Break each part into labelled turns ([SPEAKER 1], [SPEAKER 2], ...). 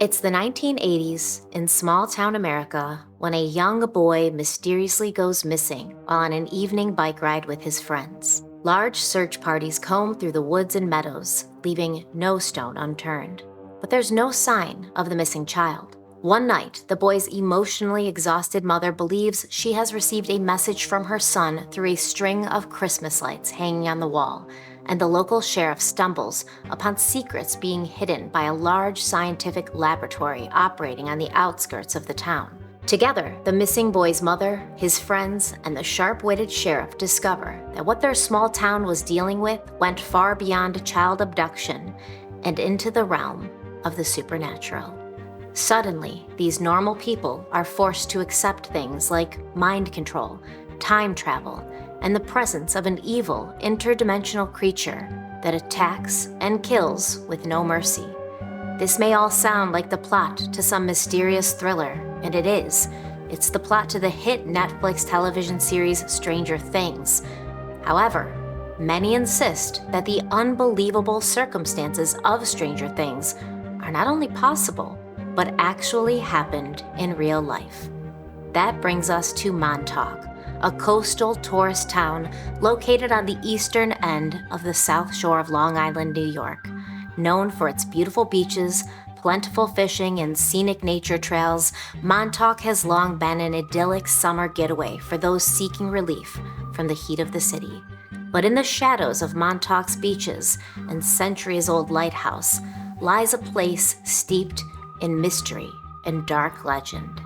[SPEAKER 1] It's the 1980s in small town America when a young boy mysteriously goes missing while on an evening bike ride with his friends. Large search parties comb through the woods and meadows, leaving no stone unturned. But there's no sign of the missing child. One night, the boy's emotionally exhausted mother believes she has received a message from her son through a string of Christmas lights hanging on the wall, and the local sheriff stumbles upon secrets being hidden by a large scientific laboratory operating on the outskirts of the town. Together, the missing boy's mother, his friends, and the sharp-witted sheriff discover that what their small town was dealing with went far beyond child abduction and into the realm of the supernatural. Suddenly, these normal people are forced to accept things like mind control, time travel, and the presence of an evil, interdimensional creature that attacks and kills with no mercy. This may all sound like the plot to some mysterious thriller, and it is. It's the plot to the hit Netflix television series Stranger Things. However, many insist that the unbelievable circumstances of Stranger Things are not only possible, but actually happened in real life. That brings us to Montauk, a coastal tourist town located on the eastern end of the South Shore of Long Island, New York. Known for its beautiful beaches, plentiful fishing, and scenic nature trails, Montauk has long been an idyllic summer getaway for those seeking relief from the heat of the city. But in the shadows of Montauk's beaches and centuries-old lighthouse lies a place steeped in mystery and dark legend,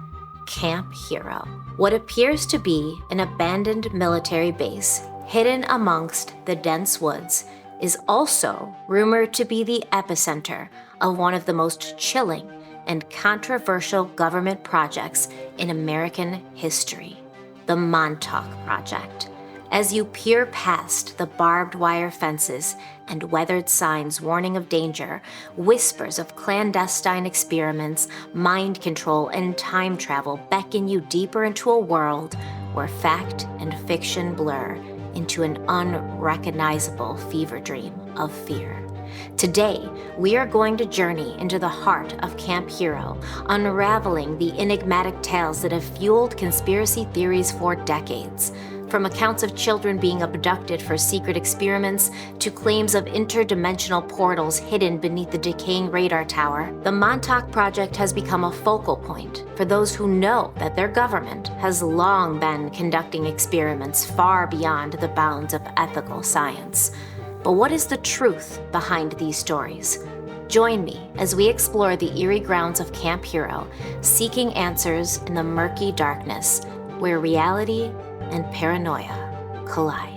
[SPEAKER 1] Camp Hero. What appears to be an abandoned military base hidden amongst the dense woods is also rumored to be the epicenter of one of the most chilling and controversial government projects in American history, the Montauk Project. As you peer past the barbed wire fences and weathered signs warning of danger, whispers of clandestine experiments, mind control, and time travel beckon you deeper into a world where fact and fiction blur into an unrecognizable fever dream of fear. Today, we are going to journey into the heart of Camp Hero, unraveling the enigmatic tales that have fueled conspiracy theories for decades. From accounts of children being abducted for secret experiments to claims of interdimensional portals hidden beneath the decaying radar tower, the Montauk Project has become a focal point for those who know that their government has long been conducting experiments far beyond the bounds of ethical science. But what is the truth behind these stories? Join me as we explore the eerie grounds of Camp Hero, seeking answers in the murky darkness where reality and paranoia collide.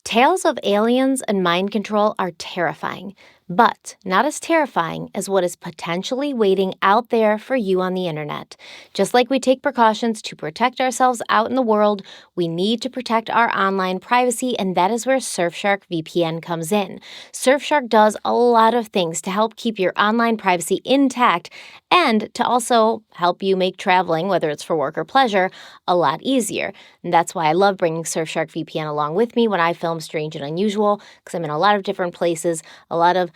[SPEAKER 1] Tales of aliens and mind control are terrifying, but not as terrifying as what is potentially waiting out there for you on the internet. Just like we take precautions to protect ourselves out in the world, we need to protect our online privacy, and that is where Surfshark VPN comes in. Surfshark does a lot of things to help keep your online privacy intact and to also help you make traveling, whether it's for work or pleasure, a lot easier. And that's why I love bringing Surfshark VPN along with me when I film Strange and Unusual, because I'm in a lot of different places, a lot of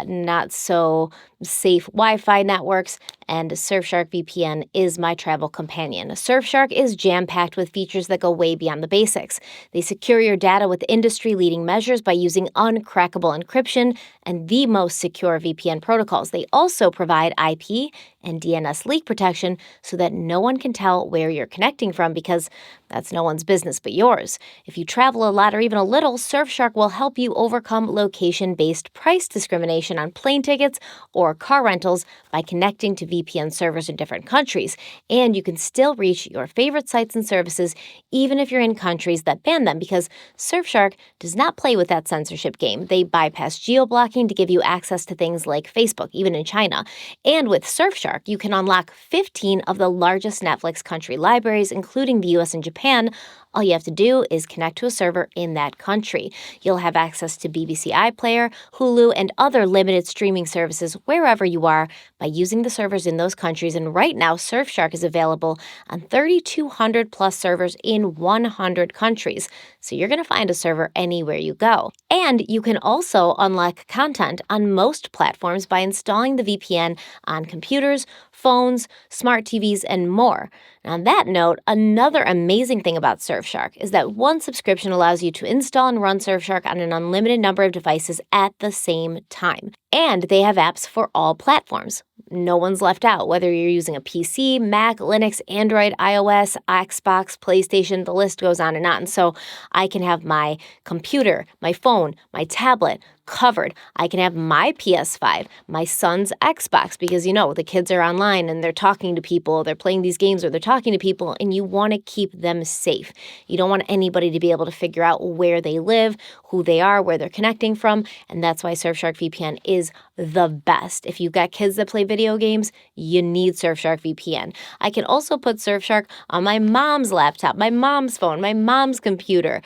[SPEAKER 1] not so safe Wi-Fi networks, and Surfshark VPN is my travel companion. Surfshark is jam-packed with features that go way beyond the basics. They secure your data with industry-leading measures by using uncrackable encryption and the most secure VPN protocols. They also provide IP and DNS leak protection so that no one can tell where you're connecting from, because that's no one's business but yours. If you travel a lot or even a little, Surfshark will help you overcome location-based price discrimination on plane tickets or car rentals by connecting to VPN servers in different countries, and you can still reach your favorite sites and services even if you're in countries that ban them, because Surfshark does not play with that censorship game. They bypass geo-blocking to give you access to things like Facebook, even in China. And with Surfshark, you can unlock 15 of the largest Netflix country libraries, including the US and Japan. All you have to do is connect to a server in that country. You'll have access to BBC iPlayer, Hulu, and other limited streaming services wherever you are by using the servers in those countries. And right now, Surfshark is available on 3,200 plus servers in 100 countries. So you're going to find a server anywhere you go. And you can also unlock content on most platforms by installing the VPN on computers, phones, smart TVs, and more. On that note, another amazing thing about Surfshark is that one subscription allows you to install and run Surfshark on an unlimited number of devices at the same time. And they have apps for all platforms. No one's left out, whether you're using a PC, Mac, Linux, Android, iOS, Xbox, PlayStation, the list goes on and on. So I can have my computer, my phone, my tablet covered. I can have my PS5, my son's Xbox, because, the kids are online and they're talking to people, they're playing these games or they're talking to people, and you want to keep them safe. You don't want anybody to be able to figure out where they live, who they are, where they're connecting from, and that's why Surfshark VPN is the best. If you've got kids that play video games, you need Surfshark VPN. I can also put Surfshark on my mom's laptop, my mom's phone, my mom's computer.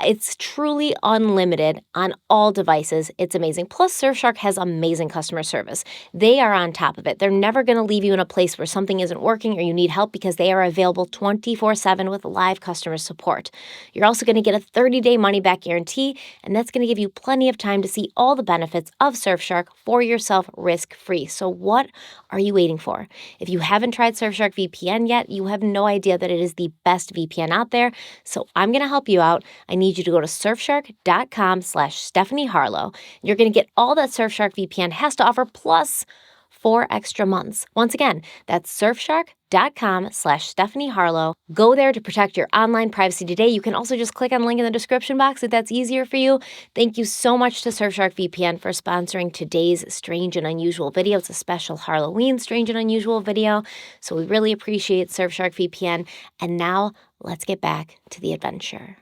[SPEAKER 1] It's truly unlimited on all devices. It's amazing. Plus, Surfshark has amazing customer service. They are on top of it. They're never going to leave you in a place where something isn't working or you need help, because they are available 24/7 with live customer support. You're also going to get a 30-day money-back guarantee, and that's going to give you plenty of time to see all the benefits of Surfshark for yourself risk-free. So what are you waiting for? If you haven't tried Surfshark VPN yet, you have no idea that it is the best VPN out there. So I'm going to help you out. I need you to go to surfshark.com/stephanieharlowe. You're going to get all that Surfshark VPN has to offer plus 4 extra months. Once again, that's surfshark.com/stephanieharlowe. Go there to protect your online privacy today. You can also just click on the link in the description box if that's easier for you. Thank you so much to Surfshark VPN for sponsoring today's Strange and Unusual video. It's a special Harloween Strange and Unusual video, so we really appreciate Surfshark VPN. And now let's get back to the adventure.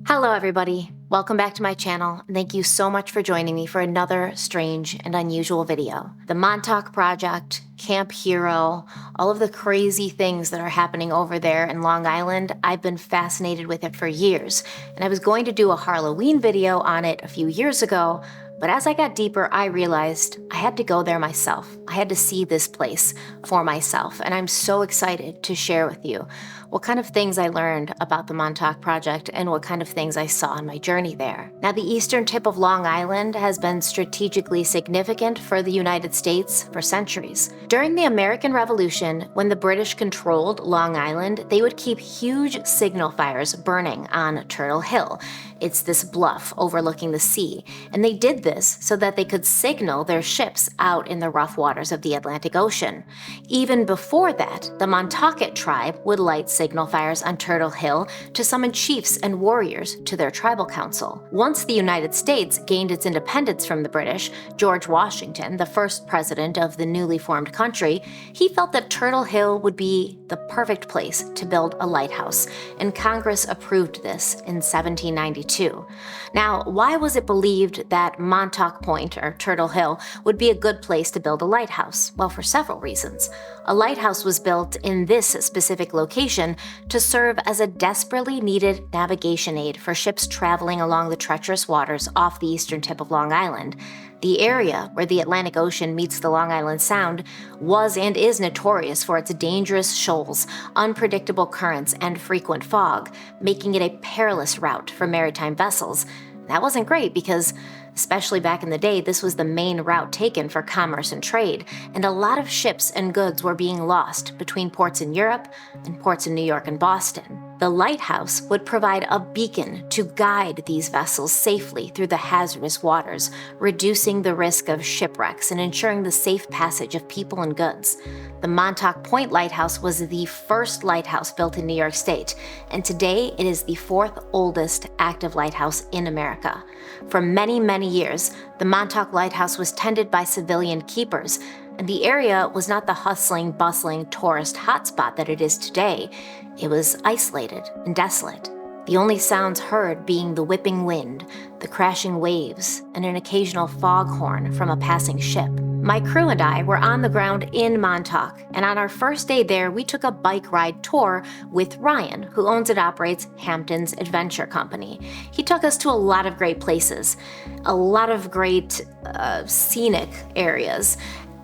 [SPEAKER 1] Hello, everybody. Welcome back to my channel, and thank you so much for joining me for another strange and unusual video. The Montauk Project, Camp Hero, all of the crazy things that are happening over there in Long Island, I've been fascinated with it for years, and I was going to do a Harloween video on it a few years ago, but as I got deeper, I realized I had to go there myself. I had to see this place for myself, and I'm so excited to share with you what kind of things I learned about the Montauk Project and what kind of things I saw on my journey there. Now, the eastern tip of Long Island has been strategically significant for the United States for centuries. During the American Revolution, when the British controlled Long Island, they would keep huge signal fires burning on Turtle Hill. It's this bluff overlooking the sea, and they did this so that they could signal their ships out in the rough waters of the Atlantic Ocean. Even before that, the Montauk tribe would light signal fires on Turtle Hill to summon chiefs and warriors to their tribal council. Once the United States gained its independence from the British, George Washington, the first president of the newly formed country, he felt that Turtle Hill would be the perfect place to build a lighthouse, and Congress approved this in 1792. Now, why was it believed that Montauk Point, or Turtle Hill, would be a good place to build a lighthouse? Well, for several reasons. A lighthouse was built in this specific location to serve as a desperately needed navigation aid for ships traveling along the treacherous waters off the eastern tip of Long Island. The area where the Atlantic Ocean meets the Long Island Sound was and is notorious for its dangerous shoals, unpredictable currents, and frequent fog, making it a perilous route for maritime vessels. That wasn't great because Especially back in the day, this was the main route taken for commerce and trade, and a lot of ships and goods were being lost between ports in Europe and ports in New York and Boston. The lighthouse would provide a beacon to guide these vessels safely through the hazardous waters, reducing the risk of shipwrecks and ensuring the safe passage of people and goods. The Montauk Point Lighthouse was the first lighthouse built in New York State, and today it is the fourth oldest active lighthouse in America. For many, many years, the Montauk Lighthouse was tended by civilian keepers, and the area was not the hustling, bustling tourist hotspot that it is today. It was isolated and desolate, the only sounds heard being the whipping wind, the crashing waves, and an occasional foghorn from a passing ship. My crew and I were on the ground in Montauk, and on our first day there, we took a bike ride tour with Ryan, who owns and operates Hampton's Adventure Company. He took us to a lot of great places, a lot of great scenic areas.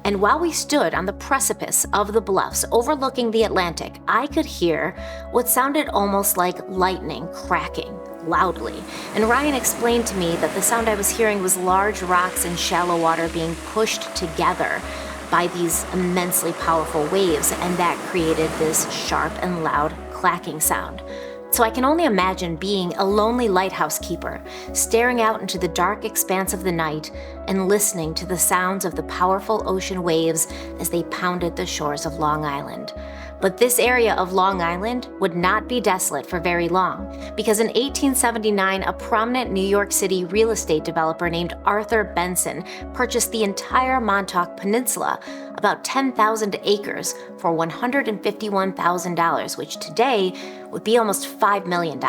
[SPEAKER 1] And while we stood on the precipice of the bluffs overlooking the Atlantic, I could hear what sounded almost like lightning cracking loudly. And Ryan explained to me that the sound I was hearing was large rocks in shallow water being pushed together by these immensely powerful waves, and that created this sharp and loud clacking sound. So I can only imagine being a lonely lighthouse keeper, staring out into the dark expanse of the night and listening to the sounds of the powerful ocean waves as they pounded the shores of Long Island. But this area of Long Island would not be desolate for very long, because in 1879, a prominent New York City real estate developer named Arthur Benson purchased the entire Montauk Peninsula, about 10,000 acres, for $151,000, which today would be almost $5 million.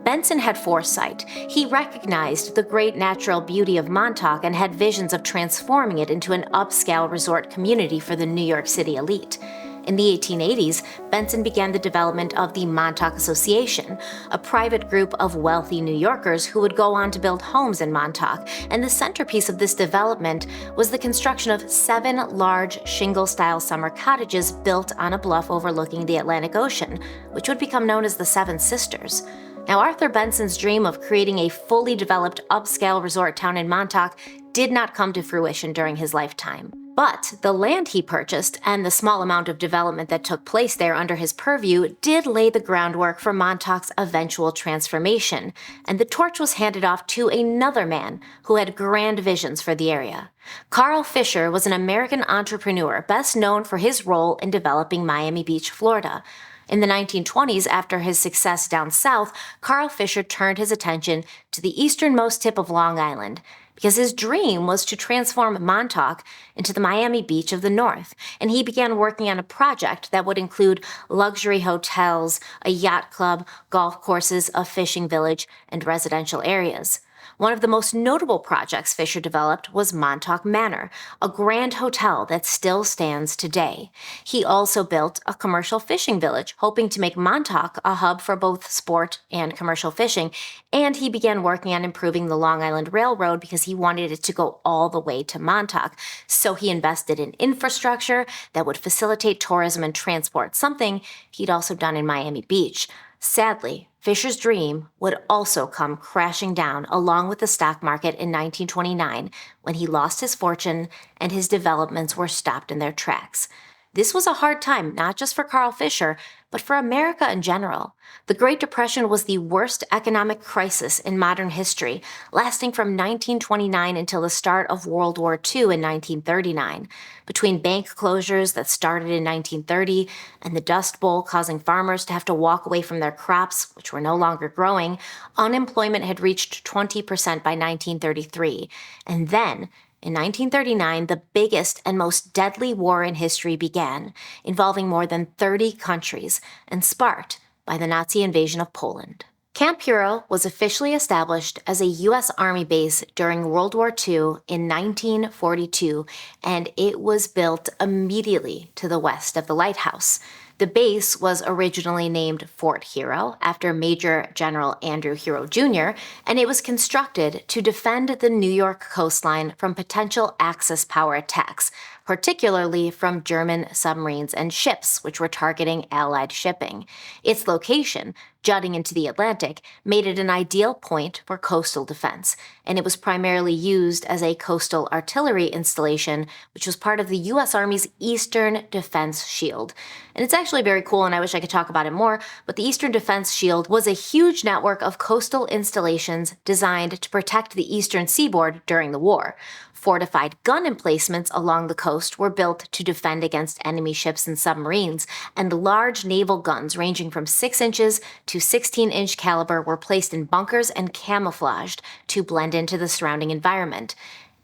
[SPEAKER 1] Benson had foresight. He recognized the great natural beauty of Montauk and had visions of transforming it into an upscale resort community for the New York City elite. In the 1880s, Benson began the development of the Montauk Association, a private group of wealthy New Yorkers who would go on to build homes in Montauk, and the centerpiece of this development was the construction of 7 large shingle-style summer cottages built on a bluff overlooking the Atlantic Ocean, which would become known as the Seven Sisters. Now, Arthur Benson's dream of creating a fully developed upscale resort town in Montauk did not come to fruition during his lifetime. But the land he purchased and the small amount of development that took place there under his purview did lay the groundwork for Montauk's eventual transformation, and the torch was handed off to another man who had grand visions for the area. Carl Fisher was an American entrepreneur best known for his role in developing Miami Beach, Florida. In the 1920s, after his success down south, Carl Fisher turned his attention to the easternmost tip of Long Island, because his dream was to transform Montauk into the Miami Beach of the North, and he began working on a project that would include luxury hotels, a yacht club, golf courses, a fishing village, and residential areas. One of the most notable projects Fisher developed was Montauk Manor, a grand hotel that still stands today. He also built a commercial fishing village, hoping to make Montauk a hub for both sport and commercial fishing, and he began working on improving the Long Island Railroad because he wanted it to go all the way to Montauk. So he invested in infrastructure that would facilitate tourism and transport, something he'd also done in Miami Beach. Sadly, Fisher's dream would also come crashing down along with the stock market in 1929 when he lost his fortune and his developments were stopped in their tracks. This was a hard time, not just for Carl Fisher, but for America in general. The Great Depression was the worst economic crisis in modern history, lasting from 1929 until the start of World War II in 1939. Between bank closures that started in 1930 and the Dust Bowl causing farmers to have to walk away from their crops, which were no longer growing, unemployment had reached 20% by 1933. And then, in 1939, the biggest and most deadly war in history began, involving more than 30 countries and sparked by the Nazi invasion of Poland. Camp Hero was officially established as a U.S. Army base during World War II in 1942, and it was built immediately to the west of the lighthouse. The base was originally named Fort Hero after Major General Andrew Hero Jr., and it was constructed to defend the New York coastline from potential Axis power attacks, particularly from German submarines and ships, which were targeting Allied shipping. Its location jutting into the Atlantic, made it an ideal point for coastal defense, and it was primarily used as a coastal artillery installation, which was part of the U.S. Army's Eastern Defense Shield. And it's actually very cool, and I wish I could talk about it more, but the Eastern Defense Shield was a huge network of coastal installations designed to protect the eastern seaboard during the war. Fortified gun emplacements along the coast were built to defend against enemy ships and submarines, and large naval guns ranging from 6 inches to 16-inch caliber were placed in bunkers and camouflaged to blend into the surrounding environment.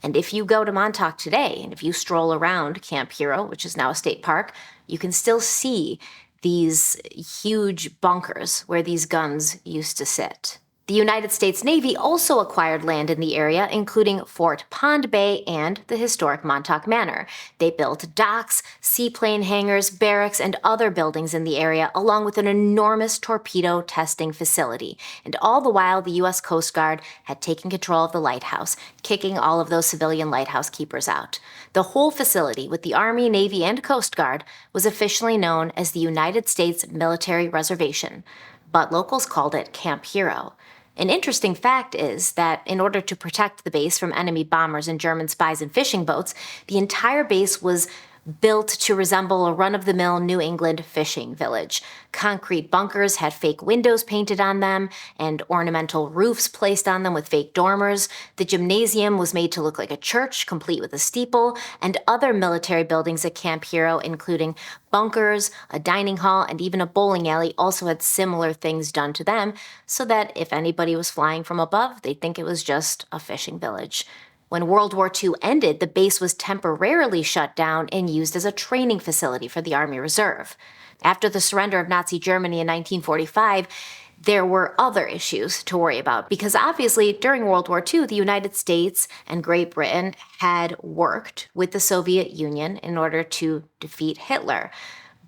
[SPEAKER 1] And if you go to Montauk today, and if you stroll around Camp Hero, which is now a state park, you can still see these huge bunkers where these guns used to sit. The United States Navy also acquired land in the area, including Fort Pond Bay and the historic Montauk Manor. They built docks, seaplane hangars, barracks, and other buildings in the area, along with an enormous torpedo testing facility. And all the while, the U.S. Coast Guard had taken control of the lighthouse, kicking all of those civilian lighthouse keepers out. The whole facility, with the Army, Navy, and Coast Guard, was officially known as the United States Military Reservation, but locals called it Camp Hero. An interesting fact is that in order to protect the base from enemy bombers and German spies and fishing boats, the entire base was built to resemble a run-of-the-mill New England fishing village. Concrete bunkers had fake windows painted on them and ornamental roofs placed on them with fake dormers. The gymnasium was made to look like a church, complete with a steeple, and other military buildings at Camp Hero, including bunkers, a dining hall, and even a bowling alley, also had similar things done to them, so that if anybody was flying from above, they'd think it was just a fishing village. When World War II ended, the base was temporarily shut down and used as a training facility for the Army Reserve. After the surrender of Nazi Germany in 1945, there were other issues to worry about because obviously during World War II, the United States and Great Britain had worked with the Soviet Union in order to defeat Hitler.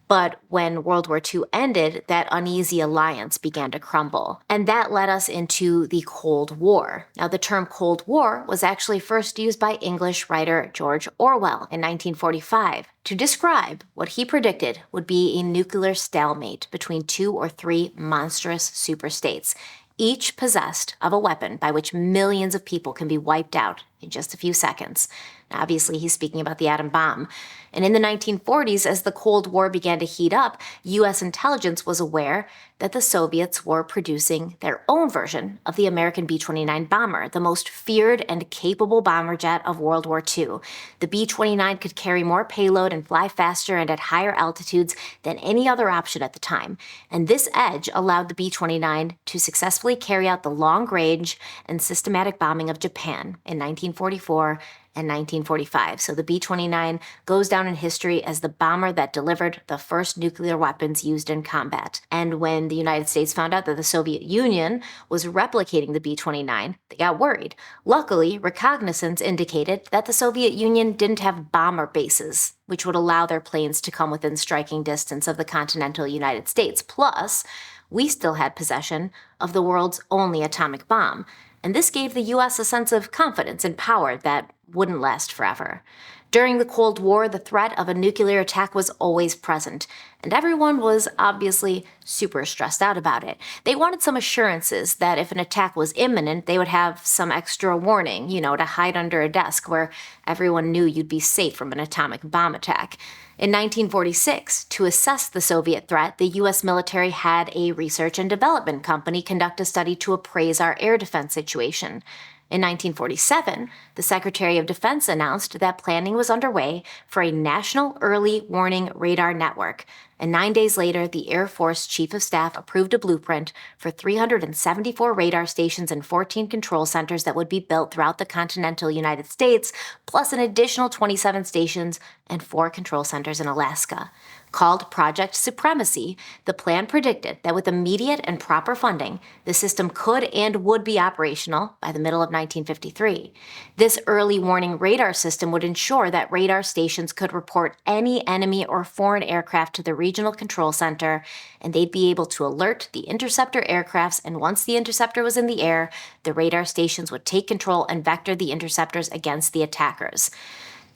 [SPEAKER 1] But when World War II ended, that uneasy alliance began to crumble. And that led us into the Cold War. Now, the term Cold War was actually first used by English writer George Orwell in 1945 to describe what he predicted would be a nuclear stalemate between 2 or 3 monstrous superstates, each possessed of a weapon by which millions of people can be wiped out in just a few seconds. Now, obviously, he's speaking about the atom bomb. And in the 1940s, as the Cold War began to heat up, U.S. intelligence was aware that the Soviets were producing their own version of the American B-29 bomber, the most feared and capable bomber jet of World War II. The B-29 could carry more payload and fly faster and at higher altitudes than any other option at the time. And this edge allowed the B-29 to successfully carry out the long-range and systematic bombing of Japan in 1944 and 1945. So the B-29 goes down in history as the bomber that delivered the first nuclear weapons used in combat. And when the United States found out that the Soviet Union was replicating the B-29, they got worried. Luckily, reconnaissance indicated that the Soviet Union didn't have bomber bases, which would allow their planes to come within striking distance of the continental United States. Plus, we still had possession of the world's only atomic bomb. And this gave the U.S. a sense of confidence and power that wouldn't last forever. During the Cold War, the threat of a nuclear attack was always present, and everyone was obviously super stressed out about it. They wanted some assurances that if an attack was imminent, they would have some extra warning, to hide under a desk where everyone knew you'd be safe from an atomic bomb attack. In 1946, to assess the Soviet threat, the U.S. military had a research and development company conduct a study to appraise our air defense situation. In 1947, the Secretary of Defense announced that planning was underway for a national early warning radar network, and 9 days later, the Air Force Chief of Staff approved a blueprint for 374 radar stations and 14 control centers that would be built throughout the continental United States, plus an additional 27 stations and 4 control centers in Alaska. Called Project Supremacy, the plan predicted that with immediate and proper funding, the system could and would be operational by the middle of 1953. This early warning radar system would ensure that radar stations could report any enemy or foreign aircraft to the regional control center, and they'd be able to alert the interceptor aircrafts, and once the interceptor was in the air, the radar stations would take control and vector the interceptors against the attackers.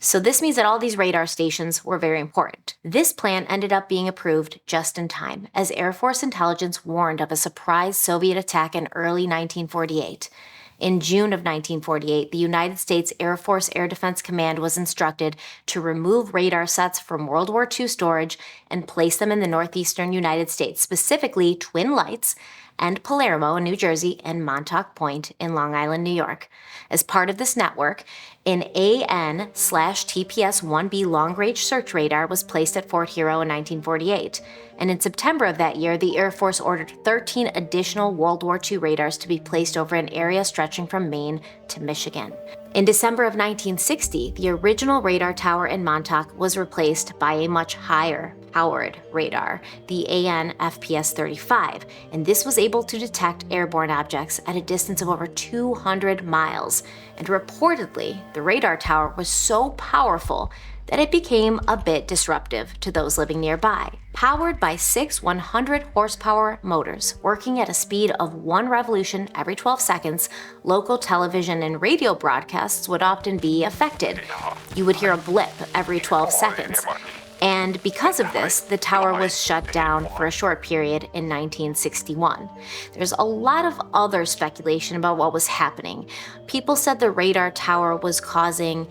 [SPEAKER 1] So this means that all these radar stations were very important. This plan ended up being approved just in time, as Air Force intelligence warned of a surprise Soviet attack in early 1948. In June of 1948, the United States Air Force Air Defense Command was instructed to remove radar sets from World War II storage and place them in the northeastern United States, specifically Twin Lights and Palermo in New Jersey and Montauk Point in Long Island, New York. As part of this network, an AN/TPS-1B long-range search radar was placed at Fort Hero in 1948, and in September of that year, the Air Force ordered 13 additional World War II radars to be placed over an area stretching from Maine to Michigan. In December of 1960, the original radar tower in Montauk was replaced by a much higher powered radar, the AN/FPS-35, and this was able to detect airborne objects at a distance of over 200 miles. And reportedly, the radar tower was so powerful that it became a bit disruptive to those living nearby. Powered by 6 100-horsepower motors working at a speed of 1 revolution every 12 seconds, local television and radio broadcasts would often be affected. You would hear a blip every 12 seconds. And because of this, the tower was shut down for a short period in 1961. There's a lot of other speculation about what was happening. People said the radar tower was causing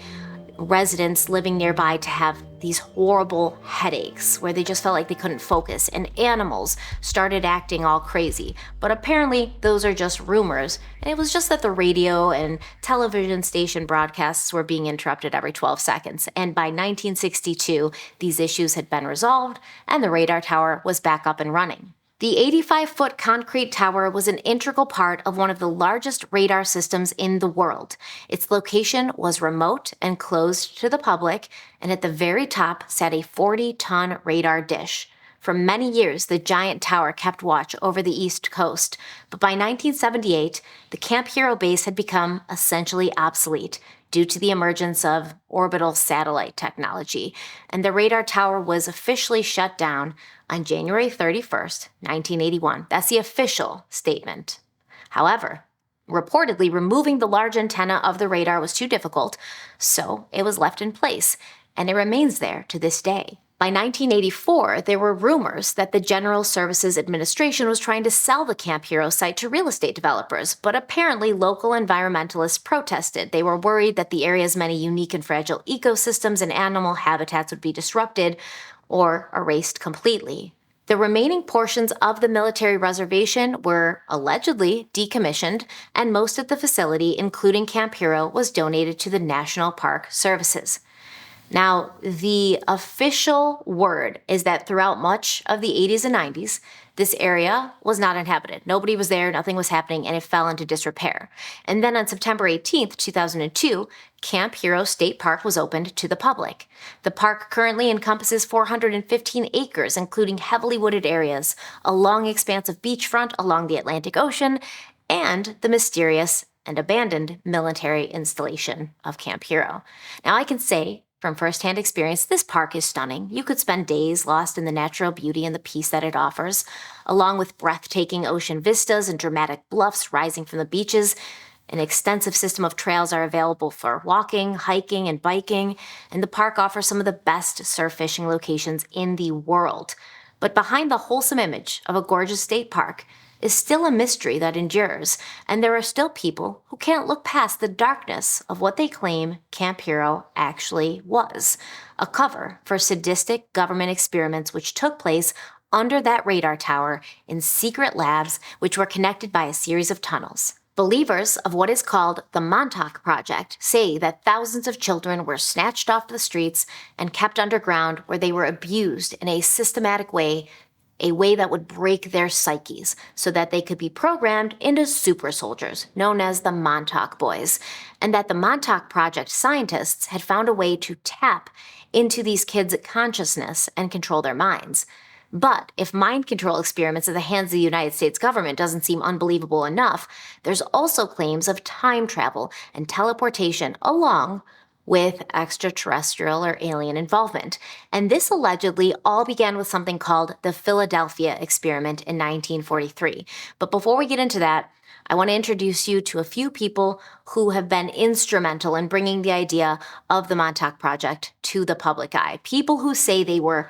[SPEAKER 1] residents living nearby to have these horrible headaches where they just felt like they couldn't focus, and animals started acting all crazy. But apparently those are just rumors, and it was just that the radio and television station broadcasts were being interrupted every 12 seconds. And by 1962, these issues had been resolved and the radar tower was back up and running. The 85-foot concrete tower was an integral part of one of the largest radar systems in the world. Its location was remote and closed to the public, and at the very top sat a 40-ton radar dish. For many years, the giant tower kept watch over the East Coast, but by 1978, the Camp Hero base had become essentially obsolete due to the emergence of orbital satellite technology, and the radar tower was officially shut down on January 31st, 1981. That's the official statement. However, reportedly, removing the large antenna of the radar was too difficult, so it was left in place, and it remains there to this day. By 1984, there were rumors that the General Services Administration was trying to sell the Camp Hero site to real estate developers, but apparently local environmentalists protested. They were worried that the area's many unique and fragile ecosystems and animal habitats would be disrupted or erased completely. The remaining portions of the military reservation were allegedly decommissioned, and most of the facility, including Camp Hero, was donated to the National Park Services. Now, the official word is that throughout much of the 80s and 90s, this area was not inhabited. Nobody was there, nothing was happening, and it fell into disrepair. And then on September 18th, 2002, Camp Hero State Park was opened to the public. The park currently encompasses 415 acres, including heavily wooded areas, a long expanse of beachfront along the Atlantic Ocean, and the mysterious and abandoned military installation of Camp Hero. Now, I can say, from firsthand experience, this park is stunning. You could spend days lost in the natural beauty and the peace that it offers, along with breathtaking ocean vistas and dramatic bluffs rising from the beaches. An extensive system of trails are available for walking, hiking, and biking, and the park offers some of the best surf fishing locations in the world. But behind the wholesome image of a gorgeous state park is still a mystery that endures, and there are still people who can't look past the darkness of what they claim Camp Hero actually was, a cover for sadistic government experiments which took place under that radar tower in secret labs which were connected by a series of tunnels. Believers of what is called the Montauk Project say that thousands of children were snatched off the streets and kept underground where they were abused in a systematic way, a way that would break their psyches so that they could be programmed into super soldiers, known as the Montauk Boys, and that the Montauk Project scientists had found a way to tap into these kids' consciousness and control their minds. But if mind control experiments at the hands of the United States government doesn't seem unbelievable enough, there's also claims of time travel and teleportation along with extraterrestrial or alien involvement. And this allegedly all began with something called the Philadelphia experiment in 1943. But before we get into that, I want to introduce you to a few people who have been instrumental in bringing the idea of the Montauk Project to the public eye. People who say they were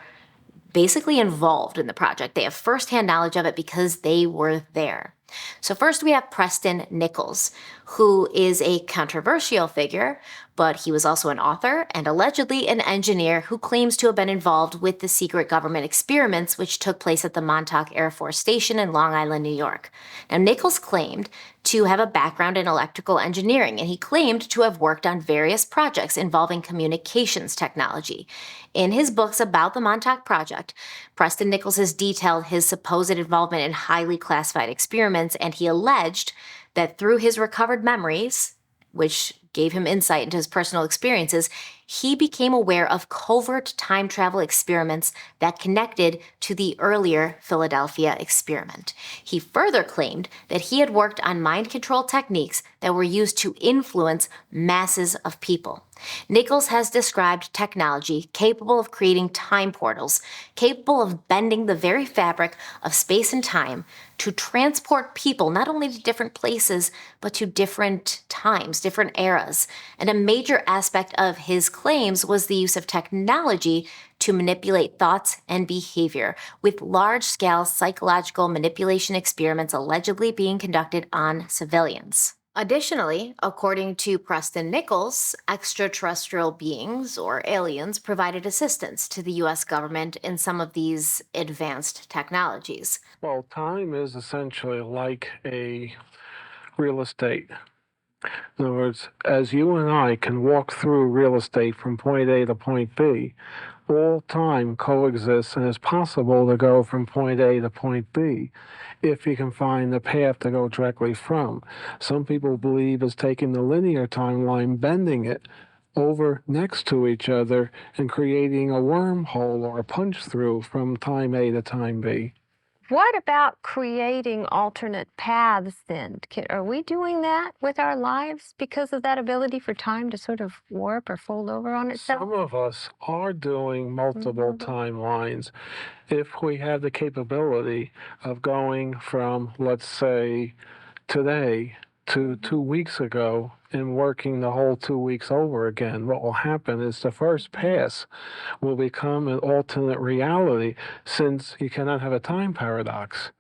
[SPEAKER 1] basically involved in the project. They have firsthand knowledge of it because they were there. So first we have Preston Nichols, who is a controversial figure, but he was also an author and allegedly an engineer who claims to have been involved with the secret government experiments which took place at the Montauk Air Force Station in Long Island, New York. Now, Nichols claimed to have a background in electrical engineering, and he claimed to have worked on various projects involving communications technology. In his books about the Montauk Project, Preston Nichols has detailed his supposed involvement in highly classified experiments, and he alleged that through his recovered memories, which gave him insight into his personal experiences, he became aware of covert time travel experiments that connected to the earlier Philadelphia experiment. He further claimed that he had worked on mind control techniques that were used to influence masses of people. Nichols has described technology capable of creating time portals, capable of bending the very fabric of space and time to transport people not only to different places, but to different times, different eras. And a major aspect of his claims was the use of technology to manipulate thoughts and behavior, with large-scale psychological manipulation experiments allegedly being conducted on civilians. Additionally, according to Preston Nichols, extraterrestrial beings, or aliens, provided assistance to the U.S. government in some of these advanced technologies.
[SPEAKER 2] Well, time is essentially like a real estate. In other words, as you and I can walk through real estate from point A to point B, all time coexists and it's possible to go from point A to point B if you can find the path to go directly from. Some people believe it's taking the linear timeline, bending it over next to each other and creating a wormhole or a punch through from time A to time B.
[SPEAKER 3] What about creating alternate paths then? Are we doing that with our lives because of that ability for time to sort of warp or fold over on itself?
[SPEAKER 2] Some of us are doing multiple timelines if we have the capability of going from, let's say, today to 2 weeks ago and working the whole 2 weeks over again. What will happen is the first pass will become an alternate reality, since you cannot have a time paradox,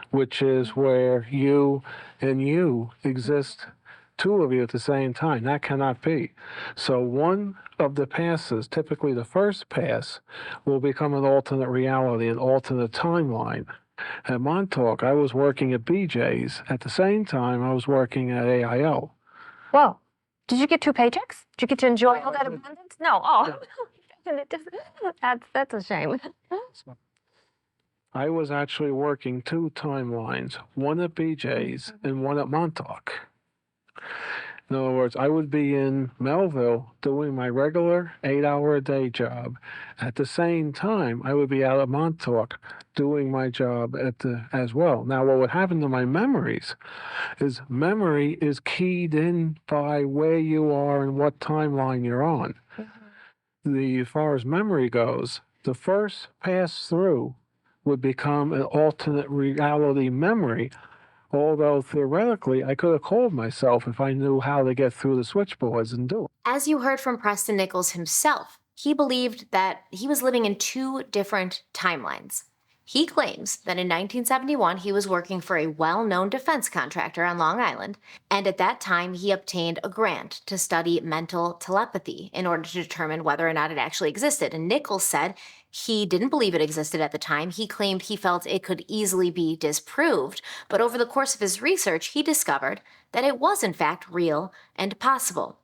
[SPEAKER 2] which is where you and you exist, two of you at the same time. That cannot be. So one of the passes, typically the first pass, will become an alternate reality, an alternate timeline. At Montauk, I was working at BJ's. At the same time, I was working at AIO.
[SPEAKER 3] Whoa. Did you get 2 paychecks? Did you get to enjoy all that abundance? No. Oh, that's a shame.
[SPEAKER 2] I was actually working 2 timelines, one at BJ's and one at Montauk. In other words, I would be in Melville doing my regular 8-hour-a-day job. At the same time, I would be out at Montauk doing my job as well. Now, what would happen to my memories is memory is keyed in by where you are and what timeline you're on. As far as memory goes, the first pass through would become an alternate reality memory. Although theoretically, I could have called myself if I knew how to get through the switchboards and do it.
[SPEAKER 1] As you heard from Preston Nichols himself, he believed that he was living in 2 different timelines. He claims that in 1971, he was working for a well-known defense contractor on Long Island, and at that time, he obtained a grant to study mental telepathy in order to determine whether or not it actually existed. And Nichols said he didn't believe it existed at the time. He claimed he felt it could easily be disproved, but over the course of his research, he discovered that it was in fact real and possible.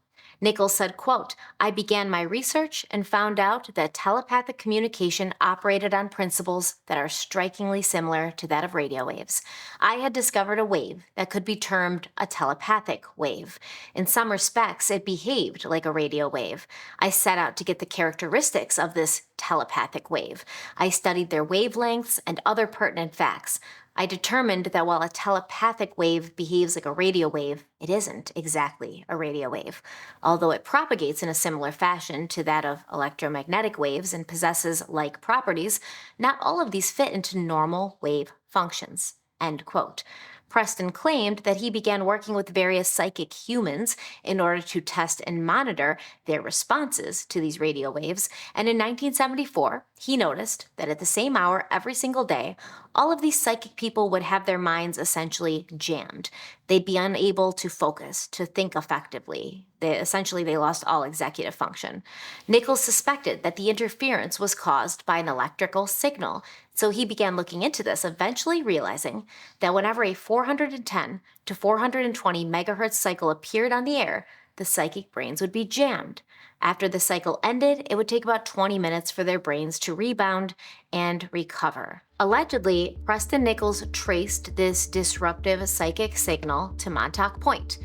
[SPEAKER 1] Nichols said, quote, "I began my research and found out that telepathic communication operated on principles that are strikingly similar to that of radio waves. I had discovered a wave that could be termed a telepathic wave. In some respects, it behaved like a radio wave. I set out to get the characteristics of this telepathic wave. I studied their wavelengths and other pertinent facts. I determined that while a telepathic wave behaves like a radio wave, it isn't exactly a radio wave. Although it propagates in a similar fashion to that of electromagnetic waves and possesses like properties, not all of these fit into normal wave functions." End quote. Preston claimed that he began working with various psychic humans in order to test and monitor their responses to these radio waves, and in 1974, he noticed that at the same hour every single day, all of these psychic people would have their minds essentially jammed. They'd be unable to focus, to think effectively. They lost all executive function. Nichols suspected that the interference was caused by an electrical signal, so he began looking into this, eventually realizing that whenever a 410 to 420 megahertz cycle appeared on the air, the psychic brains would be jammed. After the cycle ended, it would take about 20 minutes for their brains to rebound and recover. Allegedly, Preston Nichols traced this disruptive psychic signal to Montauk Point,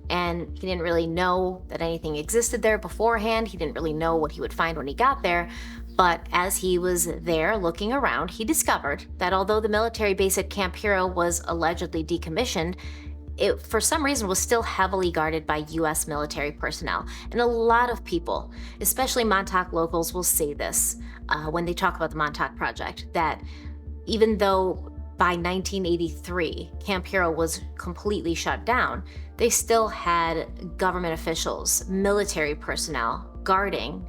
[SPEAKER 1] and he didn't really know that anything existed there beforehand. He didn't really know what he would find when he got there. But as he was there looking around, he discovered that although the military base at Camp Hero was allegedly decommissioned, it, for some reason, was still heavily guarded by U.S. military personnel. And a lot of people, especially Montauk locals, will say this when they talk about the Montauk Project, that even though by 1983, Camp Hero was completely shut down, they still had government officials, military personnel guarding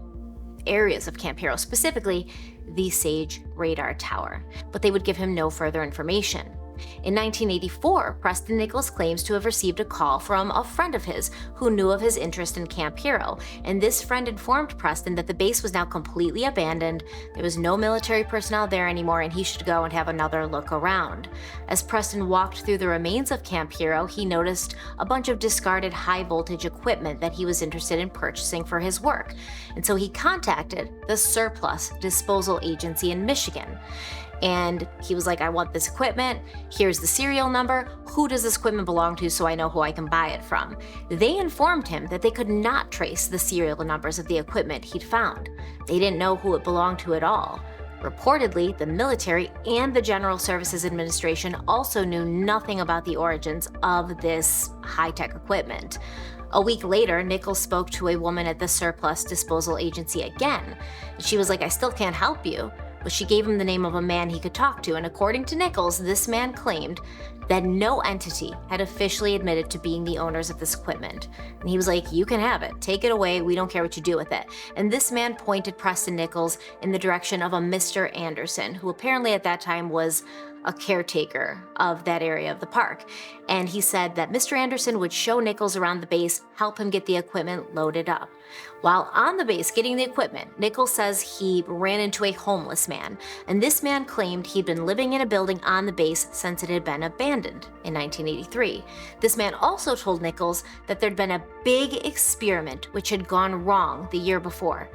[SPEAKER 1] areas of Camp Hero, specifically the Sage radar tower. But they would give him no further information. In 1984, Preston Nichols claims to have received a call from a friend of his who knew of his interest in Camp Hero, and this friend informed Preston that the base was now completely abandoned, there was no military personnel there anymore, and he should go and have another look around. As Preston walked through the remains of Camp Hero, he noticed a bunch of discarded high-voltage equipment that he was interested in purchasing for his work, and so he contacted the Surplus Disposal Agency in Michigan. And he was like, I want this equipment, here's the serial number, who does this equipment belong to so I know who I can buy it from? They informed him that they could not trace the serial numbers of the equipment he'd found. They didn't know who it belonged to at all. Reportedly, the military and the General Services Administration also knew nothing about the origins of this high-tech equipment. A week later, Nichols spoke to a woman at the Surplus Disposal Agency again. She was like, I still can't help you. But she gave him the name of a man he could talk to, and according to Nichols, this man claimed that no entity had officially admitted to being the owners of this equipment. And he was like, you can have it, take it away, we don't care what you do with it. And this man pointed Preston Nichols in the direction of a Mr. Anderson, who apparently at that time was a caretaker of that area of the park. And he said that Mr. Anderson would show Nichols around the base, help him get the equipment loaded up. While on the base getting the equipment, Nichols says he ran into a homeless man, and this man claimed he'd been living in a building on the base since it had been abandoned in 1983. This man also told Nichols that there'd been a big experiment which had gone wrong the year before,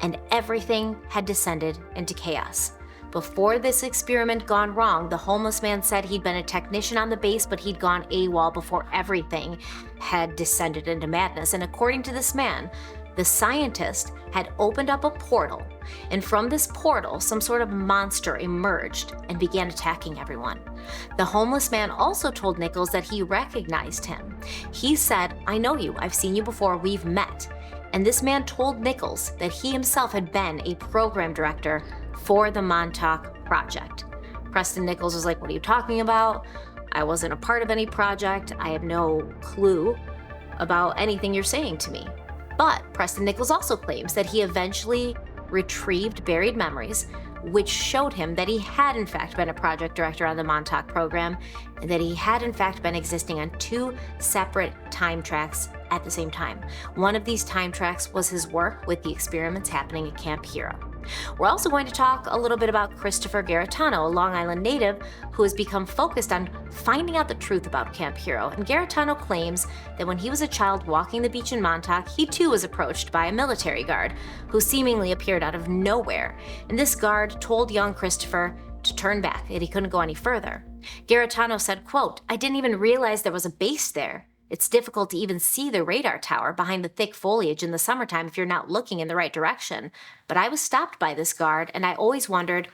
[SPEAKER 1] and everything had descended into chaos. Before this experiment gone wrong, the homeless man said he'd been a technician on the base, but he'd gone AWOL before everything had descended into madness. And according to this man, the scientist had opened up a portal, and from this portal, some sort of monster emerged and began attacking everyone. The homeless man also told Nichols that he recognized him. He said, I know you, I've seen you before, we've met. And this man told Nichols that he himself had been a program director for the Montauk Project. Preston Nichols was like, what are you talking about? I wasn't a part of any project. I have no clue about anything you're saying to me. But Preston Nichols also claims that he eventually retrieved buried memories, which showed him that he had in fact been a project director on the Montauk program, and that he had in fact been existing on two separate time tracks at the same time. One of these time tracks was his work with the experiments happening at Camp Hero. We're also going to talk a little bit about Christopher Garetano, a Long Island native who has become focused on finding out the truth about Camp Hero. And Garetano claims that when he was a child walking the beach in Montauk, he too was approached by a military guard who seemingly appeared out of nowhere. And this guard told young Christopher to turn back, that he couldn't go any further. Garetano said, quote, I didn't even realize there was a base there. It's difficult to even see the radar tower behind the thick foliage in the summertime if you're not looking in the right direction. But I was stopped by this guard, and I always wondered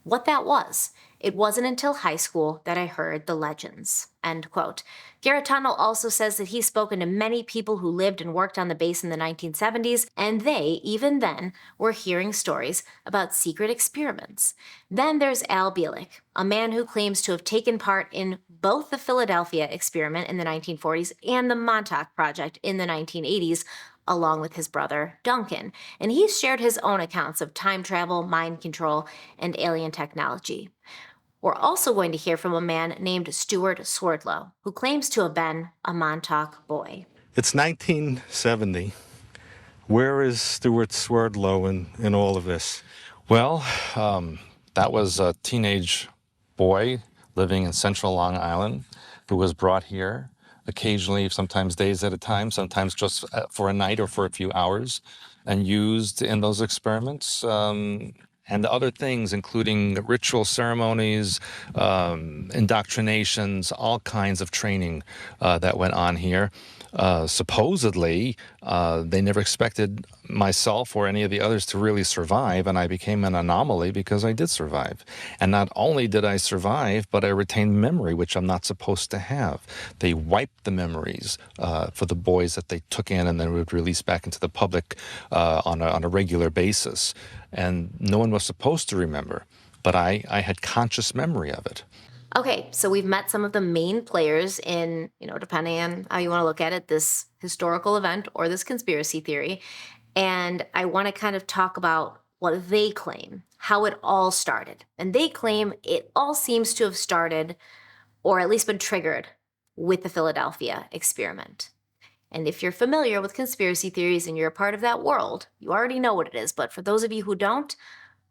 [SPEAKER 1] what that was. It wasn't until high school that I heard the legends. End quote. Garetano also says that he's spoken to many people who lived and worked on the base in the 1970s, and they, even then, were hearing stories about secret experiments. Then there's Al Bielek, a man who claims to have taken part in both the Philadelphia experiment in the 1940s and the Montauk project in the 1980s, along with his brother, Duncan. And he's shared his own accounts of time travel, mind control, and alien technology. We're also going to hear from a man named Stuart Swerdlow, who claims to have been a Montauk boy.
[SPEAKER 4] It's 1970. Where is Stuart Swerdlow in all of this?
[SPEAKER 5] Well, that was a teenage boy living in central Long Island who was brought here occasionally, sometimes days at a time, sometimes just for a night or for a few hours, and used in those experiments. And other things, including ritual ceremonies, indoctrinations, all kinds of training that went on here. Supposedly, they never expected myself or any of the others to really survive, and I became an anomaly because I did survive. And not only did I survive, but I retained memory, which I'm not supposed to have. They wiped the memories for the boys that they took in and then would release back into the public on a regular basis. And no one was supposed to remember, but I had conscious memory of it.
[SPEAKER 1] Okay, so we've met some of the main players in, depending on how you want to look at it, this historical event or this conspiracy theory. And I want to kind of talk about what they claim, how it all started. And they claim it all seems to have started, or at least been triggered, with the Philadelphia experiment. And if you're familiar with conspiracy theories and you're a part of that world, you already know what it is. But for those of you who don't,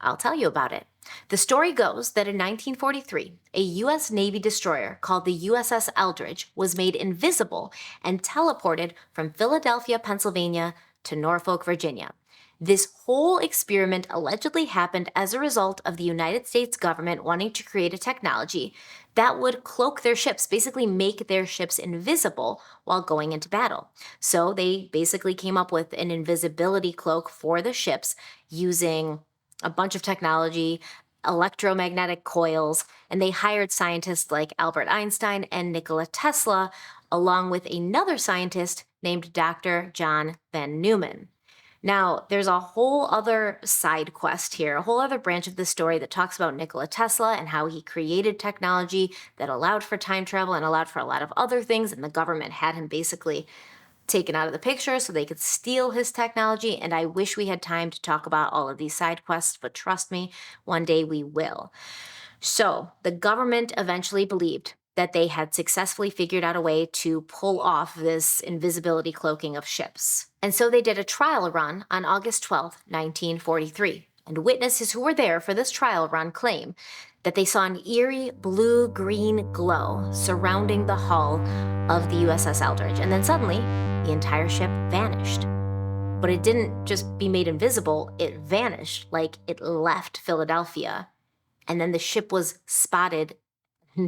[SPEAKER 1] I'll tell you about it. The story goes that in 1943, a U.S. Navy destroyer called the USS Eldridge was made invisible and teleported from Philadelphia, Pennsylvania to Norfolk, Virginia. This whole experiment allegedly happened as a result of the United States government wanting to create a technology that would cloak their ships, basically make their ships invisible while going into battle. So they basically came up with an invisibility cloak for the ships using a bunch of technology, electromagnetic coils, and they hired scientists like Albert Einstein and Nikola Tesla, along with another scientist named Dr. John Van Neumann. Now, there's a whole other side quest here, a whole other branch of the story that talks about Nikola Tesla and how he created technology that allowed for time travel and allowed for a lot of other things, and the government had him basically taken out of the picture so they could steal his technology. And I wish we had time to talk about all of these side quests, but trust me, one day we will. So the government eventually believed that they had successfully figured out a way to pull off this invisibility cloaking of ships. And so they did a trial run on August 12th, 1943. And witnesses who were there for this trial run claim that they saw an eerie blue-green glow surrounding the hull of the USS Eldridge. And then suddenly, the entire ship vanished. But it didn't just be made invisible, it vanished, like it left Philadelphia. And then the ship was spotted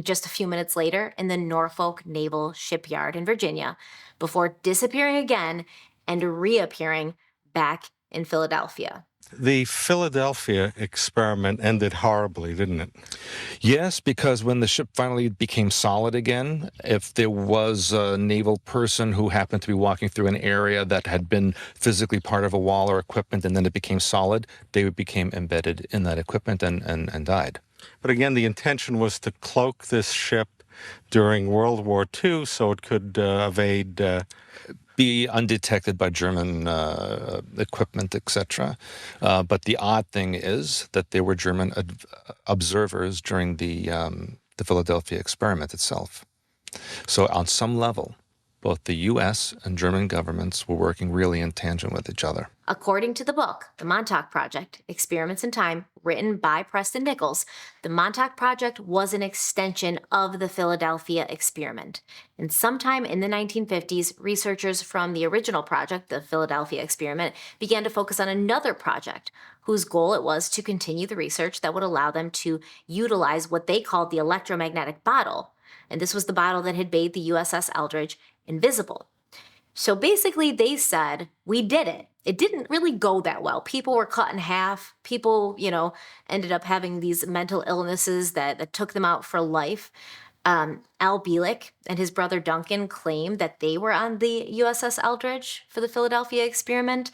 [SPEAKER 1] just a few minutes later in the Norfolk Naval Shipyard in Virginia, before disappearing again and reappearing back in Philadelphia.
[SPEAKER 4] The Philadelphia experiment ended horribly, didn't it?
[SPEAKER 5] Yes, because when the ship finally became solid again, if there was a naval person who happened to be walking through an area that had been physically part of a wall or equipment and then it became solid, they became embedded in that equipment and died.
[SPEAKER 4] But again, the intention was to cloak this ship during World War II so it could evade...
[SPEAKER 5] be undetected by German equipment, etc. But the odd thing is that there were German observers during the Philadelphia experiment itself. So on some level, both the U.S. and German governments were working really in tangent with each other.
[SPEAKER 1] According to the book, The Montauk Project, Experiments in Time, written by Preston Nichols, the Montauk Project was an extension of the Philadelphia experiment. And sometime in the 1950s, researchers from the original project, the Philadelphia experiment, began to focus on another project, whose goal it was to continue the research that would allow them to utilize what they called the electromagnetic bottle. And this was the bottle that had made the USS Eldridge invisible. So basically, they said, we did it. It didn't really go that well. People were cut in half. People, ended up having these mental illnesses that took them out for life. Al Bielek and his brother Duncan claimed that they were on the USS Eldridge for the Philadelphia experiment,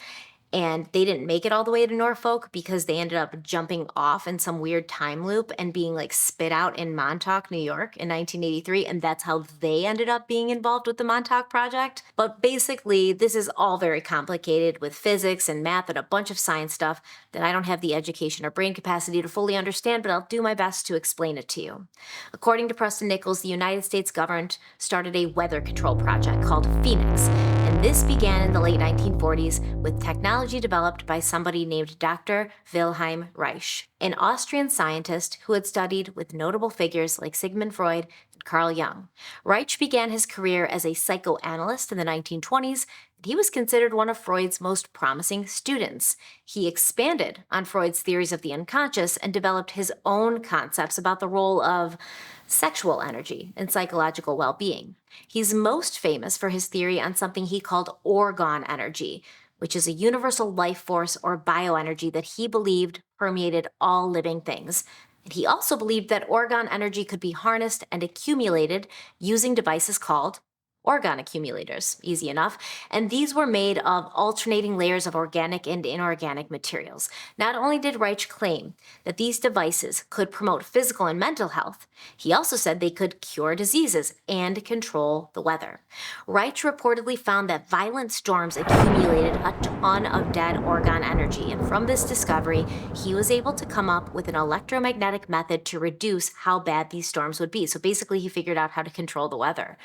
[SPEAKER 1] and they didn't make it all the way to Norfolk because they ended up jumping off in some weird time loop and being like spit out in Montauk, New York in 1983. And that's how they ended up being involved with the Montauk project. But basically, this is all very complicated with physics and math and a bunch of science stuff that I don't have the education or brain capacity to fully understand, but I'll do my best to explain it to you. According to Preston Nichols, the United States government started a weather control project called Phoenix. And this began in the late 1940s with technology developed by somebody named Dr. Wilhelm Reich, an Austrian scientist who had studied with notable figures like Sigmund Freud and Carl Jung. Reich began his career as a psychoanalyst in the 1920s, and he was considered one of Freud's most promising students. He expanded on Freud's theories of the unconscious and developed his own concepts about the role of sexual energy and psychological well-being. He's most famous for his theory on something he called orgone energy, which is a universal life force or bioenergy that he believed permeated all living things. And he also believed that orgone energy could be harnessed and accumulated using devices called orgone accumulators, easy enough, and these were made of alternating layers of organic and inorganic materials. Not only did Reich claim that these devices could promote physical and mental health, he also said they could cure diseases and control the weather. Reich reportedly found that violent storms accumulated a ton of dead orgone energy, and from this discovery, he was able to come up with an electromagnetic method to reduce how bad these storms would be. So basically, he figured out how to control the weather.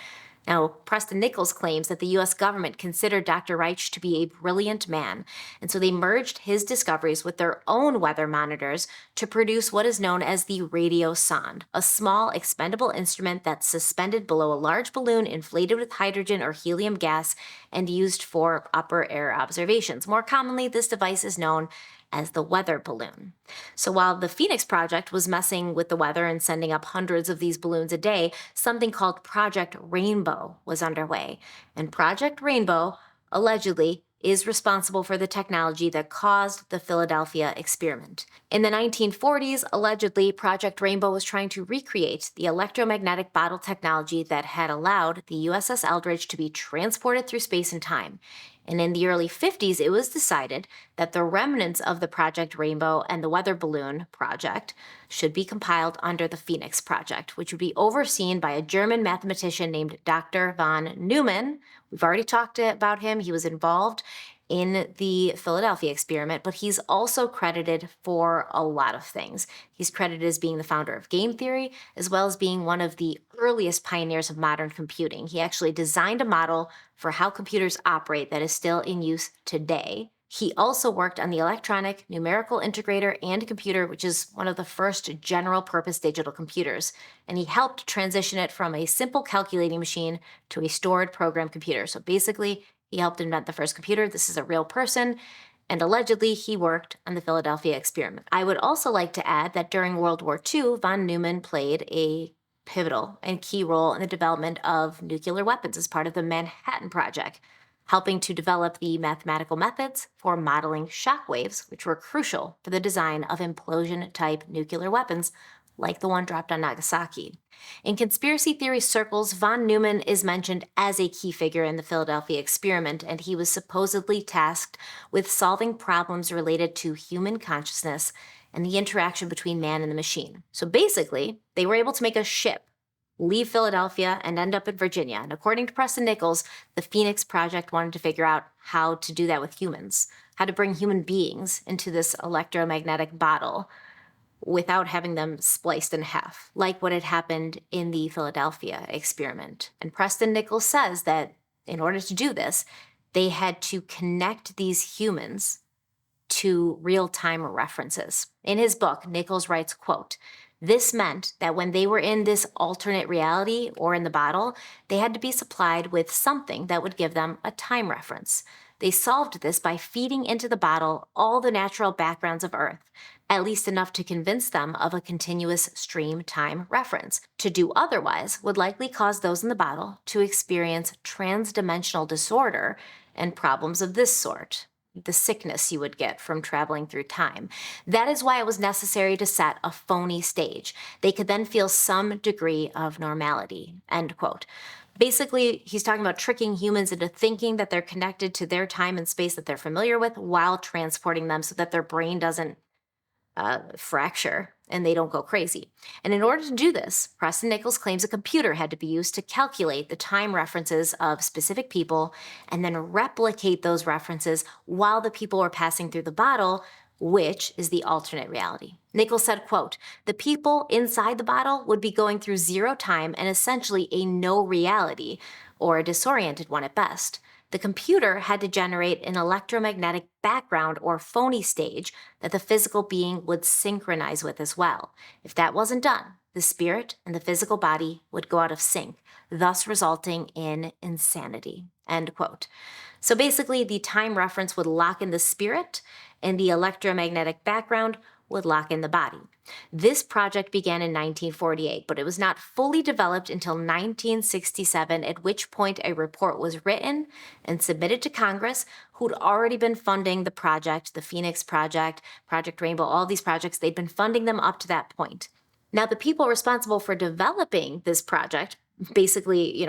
[SPEAKER 1] Now, Preston Nichols claims that the U.S. government considered Dr. Reich to be a brilliant man, and so they merged his discoveries with their own weather monitors to produce what is known as the radiosonde, a small expendable instrument that's suspended below a large balloon inflated with hydrogen or helium gas and used for upper air observations. More commonly, this device is known as the weather balloon. So while the Phoenix project was messing with the weather and sending up hundreds of these balloons a day, something called Project Rainbow was underway. And Project Rainbow, allegedly, is responsible for the technology that caused the Philadelphia experiment. In the 1940s, allegedly, Project Rainbow was trying to recreate the electromagnetic bottle technology that had allowed the USS Eldridge to be transported through space and time. And in the early 50s, it was decided that the remnants of the Project Rainbow and the weather balloon project should be compiled under the Phoenix project, which would be overseen by a German mathematician named Dr. von Neumann. We've already talked about him. He was involved in the Philadelphia experiment, but he's also credited for a lot of things. He's credited as being the founder of game theory, as well as being one of the earliest pioneers of modern computing. He actually designed a model for how computers operate that is still in use today. He also worked on the electronic numerical integrator and computer, which is one of the first general-purpose digital computers, and he helped transition it from a simple calculating machine to a stored program computer. So basically, he helped invent the first computer. This is a real person, and allegedly he worked on the Philadelphia experiment. I would also like to add that during World War II, von Neumann played a pivotal and key role in the development of nuclear weapons as part of the Manhattan Project, helping to develop the mathematical methods for modeling shock waves, which were crucial for the design of implosion-type nuclear weapons like the one dropped on Nagasaki. In conspiracy theory circles, von Neumann is mentioned as a key figure in the Philadelphia experiment, and he was supposedly tasked with solving problems related to human consciousness and the interaction between man and the machine. So basically, they were able to make a ship leave Philadelphia and end up in Virginia. And according to Preston Nichols, the Phoenix Project wanted to figure out how to do that with humans, how to bring human beings into this electromagnetic bottle without having them spliced in half, like what had happened in the Philadelphia experiment. And Preston Nichols says that in order to do this, they had to connect these humans to real-time references. In his book, Nichols writes, quote, "This meant that when they were in this alternate reality or in the bottle, they had to be supplied with something that would give them a time reference. They solved this by feeding into the bottle all the natural backgrounds of Earth, at least enough to convince them of a continuous stream time reference. To do otherwise would likely cause those in the bottle to experience transdimensional disorder and problems of this sort." the sickness you would get from traveling through time. That is why it was necessary to set a phony stage. They could then feel some degree of normality, end quote. Basically, he's talking about tricking humans into thinking that they're connected to their time and space that they're familiar with while transporting them so that their brain doesn't fracture and they don't go crazy. And in order to do this, Preston Nichols claims a computer had to be used to calculate the time references of specific people and then replicate those references while the people were passing through the bottle, which is the alternate reality. Nichols said, quote, "The people inside the bottle would be going through zero time and essentially a no reality, or a disoriented one at best. The computer had to generate an electromagnetic background or phony stage that the physical being would synchronize with as well. If that wasn't done, the spirit and the physical body would go out of sync, thus resulting in insanity," end quote. So basically, the time reference would lock in the spirit and the electromagnetic background would lock in the body. This project began in 1948, but it was not fully developed until 1967, at which point a report was written and submitted to Congress, who'd already been funding the project, the Phoenix Project, Project Rainbow, all these projects. They'd been funding them up to that point. Now, the people responsible for developing this project, basically,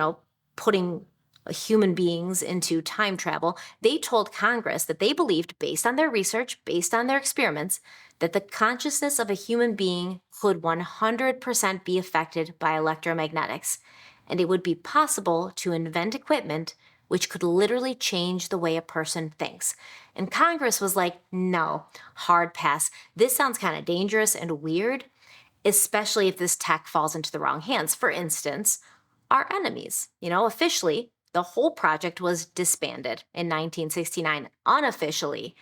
[SPEAKER 1] putting human beings into time travel, they told Congress that they believed, based on their research, based on their experiments, that the consciousness of a human being could 100% be affected by electromagnetics, and it would be possible to invent equipment which could literally change the way a person thinks. And Congress was like, no, hard pass. This sounds kind of dangerous and weird, especially if this tech falls into the wrong hands. For instance, our enemies. Officially, the whole project was disbanded in 1969. Unofficially,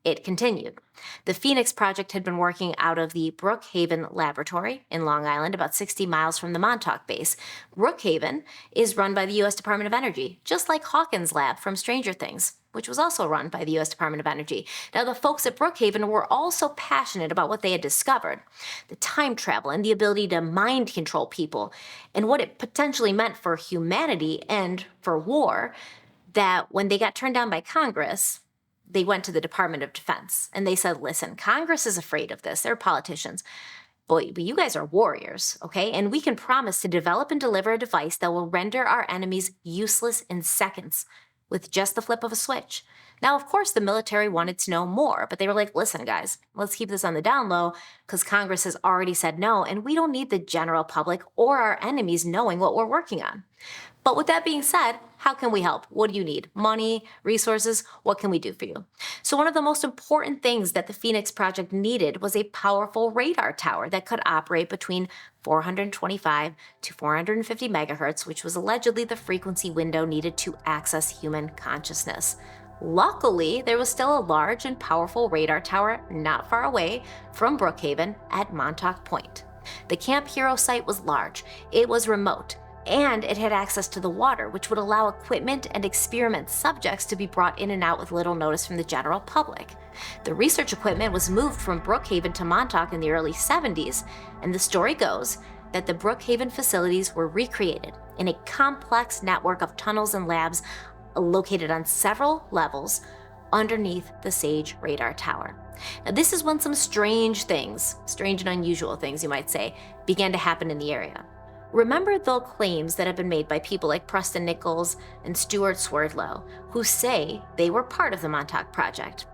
[SPEAKER 1] it continued. The Phoenix Project had been working out of the Brookhaven Laboratory in Long Island, about 60 miles from the Montauk base. Brookhaven is run by the U.S. Department of Energy, just like Hawkins' lab from Stranger Things, which was also run by the U.S. Department of Energy. Now, the folks at Brookhaven were also passionate about what they had discovered, the time travel and the ability to mind control people, and what it potentially meant for humanity and for war, that when they got turned down by Congress, they went to the Department of Defense and they said, listen, Congress is afraid of this. They're politicians. But you guys are warriors, okay? And we can promise to develop and deliver a device that will render our enemies useless in seconds with just the flip of a switch. Now, of course, the military wanted to know more, but they were like, listen, guys, let's keep this on the down low because Congress has already said no, and we don't need the general public or our enemies knowing what we're working on. But with that being said, how can we help? What do you need? Money, resources? What can we do for you? So one of the most important things that the Phoenix Project needed was a powerful radar tower that could operate between 425 to 450 megahertz, which was allegedly the frequency window needed to access human consciousness. Luckily, there was still a large and powerful radar tower not far away from Brookhaven at Montauk Point. The Camp Hero site was large, it was remote, and it had access to the water, which would allow equipment and experiment subjects to be brought in and out with little notice from the general public. The research equipment was moved from Brookhaven to Montauk in the early 70s, and the story goes that the Brookhaven facilities were recreated in a complex network of tunnels and labs located on several levels underneath the SAGE radar tower. Now, this is when some strange and unusual things, you might say, began to happen in the area. Remember the claims that have been made by people like Preston Nichols and Stuart Swerdlow, who say they were part of the Montauk Project.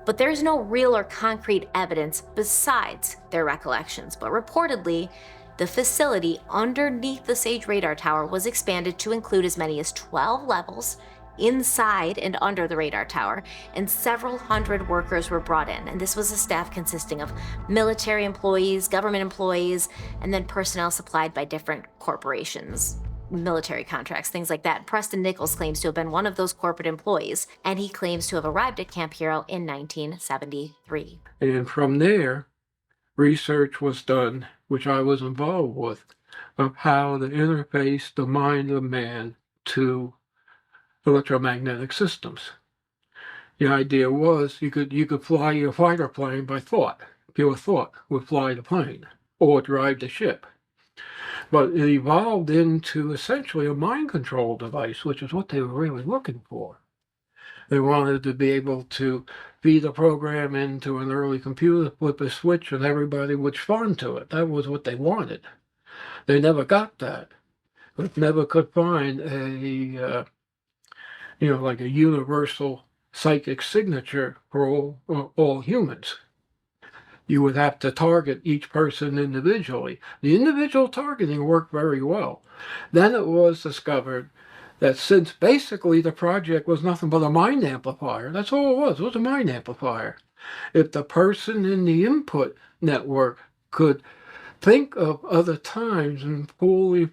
[SPEAKER 1] But there's no real or concrete evidence besides their recollections. But reportedly, the facility underneath the SAGE radar tower was expanded to include as many as 12 levels inside and under the radar tower, and several hundred workers were brought in. And this was a staff consisting of military employees, government employees, and then personnel supplied by different corporations, military contracts, things like that. Preston Nichols claims to have been one of those corporate employees, and he claims to have arrived at Camp Hero in 1973.
[SPEAKER 2] And from there, research was done, which I was involved with, of how to interface the mind of man to electromagnetic systems. The idea was you could fly your fighter plane by thought. Pure thought would fly the plane or drive the ship. But it evolved into essentially a mind control device, which is what they were really looking for. They wanted to be able to feed a program into an early computer, flip a switch, and everybody would respond to it. That was what they wanted. They never got that. But never could find a, like a universal psychic signature for all humans. You would have to target each person individually. The individual targeting worked very well. Then it was discovered that since basically the project was nothing but a mind amplifier, that's all it was a mind amplifier. If the person in the input network could think of other times and fully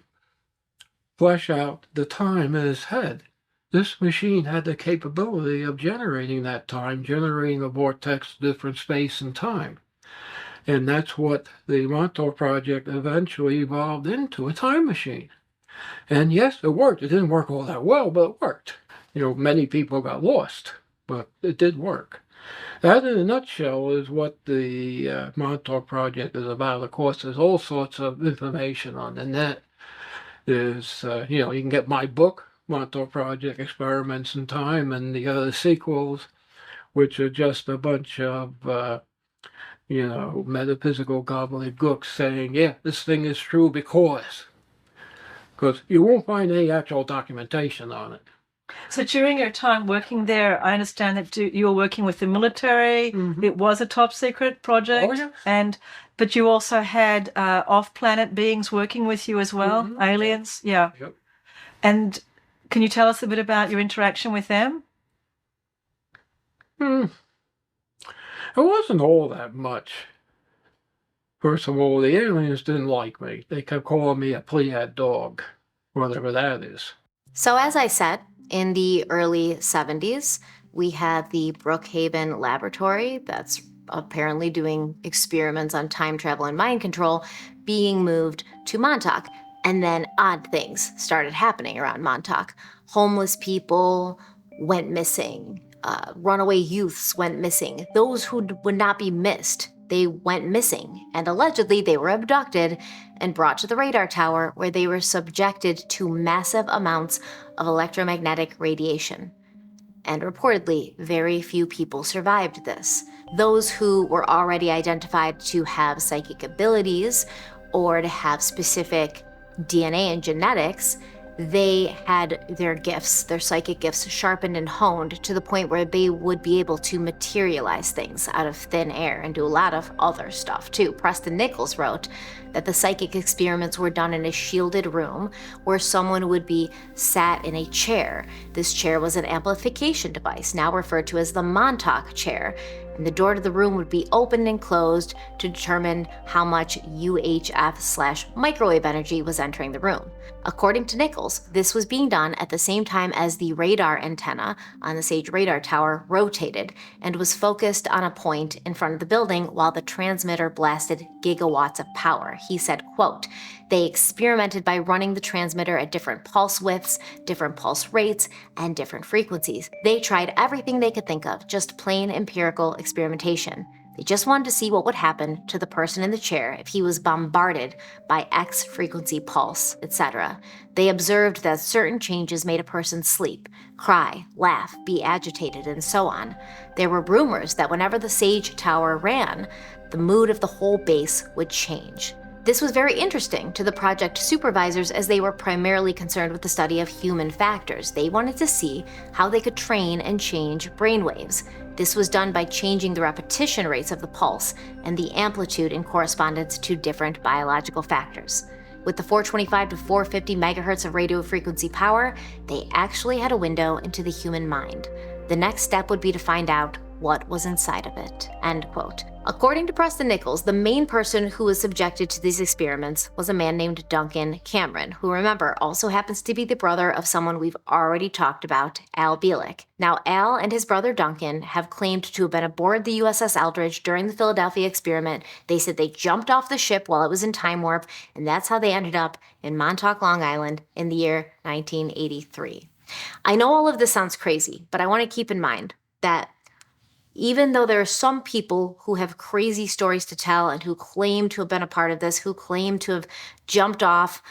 [SPEAKER 2] flesh out the time in his head, this machine had the capability of generating that time, generating a vortex of different space and time. And that's what the Montauk project eventually evolved into, a time machine. And yes, it worked. It didn't work all that well, but it worked. Many people got lost, but it did work. That, in a nutshell, is what the Montauk project is about. Of course, there's all sorts of information on the net. There's, you can get my book, Montauk Project Experiments in Time, and the other sequels, which are just a bunch of, metaphysical gobbledygook saying, yeah, this thing is true because you won't find any actual documentation on it.
[SPEAKER 6] So during your time working there, I understand that you were working with the military.
[SPEAKER 2] Mhm.
[SPEAKER 6] It was a top secret project.
[SPEAKER 2] Oh, yeah.
[SPEAKER 6] But you also had off-planet beings working with you as well,
[SPEAKER 2] Mhm.
[SPEAKER 6] aliens. Yeah.
[SPEAKER 2] Yep.
[SPEAKER 6] And can you tell us a bit about your interaction with them?
[SPEAKER 2] It wasn't all that much. First of all, the aliens didn't like me. They kept calling me a Pleiad dog, whatever that is.
[SPEAKER 1] So, as I said, in the early 70s, we had the Brookhaven Laboratory that's apparently doing experiments on time travel and mind control being moved to Montauk. And then odd things started happening around Montauk. Homeless people went missing. Runaway youths went missing. Those who would not be missed, they went missing. And allegedly, they were abducted and brought to the radar tower where they were subjected to massive amounts of electromagnetic radiation. And reportedly, very few people survived this. Those who were already identified to have psychic abilities or to have specific DNA and genetics, they had their gifts, their psychic gifts, sharpened and honed to the point where they would be able to materialize things out of thin air and do a lot of other stuff too. Preston Nichols wrote that the psychic experiments were done in a shielded room where someone would be sat in a chair. This chair was an amplification device, now referred to as the Montauk chair, and the door to the room would be opened and closed to determine how much UHF/microwave energy was entering the room. According to Nichols, this was being done at the same time as the radar antenna on the Sage radar tower rotated and was focused on a point in front of the building while the transmitter blasted gigawatts of power. He said, quote, "They experimented by running the transmitter at different pulse widths, different pulse rates, and different frequencies. They tried everything they could think of, just plain empirical experimentation. They just wanted to see what would happen to the person in the chair if he was bombarded by X frequency pulse, etc. They observed that certain changes made a person sleep, cry, laugh, be agitated, and so on. There were rumors that whenever the Sage Tower ran, the mood of the whole base would change." This was very interesting to the project supervisors as they were primarily concerned with the study of human factors. They wanted to see how they could train and change brainwaves. This was done by changing the repetition rates of the pulse and the amplitude in correspondence to different biological factors. With the 425 to 450 megahertz of radio frequency power, they actually had a window into the human mind. The next step would be to find out what was inside of it, end quote. According to Preston Nichols, the main person who was subjected to these experiments was a man named Duncan Cameron, who, remember, also happens to be the brother of someone we've already talked about, Al Bielek. Now, Al and his brother Duncan have claimed to have been aboard the USS Eldridge during the Philadelphia experiment. They said they jumped off the ship while it was in time warp, and that's how they ended up in Montauk, Long Island in the year 1983. I know all of this sounds crazy, but I want to keep in mind that even though there are some people who have crazy stories to tell and who claim to have been a part of this, who claim to have jumped off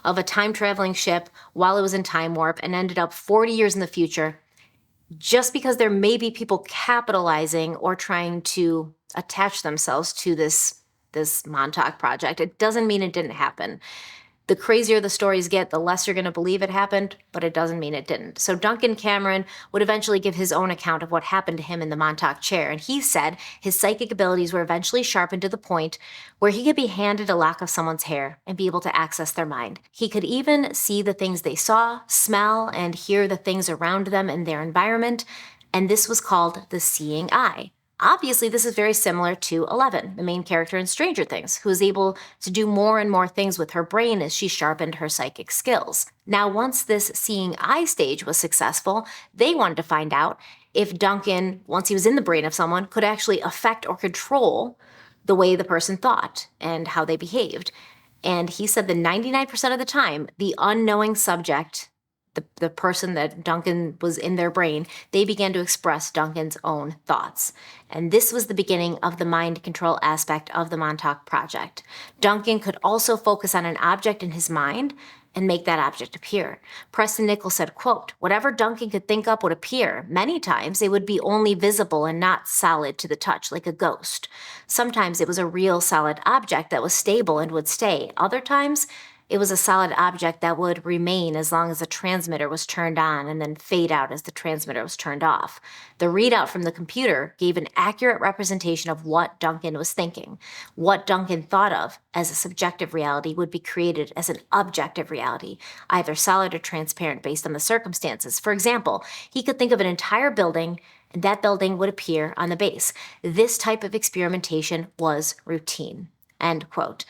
[SPEAKER 1] of a time-traveling ship while it was in time warp and ended up 40 years in the future, Just because there may be people capitalizing or trying to attach themselves to this Montauk project, it doesn't mean it didn't happen. The crazier the stories get, the less you're going to believe it happened, but it doesn't mean it didn't. So Duncan Cameron would eventually give his own account of what happened to him in the Montauk chair, and he said his psychic abilities were eventually sharpened to the point where he could be handed a lock of someone's hair and be able to access their mind. He could even see the things they saw, smell, and hear the things around them in their environment, and this was called the seeing eye. Obviously, this is very similar to Eleven, the main character in Stranger Things, who was able to do more and more things with her brain as she sharpened her psychic skills. Now, once this seeing eye stage was successful, they wanted to find out if Duncan, once he was in the brain of someone, could actually affect or control the way the person thought and how they behaved. And he said that 99% of the time, the unknowing subject, the person that Duncan was in their brain, they began to express Duncan's own thoughts. And this was the beginning of the mind control aspect of the Montauk Project. Duncan could also focus on an object in his mind and make that object appear. Preston Nichols said, quote, "Whatever Duncan could think up would appear. Many times it would be only visible and not solid to the touch, like a ghost. Sometimes it was a real solid object that was stable and would stay. Other times it was a solid object that would remain as long as the transmitter was turned on and then fade out as the transmitter was turned off. The readout from the computer gave an accurate representation of what Duncan was thinking. What Duncan thought of as a subjective reality would be created as an objective reality, either solid or transparent based on the circumstances. For example, he could think of an entire building and that building would appear on the base. This type of experimentation was routine." End quote.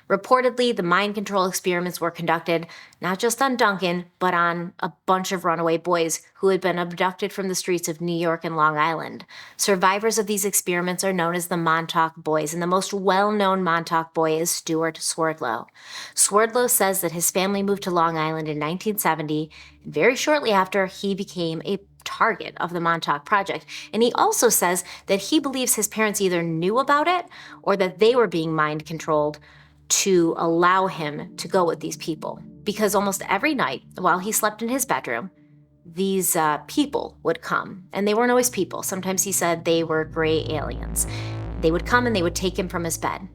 [SPEAKER 1] Reportedly, the mind control experiments were conducted not just on Duncan, but on a bunch of runaway boys who had been abducted from the streets of New York and Long Island. Survivors of these experiments are known as the Montauk Boys, and the most well-known Montauk boy is Stuart Swerdlow. Swerdlow says that his family moved to Long Island in 1970, and very shortly after, he became a target of the Montauk Project. And he also says that he believes his parents either knew about it or that they were being mind controlled to allow him to go with these people. Because almost every night while he slept in his bedroom, these people would come. And they weren't always people. Sometimes he said they were gray aliens. They would come and they would take him from his bed.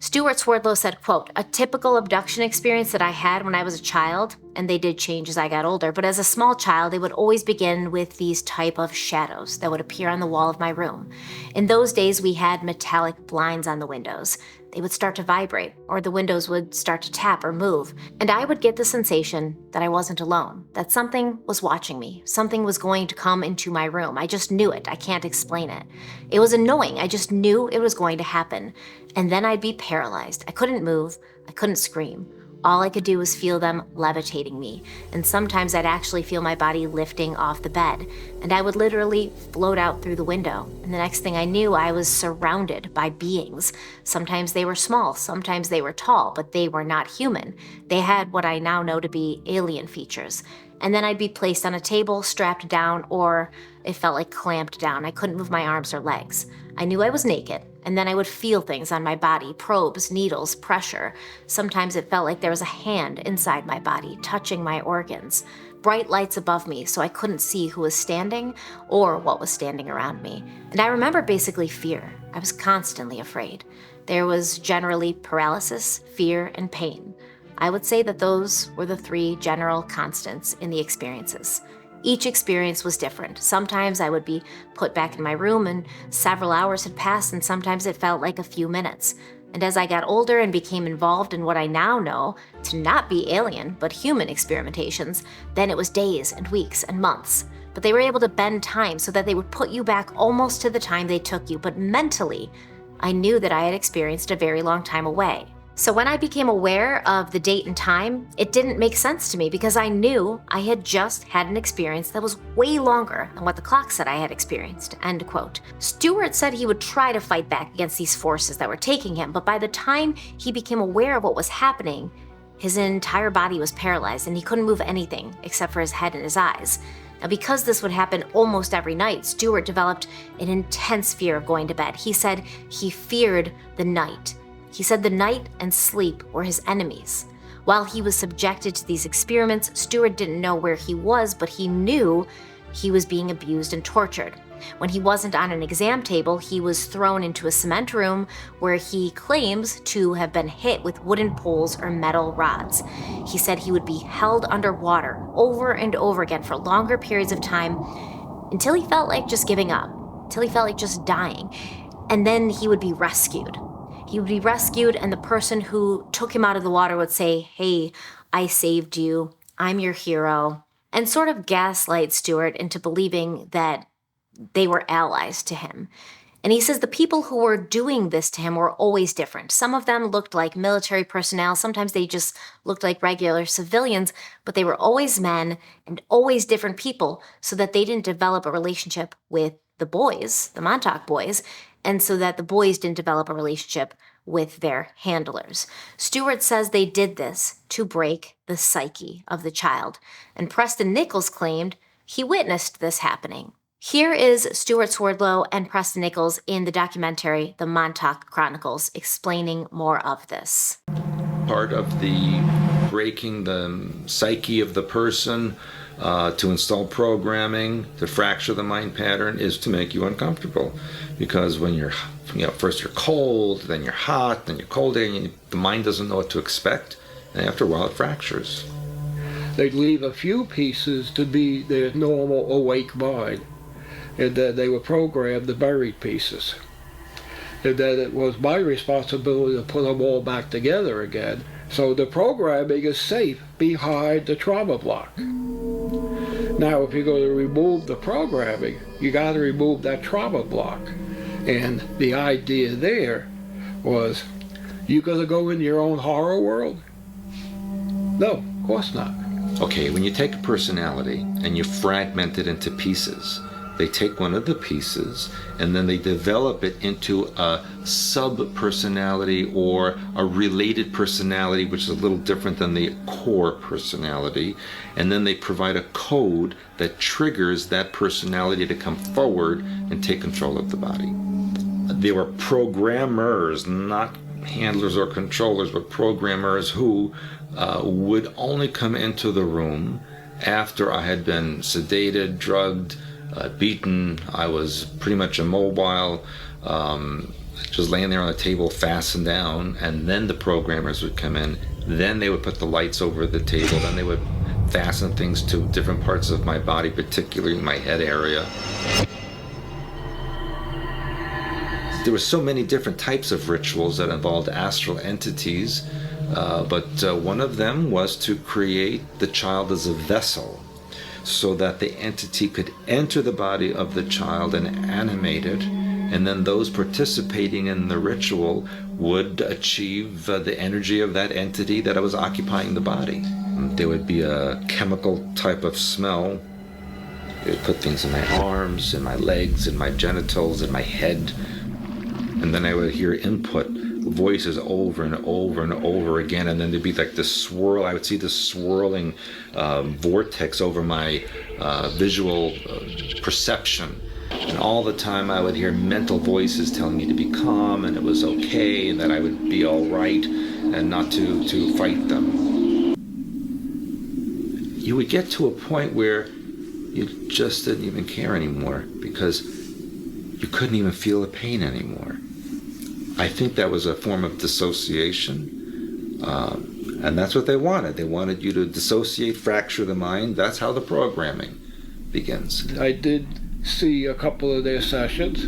[SPEAKER 1] Stuart Swerdlow said, quote, "A typical abduction experience that I had when I was a child, and they did change as I got older, but as a small child, they would always begin with these type of shadows that would appear on the wall of my room. In those days, we had metallic blinds on the windows. They would start to vibrate, or the windows would start to tap or move, and I would get the sensation that I wasn't alone, that something was watching me, something was going to come into my room. I just knew it. I can't explain it. It was annoying. I just knew it was going to happen. And then I'd be paralyzed. I couldn't move. I couldn't scream. All I could do was feel them levitating me, and sometimes I'd actually feel my body lifting off the bed, and I would literally float out through the window, and the next thing I knew, I was surrounded by beings. Sometimes they were small, sometimes they were tall, but they were not human. They had what I now know to be alien features. And then I'd be placed on a table, strapped down, or it felt like clamped down. I couldn't move my arms or legs. I knew I was naked, and then I would feel things on my body, probes, needles, pressure. Sometimes it felt like there was a hand inside my body, touching my organs. Bright lights above me, so I couldn't see who was standing or what was standing around me. And I remember basically fear. I was constantly afraid. There was generally paralysis, fear, and pain. I would say that those were the three general constants in the experiences. Each experience was different. Sometimes I would be put back in my room and several hours had passed, and sometimes it felt like a few minutes. And as I got older and became involved in what I now know to not be alien but human experimentations, then it was days and weeks and months. But they were able to bend time so that they would put you back almost to the time they took you. But mentally, I knew that I had experienced a very long time away. So when I became aware of the date and time, it didn't make sense to me because I knew I had just had an experience that was way longer than what the clock said I had experienced, end quote. Stuart said he would try to fight back against these forces that were taking him, but by the time he became aware of what was happening, his entire body was paralyzed and he couldn't move anything except for his head and his eyes. Now, because this would happen almost every night, Stuart developed an intense fear of going to bed. He said he feared the night. He said the night and sleep were his enemies. While he was subjected to these experiments, Stuart didn't know where he was, but he knew he was being abused and tortured. When he wasn't on an exam table, he was thrown into a cement room where he claims to have been hit with wooden poles or metal rods. He said he would be held underwater over and over again for longer periods of time until he felt like just giving up, until he felt like just dying. And then he would be rescued. He would be rescued, and the person who took him out of the water would say, "Hey, I saved you. I'm your hero," and sort of gaslight Stewart into believing that they were allies to him. And he says the people who were doing this to him were always different. Some of them looked like military personnel. Sometimes they just looked like regular civilians, but they were always men and always different people, so that they didn't develop a relationship with the boys, the Montauk boys, and so that the boys didn't develop a relationship with their handlers. Stewart says they did this to break the psyche of the child, and Preston Nichols claimed he witnessed this happening. Here is Stuart Swerdlow and Preston Nichols in the documentary The Montauk Chronicles, explaining more of this.
[SPEAKER 7] Part of the breaking the psyche of the person, to install programming, to fracture the mind pattern, is to make you uncomfortable. Because when you're, first you're cold, then you're hot, then you're cold, and the mind doesn't know what to expect, and after a while it fractures.
[SPEAKER 8] They'd leave a few pieces to be their normal awake mind, and then they were programmed the buried pieces. And then it was my responsibility to put them all back together again. So the programming is safe behind the trauma block. Now, if you're going to remove the programming, you got to remove that trauma block. And the idea there was, you going to go in your own horror world? No, of course not.
[SPEAKER 7] Okay, when you take a personality and you fragment it into pieces, they take one of the pieces and then they develop it into a sub-personality or a related personality, which is a little different than the core personality. And then they provide a code that triggers that personality to come forward and take control of the body. They were programmers, not handlers or controllers, but programmers who would only come into the room after I had been sedated, drugged, beaten. I was pretty much immobile, just laying there on the table fastened down, and then the programmers would come in. Then they would put the lights over the table, then they would fasten things to different parts of my body, particularly my head area. There were so many different types of rituals that involved astral entities, but one of them was to create the child as a vessel, so that the entity could enter the body of the child and animate it, and then those participating in the ritual would achieve the energy of that entity that was occupying the body. There would be a chemical type of smell. They would put things in my arms, in my legs, in my genitals, in my head, and then I would hear input voices over and over and over again, and then there'd be like this swirl. I would see this swirling vortex over my visual perception, and all the time I would hear mental voices telling me to be calm and it was okay and that I would be all right and not to fight them. You would get to a point where you just didn't even care anymore because you couldn't even feel the pain anymore. I think that was a form of dissociation, and that's what they wanted. They wanted you to dissociate, fracture the mind. That's how the programming begins.
[SPEAKER 8] I did see a couple of their sessions.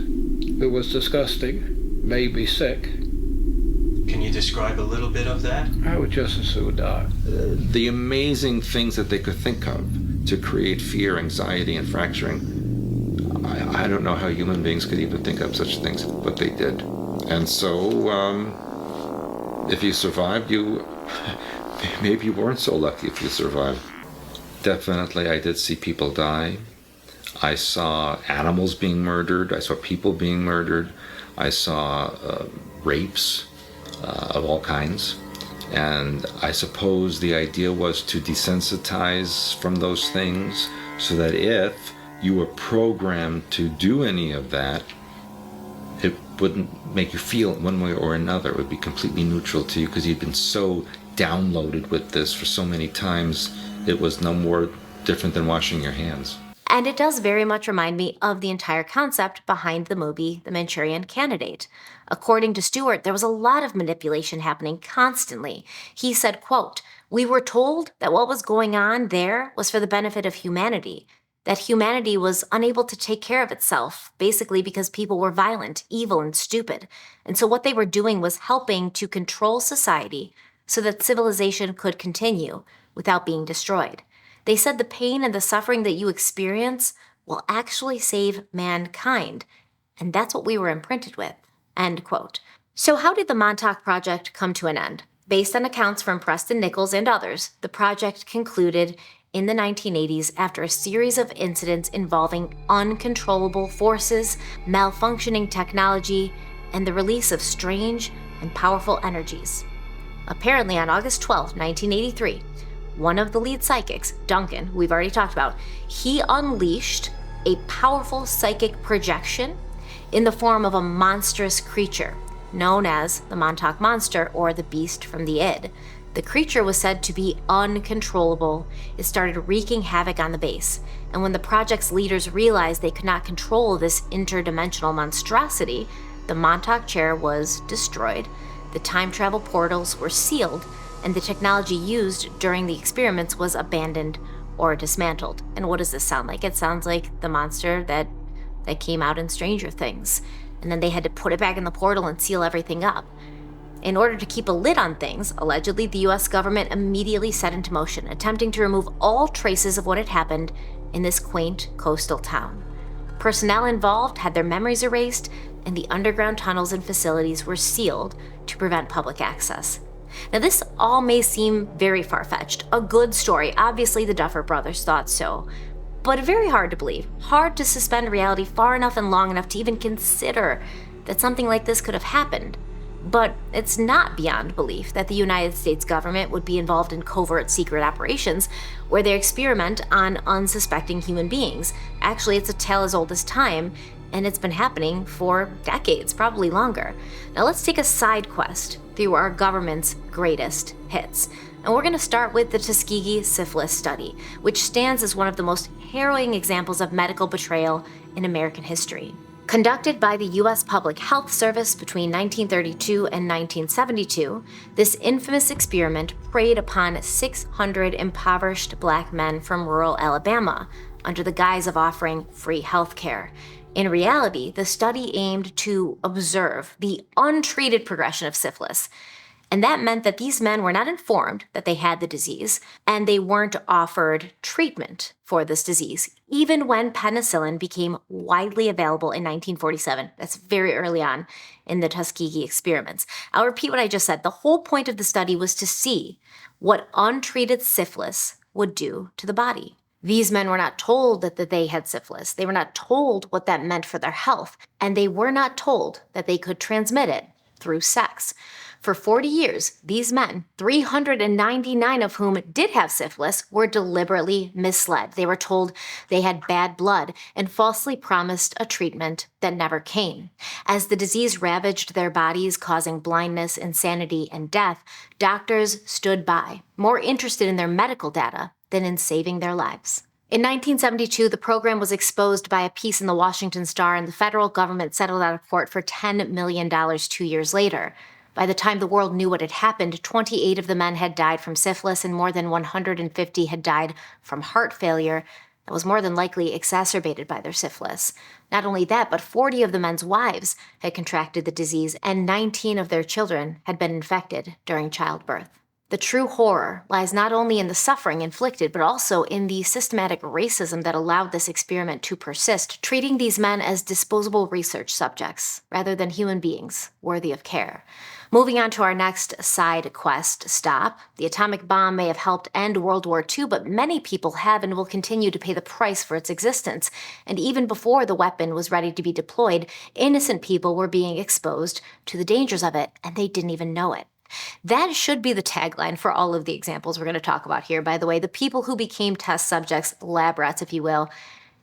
[SPEAKER 8] It was disgusting, made me sick.
[SPEAKER 9] Can you describe a little bit of that?
[SPEAKER 8] I would just as soon die.
[SPEAKER 7] The amazing things that they could think of to create fear, anxiety, and fracturing. I don't know how human beings could even think of such things, but they did. And so, if you survived, maybe you weren't so lucky if you survived. Definitely, I did see people die. I saw animals being murdered. I saw people being murdered. I saw rapes of all kinds. And I suppose the idea was to desensitize from those things so that if you were programmed to do any of that, it wouldn't make you feel it one way or another. It would be completely neutral to you because you'd been so downloaded with this for so many times. It was no more different than washing your hands.
[SPEAKER 1] And it does very much remind me of the entire concept behind the movie The Manchurian Candidate. According to Stewart, there was a lot of manipulation happening constantly. He said, quote, "We were told that what was going on there was for the benefit of humanity, that humanity was unable to take care of itself, basically because people were violent, evil, and stupid. And so what they were doing was helping to control society so that civilization could continue without being destroyed. They said the pain and the suffering that you experience will actually save mankind. And that's what we were imprinted with." End quote. So how did the Montauk project come to an end? Based on accounts from Preston Nichols and others, the project concluded in the 1980s after a series of incidents involving uncontrollable forces, malfunctioning technology, and the release of strange and powerful energies. Apparently, on August 12, 1983, one of the lead psychics, Duncan, who we've already talked about, he unleashed a powerful psychic projection in the form of a monstrous creature known as the Montauk Monster, or the Beast from the Id. The creature was said to be uncontrollable. It started wreaking havoc on the base. And when the project's leaders realized they could not control this interdimensional monstrosity, the Montauk chair was destroyed, the time travel portals were sealed, and the technology used during the experiments was abandoned or dismantled. And what does this sound like? It sounds like the monster that came out in Stranger Things. And then they had to put it back in the portal and seal everything up. In order to keep a lid on things, allegedly the US government immediately set into motion, attempting to remove all traces of what had happened in this quaint coastal town. Personnel involved had their memories erased, and the underground tunnels and facilities were sealed to prevent public access. Now, this all may seem very far-fetched, a good story. Obviously, the Duffer Brothers thought so, but very hard to believe, hard to suspend reality far enough and long enough to even consider that something like this could have happened. But it's not beyond belief that the United States government would be involved in covert secret operations where they experiment on unsuspecting human beings. Actually, it's a tale as old as time, and it's been happening for decades, probably longer. Now let's take a side quest through our government's greatest hits. And we're going to start with the Tuskegee syphilis study, which stands as one of the most harrowing examples of medical betrayal in American history. Conducted by the U.S. Public Health Service between 1932 and 1972, this infamous experiment preyed upon 600 impoverished black men from rural Alabama under the guise of offering free health care. In reality, the study aimed to observe the untreated progression of syphilis. And that meant that these men were not informed that they had the disease, and they weren't offered treatment for this disease, even when penicillin became widely available in 1947. That's very early on in the Tuskegee experiments. I'll repeat what I just said. The whole point of the study was to see what untreated syphilis would do to the body. These men were not told that they had syphilis. They were not told what that meant for their health, and they were not told that they could transmit it through sex. For 40 years, these men, 399 of whom did have syphilis, were deliberately misled. They were told they had bad blood and falsely promised a treatment that never came. As the disease ravaged their bodies, causing blindness, insanity, and death, doctors stood by, more interested in their medical data than in saving their lives. In 1972, the program was exposed by a piece in the Washington Star, and the federal government settled out of court for $10 million 2 years later. By the time the world knew what had happened, 28 of the men had died from syphilis, and more than 150 had died from heart failure that was more than likely exacerbated by their syphilis. Not only that, but 40 of the men's wives had contracted the disease, and 19 of their children had been infected during childbirth. The true horror lies not only in the suffering inflicted, but also in the systematic racism that allowed this experiment to persist, treating these men as disposable research subjects rather than human beings worthy of care. Moving on to our next side quest stop, the atomic bomb may have helped end World War II, but many people have and will continue to pay the price for its existence. And even before the weapon was ready to be deployed, innocent people were being exposed to the dangers of it, and they didn't even know it. That should be the tagline for all of the examples we're going to talk about here. By the way, the people who became test subjects, lab rats, if you will,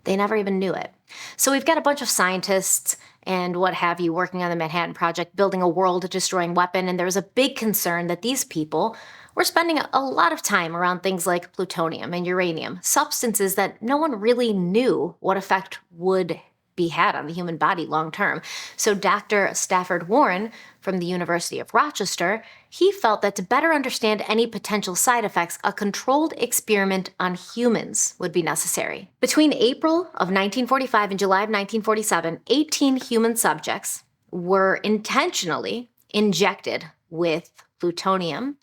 [SPEAKER 1] they never even knew it. So we've got a bunch of scientists and what have you working on the Manhattan Project, building a world-destroying weapon, and there was a big concern that these people We're spending a lot of time around things like plutonium and uranium, substances that no one really knew what effect would be had on the human body long term. So Dr. Stafford Warren from the University of Rochester, he felt that to better understand any potential side effects, a controlled experiment on humans would be necessary. Between April of 1945 and July of 1947, 18 human subjects were intentionally injected with plutonium.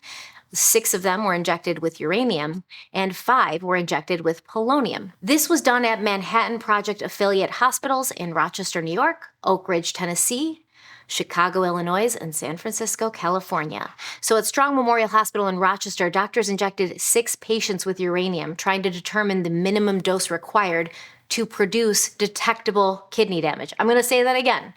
[SPEAKER 1] 6 of them were injected with uranium, and 5 were injected with polonium. This was done at Manhattan Project affiliate hospitals in Rochester, New York, Oak Ridge, Tennessee, Chicago, Illinois, and San Francisco, California. So at Strong Memorial Hospital in Rochester, doctors injected 6 patients with uranium, trying to determine the minimum dose required to produce detectable kidney damage. I'm going to say that again.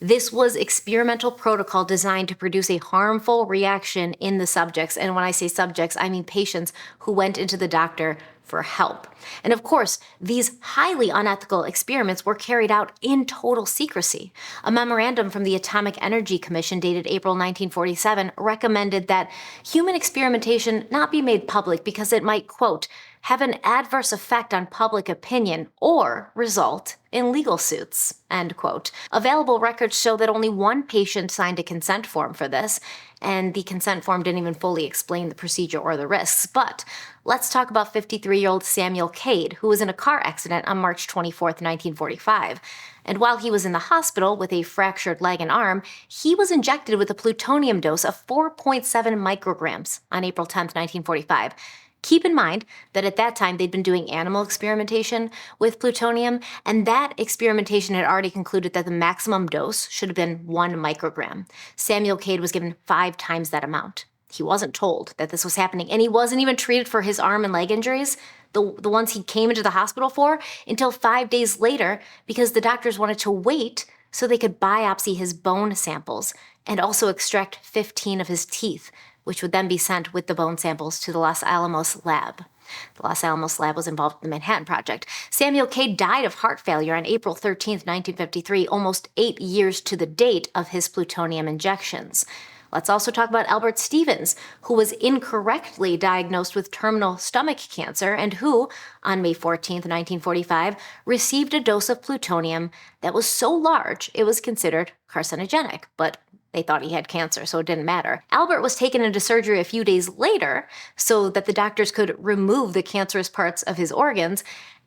[SPEAKER 1] This was experimental protocol designed to produce a harmful reaction in the subjects. And when I say subjects, I mean patients who went into the doctor for help. And of course, these highly unethical experiments were carried out in total secrecy. A memorandum from the Atomic Energy Commission dated April 1947 recommended that human experimentation not be made public because it might, quote, have an adverse effect on public opinion or result in legal suits, end quote. Available records show that only 1 patient signed a consent form for this, and the consent form didn't even fully explain the procedure or the risks. But let's talk about 53-year-old Samuel Cade, who was in a car accident on March 24, 1945. And while he was in the hospital with a fractured leg and arm, he was injected with a plutonium dose of 4.7 micrograms on April 10, 1945. Keep in mind that at that time they'd been doing animal experimentation with plutonium, and that experimentation had already concluded that the maximum dose should have been 1 microgram. Samuel Cade was given 5 times that amount. He wasn't told that this was happening, and he wasn't even treated for his arm and leg injuries, the ones he came into the hospital for, until 5 days later, because the doctors wanted to wait so they could biopsy his bone samples and also extract 15 of his teeth, which would then be sent with the bone samples to the Los Alamos lab. The Los Alamos lab was involved in the Manhattan Project. Samuel Cade died of heart failure on April 13, 1953, almost 8 years to the date of his plutonium injections. Let's also talk about Albert Stevens, who was incorrectly diagnosed with terminal stomach cancer and who, on May 14, 1945, received a dose of plutonium that was so large it was considered carcinogenic, but they thought he had cancer, so it didn't matter. Albert was taken into surgery a few days later so that the doctors could remove the cancerous parts of his organs,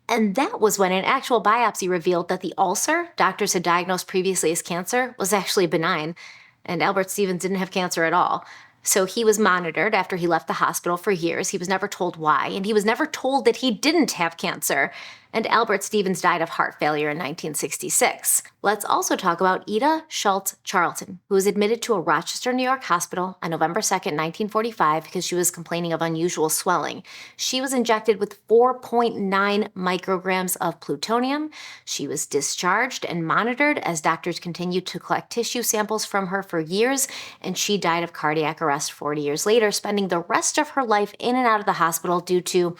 [SPEAKER 1] and that was when an actual biopsy revealed that the ulcer doctors had diagnosed previously as cancer was actually benign, and Albert Stevens didn't have cancer at all. So he was monitored after he left the hospital for years. He was never told why, and he was never told that he didn't have cancer. And Albert Stevens died of heart failure in 1966. Let's also talk about Ida Schultz Charlton, who was admitted to a Rochester, New York hospital on November 2nd, 1945, because she was complaining of unusual swelling. She was injected with 4.9 micrograms of plutonium. She was discharged and monitored as doctors continued to collect tissue samples from her for years, and she died of cardiac arrest 40 years later, spending the rest of her life in and out of the hospital due to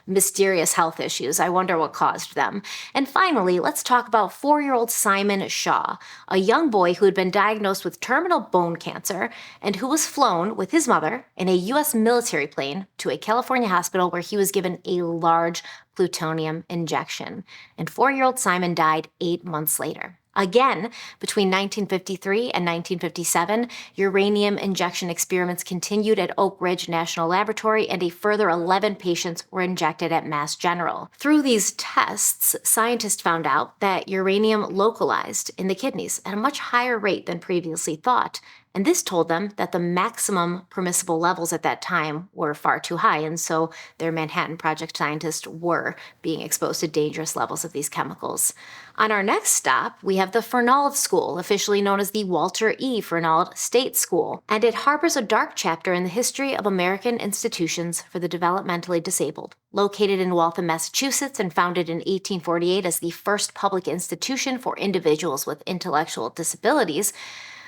[SPEAKER 1] mysterious health issues. I wonder what caused them. And finally, let's talk about 4-year-old Simon Shaw, a young boy who had been diagnosed with terminal bone cancer and who was flown with his mother in a U.S. military plane to a California hospital where he was given a large plutonium injection. And 4-year-old Simon died 8 months later. Again, between 1953 and 1957, uranium injection experiments continued at Oak Ridge National Laboratory, and a further 11 patients were injected at Mass General. Through these tests, scientists found out that uranium localized in the kidneys at a much higher rate than previously thought, and this told them that the maximum permissible levels at that time were far too high, and so their Manhattan Project scientists were being exposed to dangerous levels of these chemicals. On our next stop, we have the Fernald School, officially known as the Walter E. Fernald State School, and it harbors a dark chapter in the history of American institutions for the developmentally disabled. Located in Waltham, Massachusetts, and founded in 1848 as the first public institution for individuals with intellectual disabilities,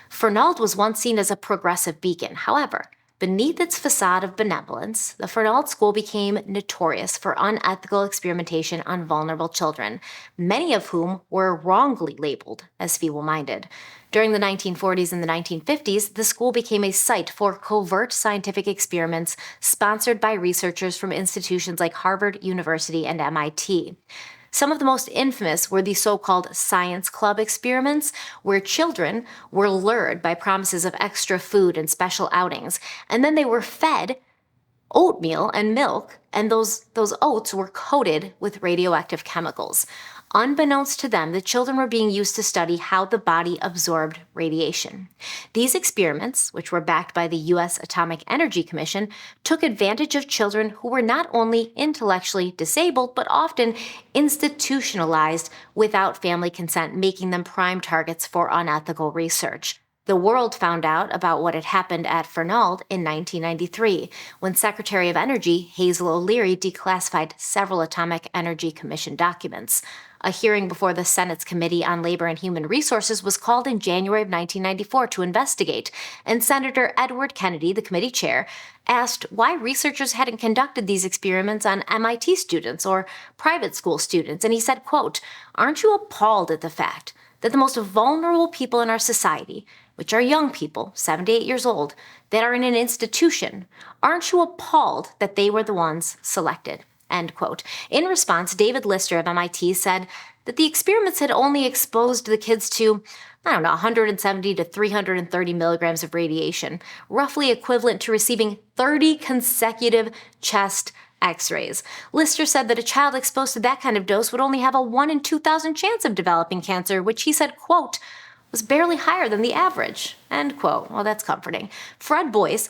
[SPEAKER 1] Fernald was once seen as a progressive beacon. However, Beneath its facade of benevolence, the Fernald School became notorious for unethical experimentation on vulnerable children, many of whom were wrongly labeled as feeble-minded. During the 1940s and the 1950s, the school became a site for covert scientific experiments sponsored by researchers from institutions like Harvard University and MIT. Some of the most infamous were the so-called science club experiments, where children were lured by promises of extra food and special outings, and then they were fed oatmeal and milk, and those oats were coated with radioactive chemicals. Unbeknownst to them, the children were being used to study how the body absorbed radiation. These experiments, which were backed by the U.S. Atomic Energy Commission, took advantage of children who were not only intellectually disabled, but often institutionalized without family consent, making them prime targets for unethical research. The world found out about what had happened at Fernald in 1993, when Secretary of Energy Hazel O'Leary declassified several Atomic Energy Commission documents. A hearing before the Senate's Committee on Labor and Human Resources was called in January of 1994 to investigate, and Senator Edward Kennedy, the committee chair, asked why researchers hadn't conducted these experiments on MIT students or private school students, and he said, quote, "Aren't you appalled at the fact that the most vulnerable people in our society, which are young people, 7 to 8 years old, that are in an institution, aren't you appalled that they were the ones selected?" End quote. In response, David Lister of MIT said that the experiments had only exposed the kids to, 170 to 330 milligrams of radiation, roughly equivalent to receiving 30 consecutive chest X-rays. Lister said that a child exposed to that kind of dose would only have a 1 in 2,000 chance of developing cancer, which he said, quote, was barely higher than the average, end quote. Well, that's comforting. Fred Boyce,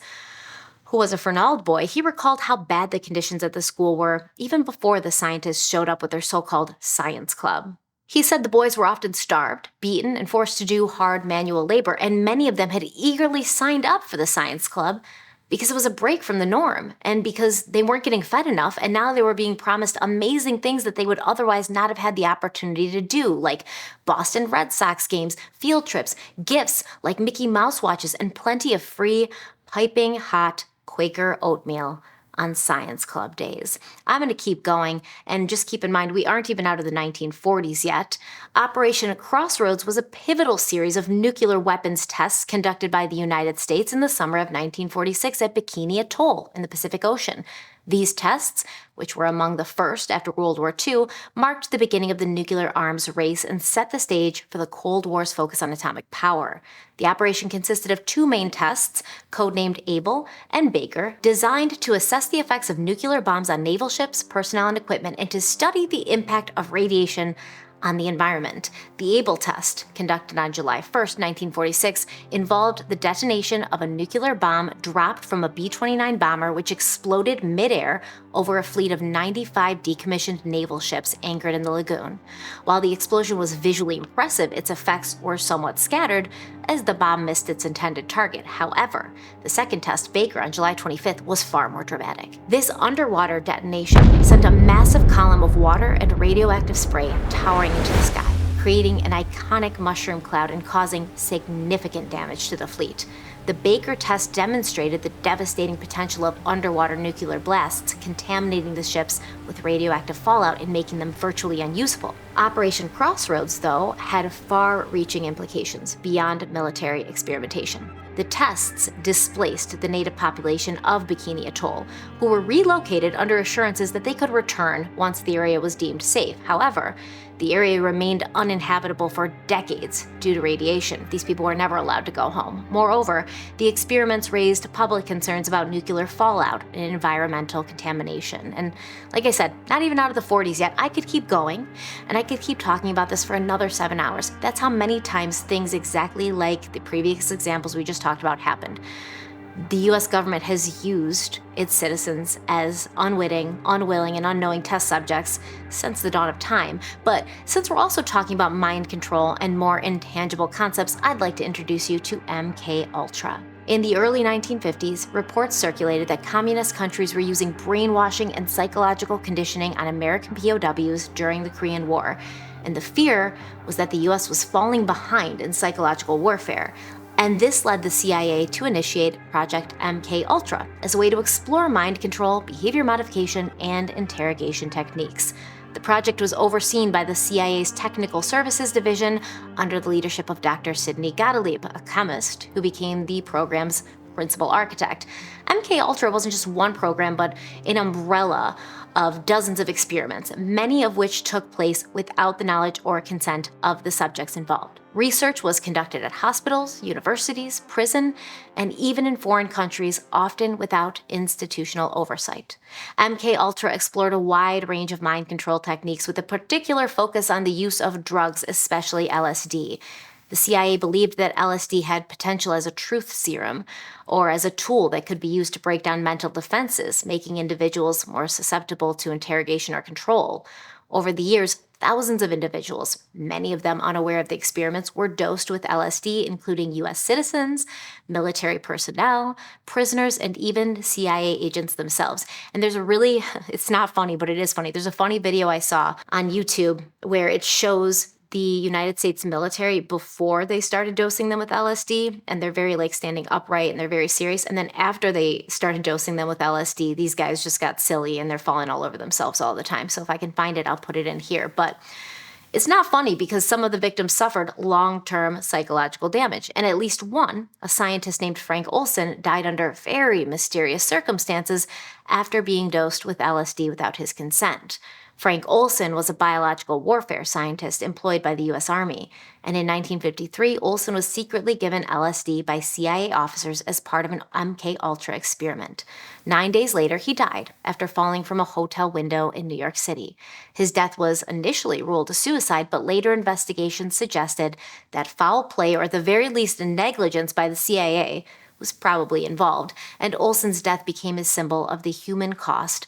[SPEAKER 1] who was a Fernald boy, he recalled how bad the conditions at the school were even before the scientists showed up with their so-called science club. He said the boys were often starved, beaten, and forced to do hard manual labor, and many of them had eagerly signed up for the science club because it was a break from the norm, and because they weren't getting fed enough, and now they were being promised amazing things that they would otherwise not have had the opportunity to do, like Boston Red Sox games, field trips, gifts like Mickey Mouse watches, and plenty of free, piping hot Quaker oatmeal on science club days. I'm going to keep going, and just keep in mind we aren't even out of the 1940s yet. Operation Crossroads was a pivotal series of nuclear weapons tests conducted by the United States in the summer of 1946 at Bikini Atoll in the Pacific Ocean. These tests, which were among the first after World War II, marked the beginning of the nuclear arms race and set the stage for the Cold War's focus on atomic power. The operation consisted of 2 main tests, codenamed Able and Baker, designed to assess the effects of nuclear bombs on naval ships, personnel, and equipment, and to study the impact of radiation on the environment. The Able test, conducted on July 1st, 1946, involved the detonation of a nuclear bomb dropped from a B-29 bomber which exploded midair over a fleet of 95 decommissioned naval ships anchored in the lagoon. While the explosion was visually impressive, its effects were somewhat scattered as the bomb missed its intended target. However, the second test, Baker, on July 25th, was far more dramatic. This underwater detonation sent a massive column of water and radioactive spray towering into the sky, creating an iconic mushroom cloud and causing significant damage to the fleet. The Baker test demonstrated the devastating potential of underwater nuclear blasts, contaminating the ships with radioactive fallout and making them virtually unusable. Operation Crossroads, though, had far-reaching implications beyond military experimentation. The tests displaced the native population of Bikini Atoll, who were relocated under assurances that they could return once the area was deemed safe. However, the area remained uninhabitable for decades due to radiation. These people were never allowed to go home. Moreover, the experiments raised public concerns about nuclear fallout and environmental contamination. And like I said, not even out of the 40s yet. I could keep going, and I could keep talking about this for another 7 hours. That's how many times things exactly like the previous examples we just talked about happened. The U.S. government has used its citizens as unwitting, unwilling, and unknowing test subjects since the dawn of time. But since we're also talking about mind control and more intangible concepts, I'd like to introduce you to MK Ultra. In the early 1950s, reports circulated that communist countries were using brainwashing and psychological conditioning on American POWs during the Korean War. And the fear was that the U.S. was falling behind in psychological warfare. And this led the CIA to initiate Project MKUltra as a way to explore mind control, behavior modification, and interrogation techniques. The project was overseen by the CIA's Technical Services Division under the leadership of Dr. Sidney Gottlieb, a chemist who became the program's principal architect. MKUltra wasn't just one program, but an umbrella of dozens of experiments, many of which took place without the knowledge or consent of the subjects involved. Research was conducted at hospitals, universities, prison, and even in foreign countries, often without institutional oversight. MKUltra explored a wide range of mind control techniques with a particular focus on the use of drugs, especially LSD. The CIA believed that LSD had potential as a truth serum, or as a tool that could be used to break down mental defenses, making individuals more susceptible to interrogation or control. Over the years, thousands of individuals, many of them unaware of the experiments, were dosed with LSD, including U.S. citizens, military personnel, prisoners, and even CIA agents themselves. And there's a really, it's not funny, but it is funny. There's a funny video I saw on YouTube where it shows the United States military before they started dosing them with LSD, and they're very standing upright and they're very serious. And then after they started dosing them with LSD, these guys just got silly and they're falling all over themselves all the time. So if I can find it, I'll put it in here. But it's not funny because some of the victims suffered long-term psychological damage, and at least one, a scientist named Frank Olson, died under very mysterious circumstances after being dosed with LSD without his consent. Frank Olson was a biological warfare scientist employed by the U.S. Army, and in 1953, Olson was secretly given LSD by CIA officers as part of an MKUltra experiment. 9 days later, he died after falling from a hotel window in New York City. His death was initially ruled a suicide, but later investigations suggested that foul play, or at the very least negligence by the CIA, was probably involved, and Olson's death became a symbol of the human cost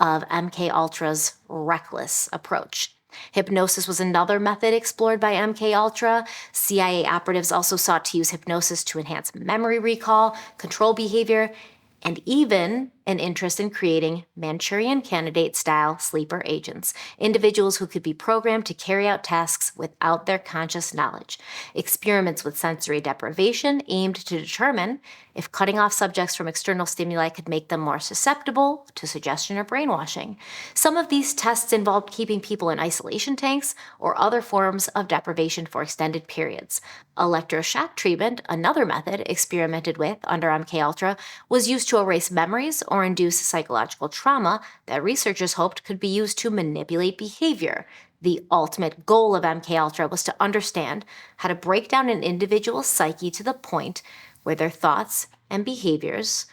[SPEAKER 1] of MKUltra's reckless approach. Hypnosis was another method explored by MKUltra. CIA operatives also sought to use hypnosis to enhance memory recall, control behavior, and even an interest in creating Manchurian Candidate-style sleeper agents, individuals who could be programmed to carry out tasks without their conscious knowledge. Experiments with sensory deprivation aimed to determine if cutting off subjects from external stimuli could make them more susceptible to suggestion or brainwashing. Some of these tests involved keeping people in isolation tanks or other forms of deprivation for extended periods. Electroshock treatment, another method experimented with under MKUltra, was used to erase memories or induce psychological trauma that researchers hoped could be used to manipulate behavior. The ultimate goal of MKUltra was to understand how to break down an individual's psyche to the point where their thoughts and behaviors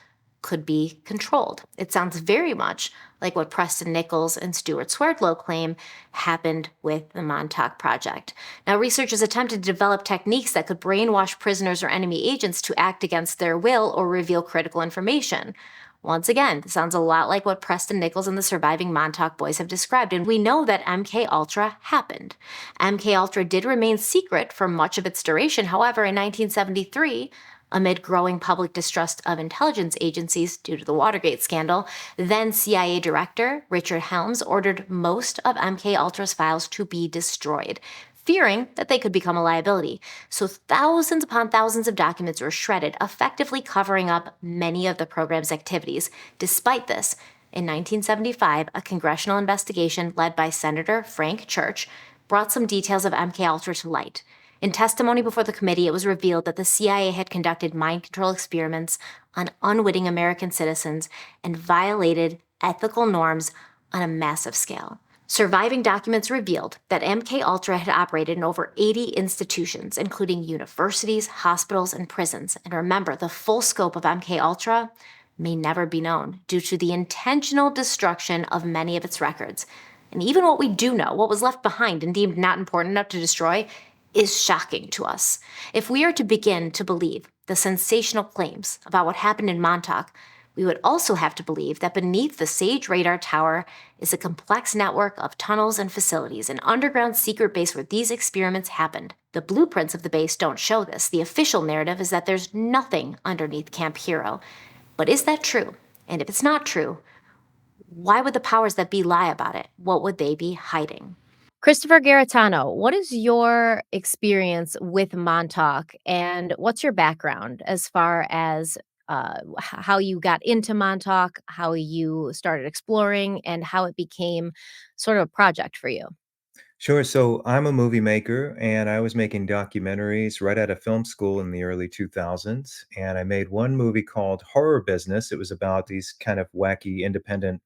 [SPEAKER 1] could be controlled. It sounds very much like what Preston Nichols and Stuart Swerdlow claim happened with the Montauk project. Now, researchers attempted to develop techniques that could brainwash prisoners or enemy agents to act against their will or reveal critical information. Once again, this sounds a lot like what Preston Nichols and the surviving Montauk boys have described, and we know that MKUltra happened. MKUltra did remain secret for much of its duration. However, in 1973, amid growing public distrust of intelligence agencies due to the Watergate scandal, then CIA Director Richard Helms ordered most of MKUltra's files to be destroyed, fearing that they could become a liability. So thousands upon thousands of documents were shredded, effectively covering up many of the program's activities. Despite this, in 1975, a congressional investigation led by Senator Frank Church brought some details of MKUltra to light. In testimony before the committee, it was revealed that the CIA had conducted mind control experiments on unwitting American citizens and violated ethical norms on a massive scale. Surviving documents revealed that MKUltra had operated in over 80 institutions, including universities, hospitals, and prisons. And remember, the full scope of MKUltra may never be known due to the intentional destruction of many of its records. And even what we do know, what was left behind and deemed not important enough to destroy, is shocking to us. If we are to begin to believe the sensational claims about what happened in Montauk, we would also have to believe that beneath the Sage Radar Tower is a complex network of tunnels and facilities, an underground secret base where these experiments happened. The blueprints of the base don't show this. The official narrative is that there's nothing underneath Camp Hero. But is that true? And if it's not true, why would the powers that be lie about it? What would they be hiding? Christopher Garetano, what is your experience with Montauk and what's your background as far as how you got into Montauk, how you started exploring, and how it became sort of a project for you?
[SPEAKER 10] Sure. So I'm a movie maker and I was making documentaries right out of film school in the early 2000s. And I made one movie called Horror Business. It was about these kind of wacky independent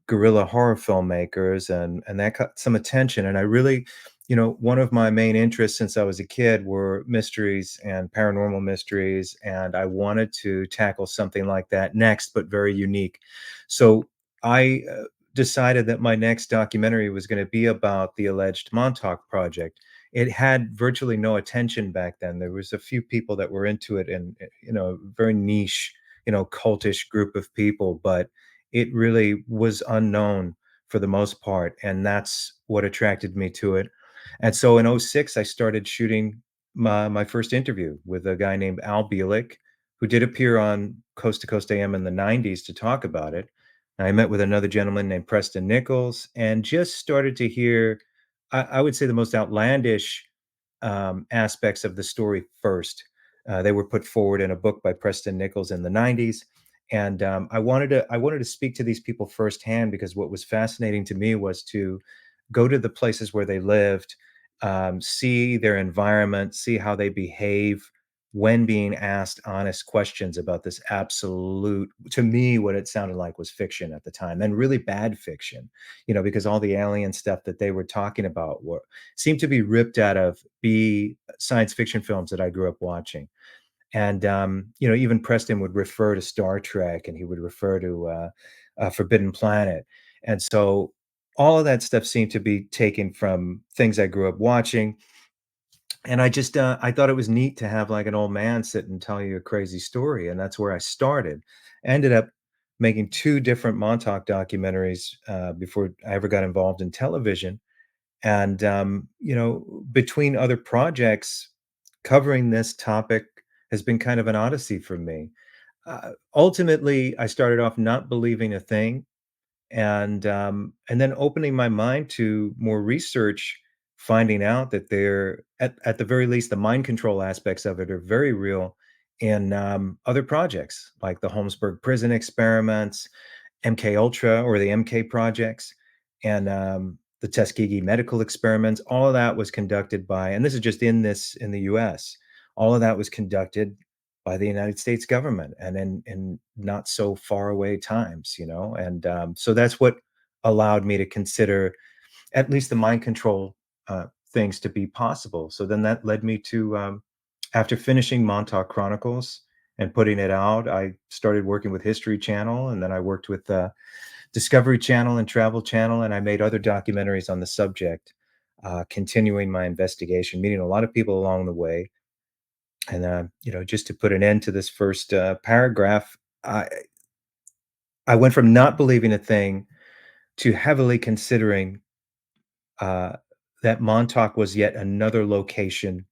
[SPEAKER 10] guerrilla horror filmmakers, and that got some attention. And I really, one of my main interests since I was a kid were mysteries and paranormal mysteries, and I wanted to tackle something like that next, but very unique. So I decided that my next documentary was going to be about the alleged Montauk Project. It had virtually no attention back then. There was a few people that were into it, and very niche, cultish group of people, but it really was unknown for the most part, and that's what attracted me to it. And so in '06, I started shooting my first interview with a guy named Al Bielek, who did appear on Coast to Coast AM in the '90s to talk about it. I met with another gentleman named Preston Nichols and just started to hear, I would say, the most outlandish aspects of the story first. They were put forward in a book by Preston Nichols in the '90s, and I wanted to speak to these people firsthand because what was fascinating to me was to go to the places where they lived, see their environment, see how they behave when being asked honest questions about this absolute, to me, what it sounded like was fiction at the time, and really bad fiction, because all the alien stuff that they were talking about were seemed to be ripped out of B science fiction films that I grew up watching. And even Preston would refer to Star Trek, and he would refer to Forbidden Planet, and so all of that stuff seemed to be taken from things I grew up watching. And I thought it was neat to have like an old man sit and tell you a crazy story, and that's where I started. Ended up making two different Montauk documentaries before I ever got involved in television. And, between other projects, covering this topic has been kind of an odyssey for me. Ultimately, I started off not believing a thing, and then opening my mind to more research, finding out that at the very least, the mind control aspects of it are very real in other projects like the Holmesburg prison experiments, MK Ultra or the MK projects, and the Tuskegee medical experiments. All of that was conducted by, and this is just in the U.S. All of that was conducted by the United States government, and in not so far away times, and so that's what allowed me to consider at least the mind control things to be possible. So then that led me to, after finishing Montauk Chronicles and putting it out, I started working with History Channel, and then I worked with Discovery Channel and Travel Channel, and I made other documentaries on the subject, continuing my investigation, meeting a lot of people along the way. And just to put an end to this first paragraph, I went from not believing a thing to heavily considering uh, that Montauk was yet another location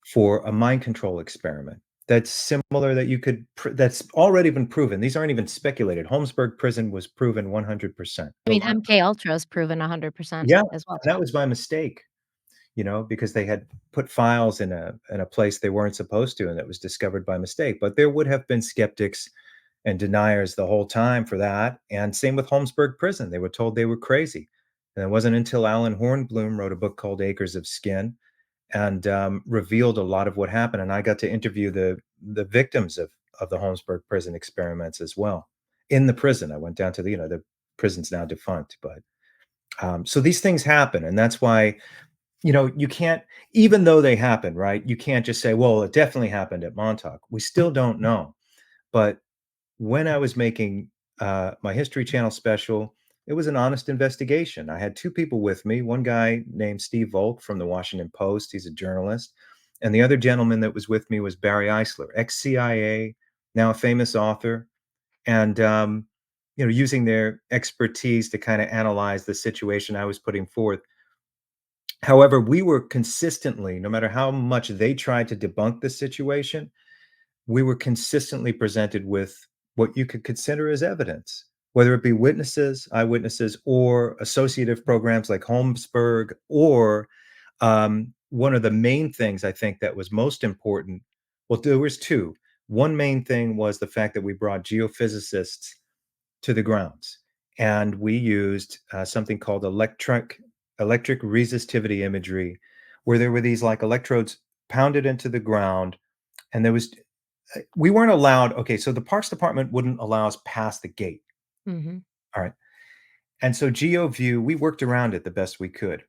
[SPEAKER 10] for a mind control experiment that's similar, that that's already been proven. These aren't even speculated. Holmesburg Prison was proven 100%.
[SPEAKER 1] I mean, MK Ultra is proven 100%
[SPEAKER 10] Yeah,
[SPEAKER 1] as well.
[SPEAKER 10] that was by mistake, because they had put files in a place they weren't supposed to, and it was discovered by mistake. But there would have been skeptics and deniers the whole time for that. And same with Holmesburg Prison. They were told they were crazy. And it wasn't until Alan Hornblum wrote a book called Acres of Skin and revealed a lot of what happened. And I got to interview the victims of the Holmesburg prison experiments as well. In the prison, I went down to the prison's now defunct, but so these things happen, and that's why you can't, even though they happen, right? You can't just say, well, it definitely happened at Montauk. We still don't know. But when I was making my History Channel special, it was an honest investigation. I had two people with me, one guy named Steve Volk from the Washington Post. He's a journalist. And the other gentleman that was with me was Barry Eisler, ex-CIA, now a famous author. And, using their expertise to kind of analyze the situation I was putting forth. However, we were consistently, no matter how much they tried to debunk the situation, we were consistently presented with what you could consider as evidence, whether it be witnesses, eyewitnesses, or associative programs like Holmesburg, or one of the main things I think that was most important. Well, there was two. One main thing was the fact that we brought geophysicists to the grounds, and we used something called electric resistivity imagery, where there were these like electrodes pounded into the ground, and there was we weren't allowed. Okay, so the Parks Department wouldn't allow us past the gate.
[SPEAKER 3] Hmm.
[SPEAKER 10] All right, and so GeoView, we worked around it the best we could.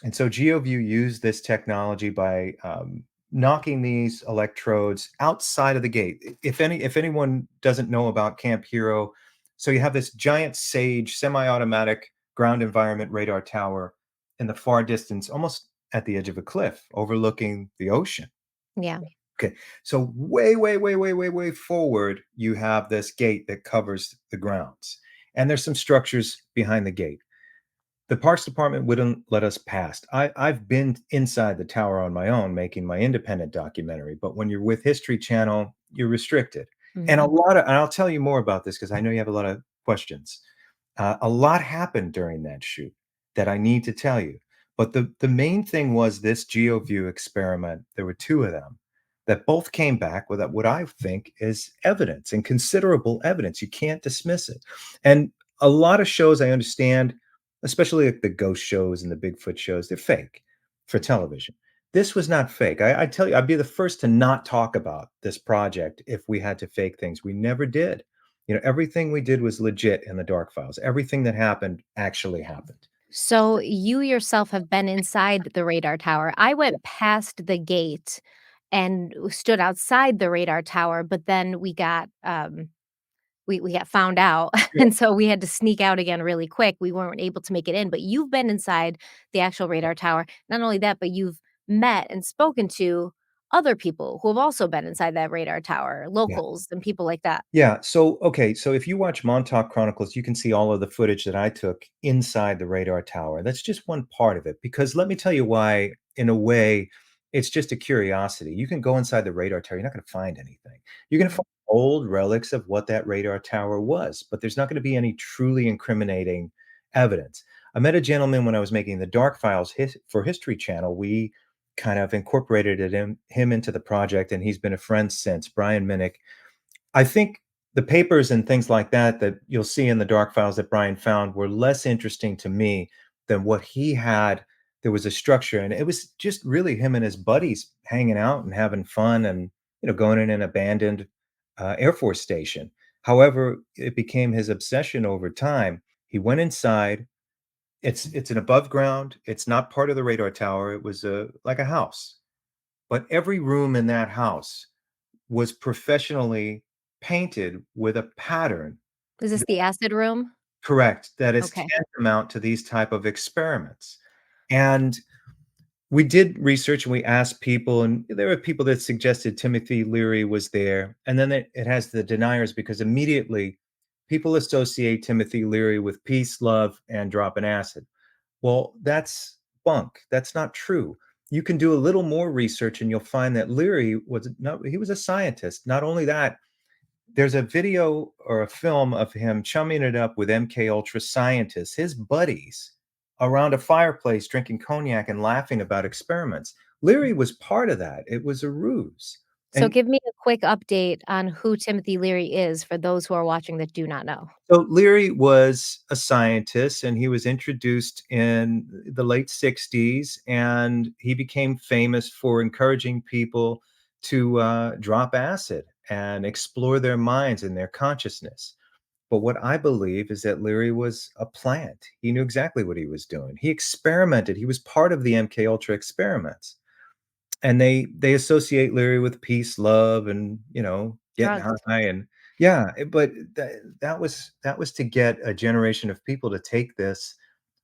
[SPEAKER 10] And so GeoView used this technology by knocking these electrodes outside of the gate. If anyone doesn't know about Camp Hero, so you have this giant Sage semi-automatic ground environment radar tower in the far distance, almost at the edge of a cliff, overlooking the ocean.
[SPEAKER 3] Yeah.
[SPEAKER 10] Okay, so way, way, way, way, way, way forward, you have this gate that covers the grounds, and there's some structures behind the gate. The Parks Department wouldn't let us past. I've been inside the tower on my own making my independent documentary, but when you're with History Channel, you're restricted. And
[SPEAKER 3] Hmm.
[SPEAKER 10] and I'll tell you more about this because I know you have a lot of questions. A lot happened during that shoot that I need to tell you. But the main thing was this GeoView experiment. There were two of them that both came back with what I think is evidence and considerable evidence. You can't dismiss it. And a lot of shows I understand, especially like the ghost shows and the Bigfoot shows, they're fake for television. This was not fake. I tell you, I'd be the first to not talk about this project if we had to fake things. We never did. Everything we did was legit in the dark files. Everything that happened actually happened.
[SPEAKER 3] So you yourself have been inside the radar tower. I went past the gate and stood outside the radar tower, but then we got found out,
[SPEAKER 10] Yeah.
[SPEAKER 3] and so we had to sneak out again really quick. We weren't able to make it in, but you've been inside the actual radar tower. Not only that, but you've met and spoken to other people who have also been inside that radar tower,
[SPEAKER 10] Yeah.
[SPEAKER 3] locals and people like that.
[SPEAKER 10] Yeah. So, okay. So if you watch Montauk Chronicles, you can see all of the footage that I took inside the radar tower. That's just one part of it. Because let me tell you why, in a way, it's just a curiosity. You can go inside the radar tower, you're not going to find anything. You're going to
[SPEAKER 3] Mm.
[SPEAKER 10] find old relics of what that radar tower was, but there's not going to be any truly incriminating evidence. I met a gentleman when I was making the Dark Files for History Channel. We kind of incorporated him into the project, and he's been a friend since, Brian Minnick. I think the papers and things like that that you'll see in the dark files that Brian found were less interesting to me than what he had. There was a structure, and it was just really him and his buddies hanging out and having fun, and going in an abandoned Air Force station. However, it became his obsession over time. He went inside. It's an above ground. It's not part of the radar tower. It was like a house, but every room in that house was professionally painted with a pattern.
[SPEAKER 3] Is this
[SPEAKER 10] th-
[SPEAKER 3] the acid room?
[SPEAKER 10] Correct, that is
[SPEAKER 3] Okay.
[SPEAKER 10] tantamount to these type of experiments. And we did research and we asked people, and there were people that suggested Timothy Leary was there. And then it has the deniers because immediately people associate Timothy Leary with peace, love, and dropping acid. Well, that's bunk. That's not true. You can do a little more research and you'll find that Leary was not, he was a scientist. Not only that, there's a video or a film of him chumming it up with MK Ultra scientists, his buddies, around a fireplace drinking cognac and laughing about experiments. Leary was part of that. It was a ruse.
[SPEAKER 3] So
[SPEAKER 10] And
[SPEAKER 3] give me a quick update on who Timothy Leary is for those who are watching that do not know.
[SPEAKER 10] so Leary was a scientist and he was introduced in the late 60s, and he became famous for encouraging people to drop acid and explore their minds and their consciousness. But what I believe is that Leary was a plant. He knew exactly what he was doing. He experimented. He was part of the MK Ultra experiments. And they associate Leary with peace, love, and getting
[SPEAKER 3] Drugs.
[SPEAKER 10] high. And yeah, but that was to get a generation of people to take this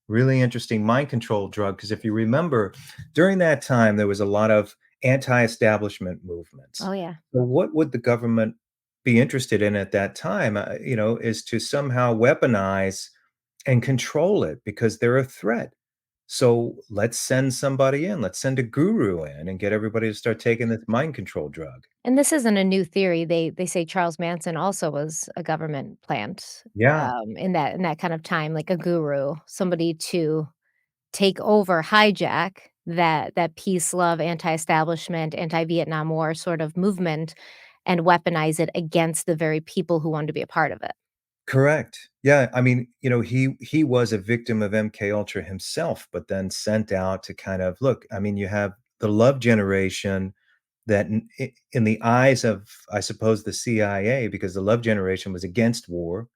[SPEAKER 10] really interesting mind control drug. Because if you remember, during that time there was a lot of anti-establishment movements.
[SPEAKER 3] Oh, yeah.
[SPEAKER 10] So what would the government be interested in at that time? Is to somehow weaponize and control it because they're a threat. So let's send somebody in. Let's send a guru in and get everybody to start taking this mind control drug.
[SPEAKER 3] And this isn't a new theory. They say Charles Manson also was a government plant,
[SPEAKER 10] Yeah,
[SPEAKER 3] in that kind of time, like a guru, somebody to take over, hijack that peace, love, anti-establishment, anti-Vietnam War sort of movement and weaponize it against the very people who wanted to be a part of it.
[SPEAKER 10] correct. Yeah, I mean, he was a victim of MK Ultra himself, but then sent out to kind of look. I mean, you have the love generation that in the eyes of, I suppose, the CIA, because the love generation was against war,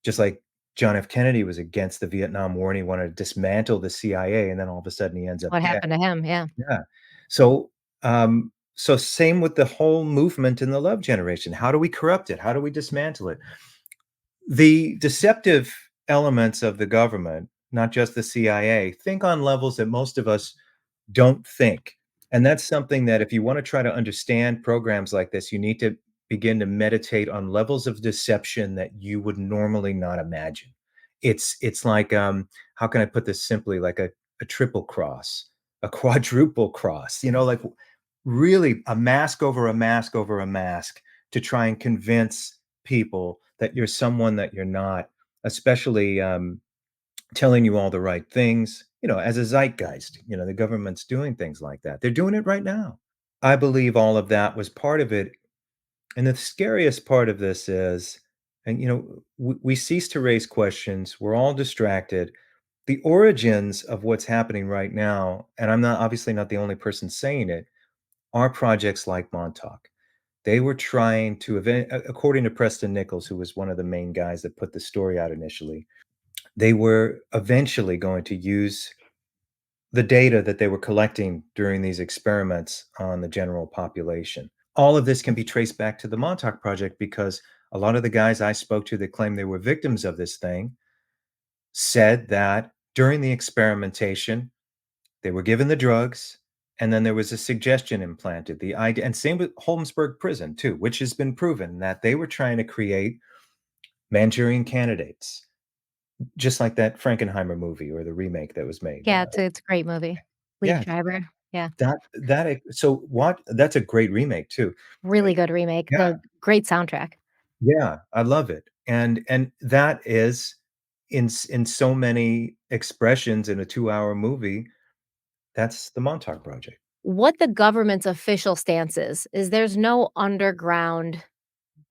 [SPEAKER 10] just like John F. Kennedy was against the Vietnam War and he wanted to dismantle the CIA, and then all of a sudden he ends up
[SPEAKER 3] What
[SPEAKER 10] dead.
[SPEAKER 3] happened to him, yeah.
[SPEAKER 10] Yeah. So, so same with the whole movement in the love generation. How do we corrupt it? How do we dismantle it? The deceptive elements of the government, not just the CIA, think on levels that most of us don't think. And that's something that if you want to try to understand programs like this, you need to begin to meditate on levels of deception that you would normally not imagine. It's like how can I put this simply? Like a triple cross, a quadruple cross, like really a mask over a mask over a mask to try and convince people that you're someone that you're not, especially telling you all the right things, as a zeitgeist. The government's doing things like that. They're doing it right now. I believe all of that was part of it. And the scariest part of this is, and we cease to raise questions. We're all distracted. The origins of what's happening right now, and I'm not obviously not the only person saying it, are projects like Montauk. They were trying to, according to Preston Nichols, who was one of the main guys that put the story out initially, they were eventually going to use the data that they were collecting during these experiments on the general population. All of this can be traced back to the Montauk Project because a lot of the guys I spoke to that claimed they were victims of this thing said that during the experimentation, they were given the drugs and then there was a suggestion implanted. The idea, and same with Holmesburg Prison, too, which has been proven that they were trying to create Manchurian candidates, just like that Frankenheimer movie or the remake that was made.
[SPEAKER 3] Yeah, it's a great movie. Leaf
[SPEAKER 10] Yeah,
[SPEAKER 3] Driver, yeah.
[SPEAKER 10] so what that's a great remake too.
[SPEAKER 3] Really good remake,
[SPEAKER 10] Yeah,
[SPEAKER 3] the great soundtrack.
[SPEAKER 10] yeah, I love it. And that is in so many expressions in a 2-hour movie, that's the Montauk Project.
[SPEAKER 3] What the government's official stance is there's no underground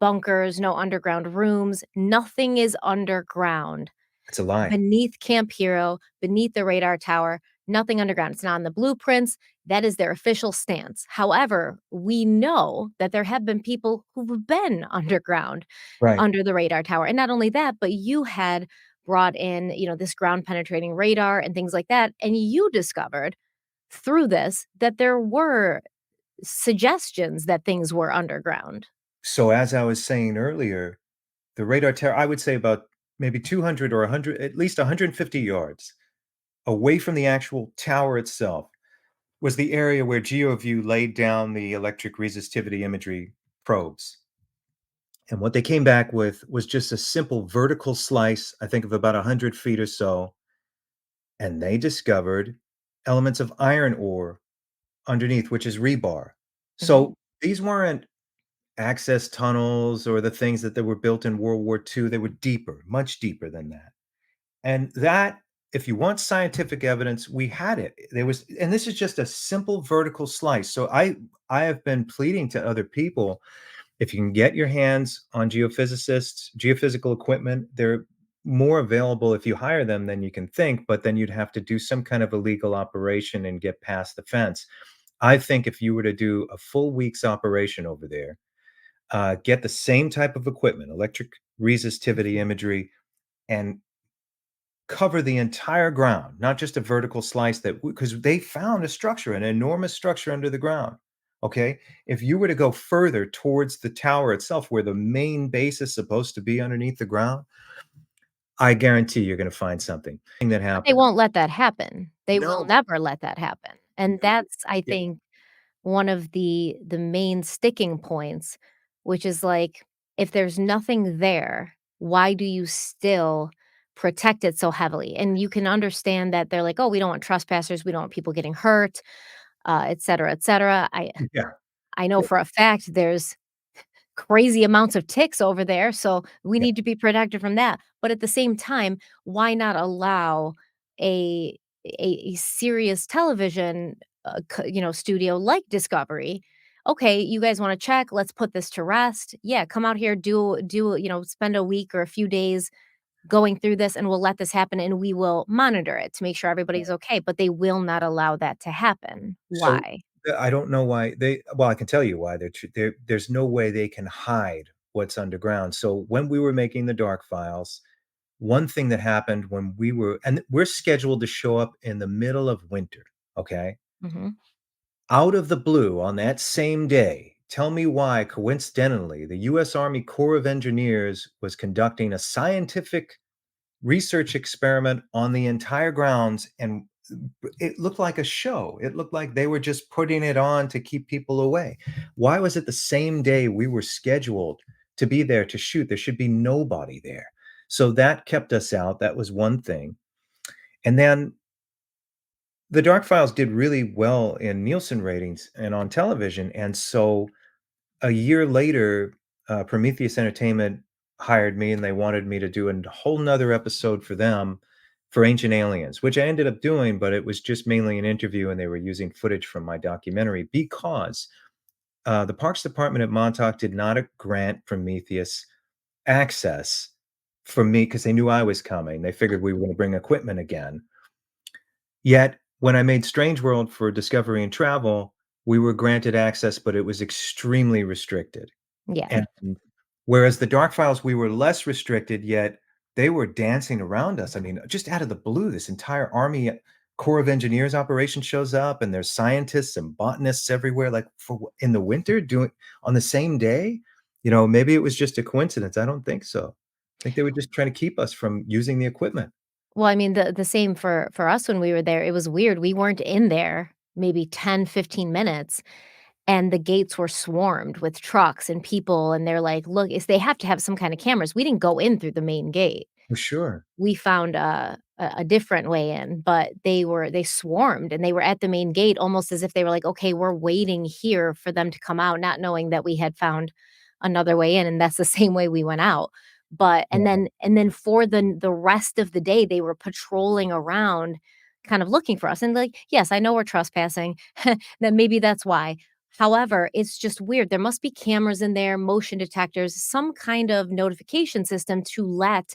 [SPEAKER 3] bunkers, no underground rooms, nothing is underground.
[SPEAKER 10] It's a lie.
[SPEAKER 3] Beneath Camp Hero, beneath the radar tower, nothing underground. It's not in the blueprints. That is their official stance. However, we know that there have been people who've been underground,
[SPEAKER 10] Right.
[SPEAKER 3] under the radar tower. And not only that, but you had brought in, this ground penetrating radar and things like that. And you discovered through this that there were suggestions that things were underground.
[SPEAKER 10] So as I was saying earlier, the radar tower, I would say about maybe 200 or 100, at least 150 yards away from the actual tower itself was the area where GeoView laid down the electric resistivity imagery probes. And what they came back with was just a simple vertical slice, I think of about 100 feet or so. And they discovered elements of iron ore underneath, which is rebar.
[SPEAKER 3] Mhm.
[SPEAKER 10] So these weren't access tunnels or the things that they were built in World War II. They were deeper, much deeper than that. And that, if you want scientific evidence, we had it. There was, and this is just a simple vertical slice. So I have been pleading to other people, if you can get your hands on geophysicists, geophysical equipment, they're more available if you hire them than you can think, but then you'd have to do some kind of illegal operation and get past the fence. I think if you were to do a full week's operation over there, get the same type of equipment, electric resistivity imagery, and cover the entire ground, not just a vertical slice that because they found a structure, an enormous structure under the ground. Okay. If you were to go further towards the tower itself, where the main base is supposed to be underneath the ground, I guarantee you're going to find something that
[SPEAKER 3] But they
[SPEAKER 10] happened.
[SPEAKER 3] won't let that happen. They will
[SPEAKER 10] No,
[SPEAKER 3] never let that happen. And
[SPEAKER 10] no,
[SPEAKER 3] that's, I
[SPEAKER 10] yeah,
[SPEAKER 3] think, one of the main sticking points, which is like, if there's nothing there, why do you still protect it so heavily. And you can understand that they're like, "Oh, we don't want trespassers, we don't want people getting hurt, et cetera, et cetera."
[SPEAKER 10] Yeah.
[SPEAKER 3] I know for a fact there's crazy amounts of ticks over there, so we
[SPEAKER 10] Yeah.
[SPEAKER 3] need to be protected from that. But at the same time, why not allow a a serious television, studio like Discovery? Okay, you guys want to check? Let's put this to rest. Yeah, come out here, spend a week or a few days going through this, and we'll let this happen, and we will monitor it to make sure everybody's okay. But they will not allow that to happen.
[SPEAKER 10] So,
[SPEAKER 3] Why?
[SPEAKER 10] I don't know why well, I can tell you why there's no way they can hide what's underground. So, when we were making the Dark Files, one thing that happened when we're scheduled to show up in the middle of winter, okay?
[SPEAKER 3] Hmm.
[SPEAKER 10] Out of the blue on that same day, tell me why coincidentally the US Army Corps of Engineers was conducting a scientific research experiment on the entire grounds, and it looked like a show. It looked like they were just putting it on to keep people away. Why was it the same day we were scheduled to be there to shoot? There should be nobody there. So that kept us out. That was one thing. And then the Dark Files did really well in Nielsen ratings and on television. And so a year later, Prometheus Entertainment hired me and they wanted me to do a whole nother episode for them for Ancient Aliens, which I ended up doing, but it was just mainly an interview and they were using footage from my documentary because the Parks Department at Montauk did not grant Prometheus access for me because they knew I was coming. They figured we were going to bring equipment again. Yet, when I made Strange World for Discovery and Travel, we were granted access, but it was extremely restricted.
[SPEAKER 3] Yeah.
[SPEAKER 10] And whereas the Dark Files, we were less restricted, yet they were dancing around us. I mean, just out of the blue, this entire Army Corps of Engineers operation shows up, and there's scientists and botanists everywhere, like in the winter, doing on the same day. Maybe it was just a coincidence. I don't think so. I think they were just trying to keep us from using the equipment.
[SPEAKER 3] Well, I mean, the same for us when we were there. It was weird. We weren't in there maybe 10, 15 minutes, and the gates were swarmed with trucks and people, and they're like, "Look, they have to have some kind of cameras." We didn't go in through the main gate.
[SPEAKER 10] For sure.
[SPEAKER 3] We found a different way in, but they swarmed, and they were at the main gate almost as if they were like, "Okay, we're waiting here for them to come out," not knowing that we had found another way in, and that's the same way we went out. But and then for the rest of the day, they were patrolling around kind of looking for us, and like, "Yes, I know we're trespassing." That maybe that's why. However, it's just weird. There must be cameras in there, motion detectors, some kind of notification system to let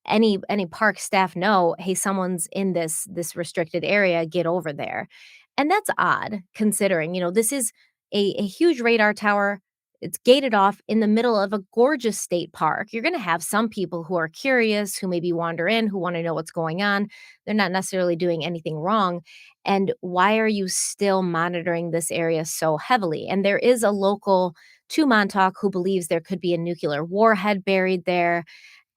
[SPEAKER 3] any park staff know, "Hey, someone's in this restricted area, get over there." And that's odd considering, this is a huge radar tower. It's gated off in the middle of a gorgeous state park. You're going to have some people who are curious, who maybe wander in, who want to know what's going on. They're not necessarily doing anything wrong. And why are you still monitoring this area so heavily? And there is a local to Montauk who believes there could be a nuclear warhead buried there,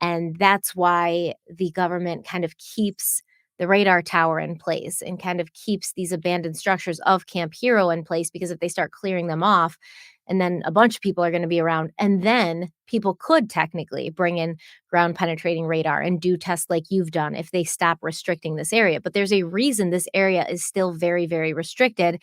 [SPEAKER 3] and that's why the government kind of keeps the radar tower in place and kind of keeps these abandoned structures of Camp Hero in place, because if they start clearing them off, and then a bunch of people are going to be around, and then people could technically bring in ground penetrating radar and do tests like you've done if they stop restricting this area. But there's a reason this area is still very, very restricted.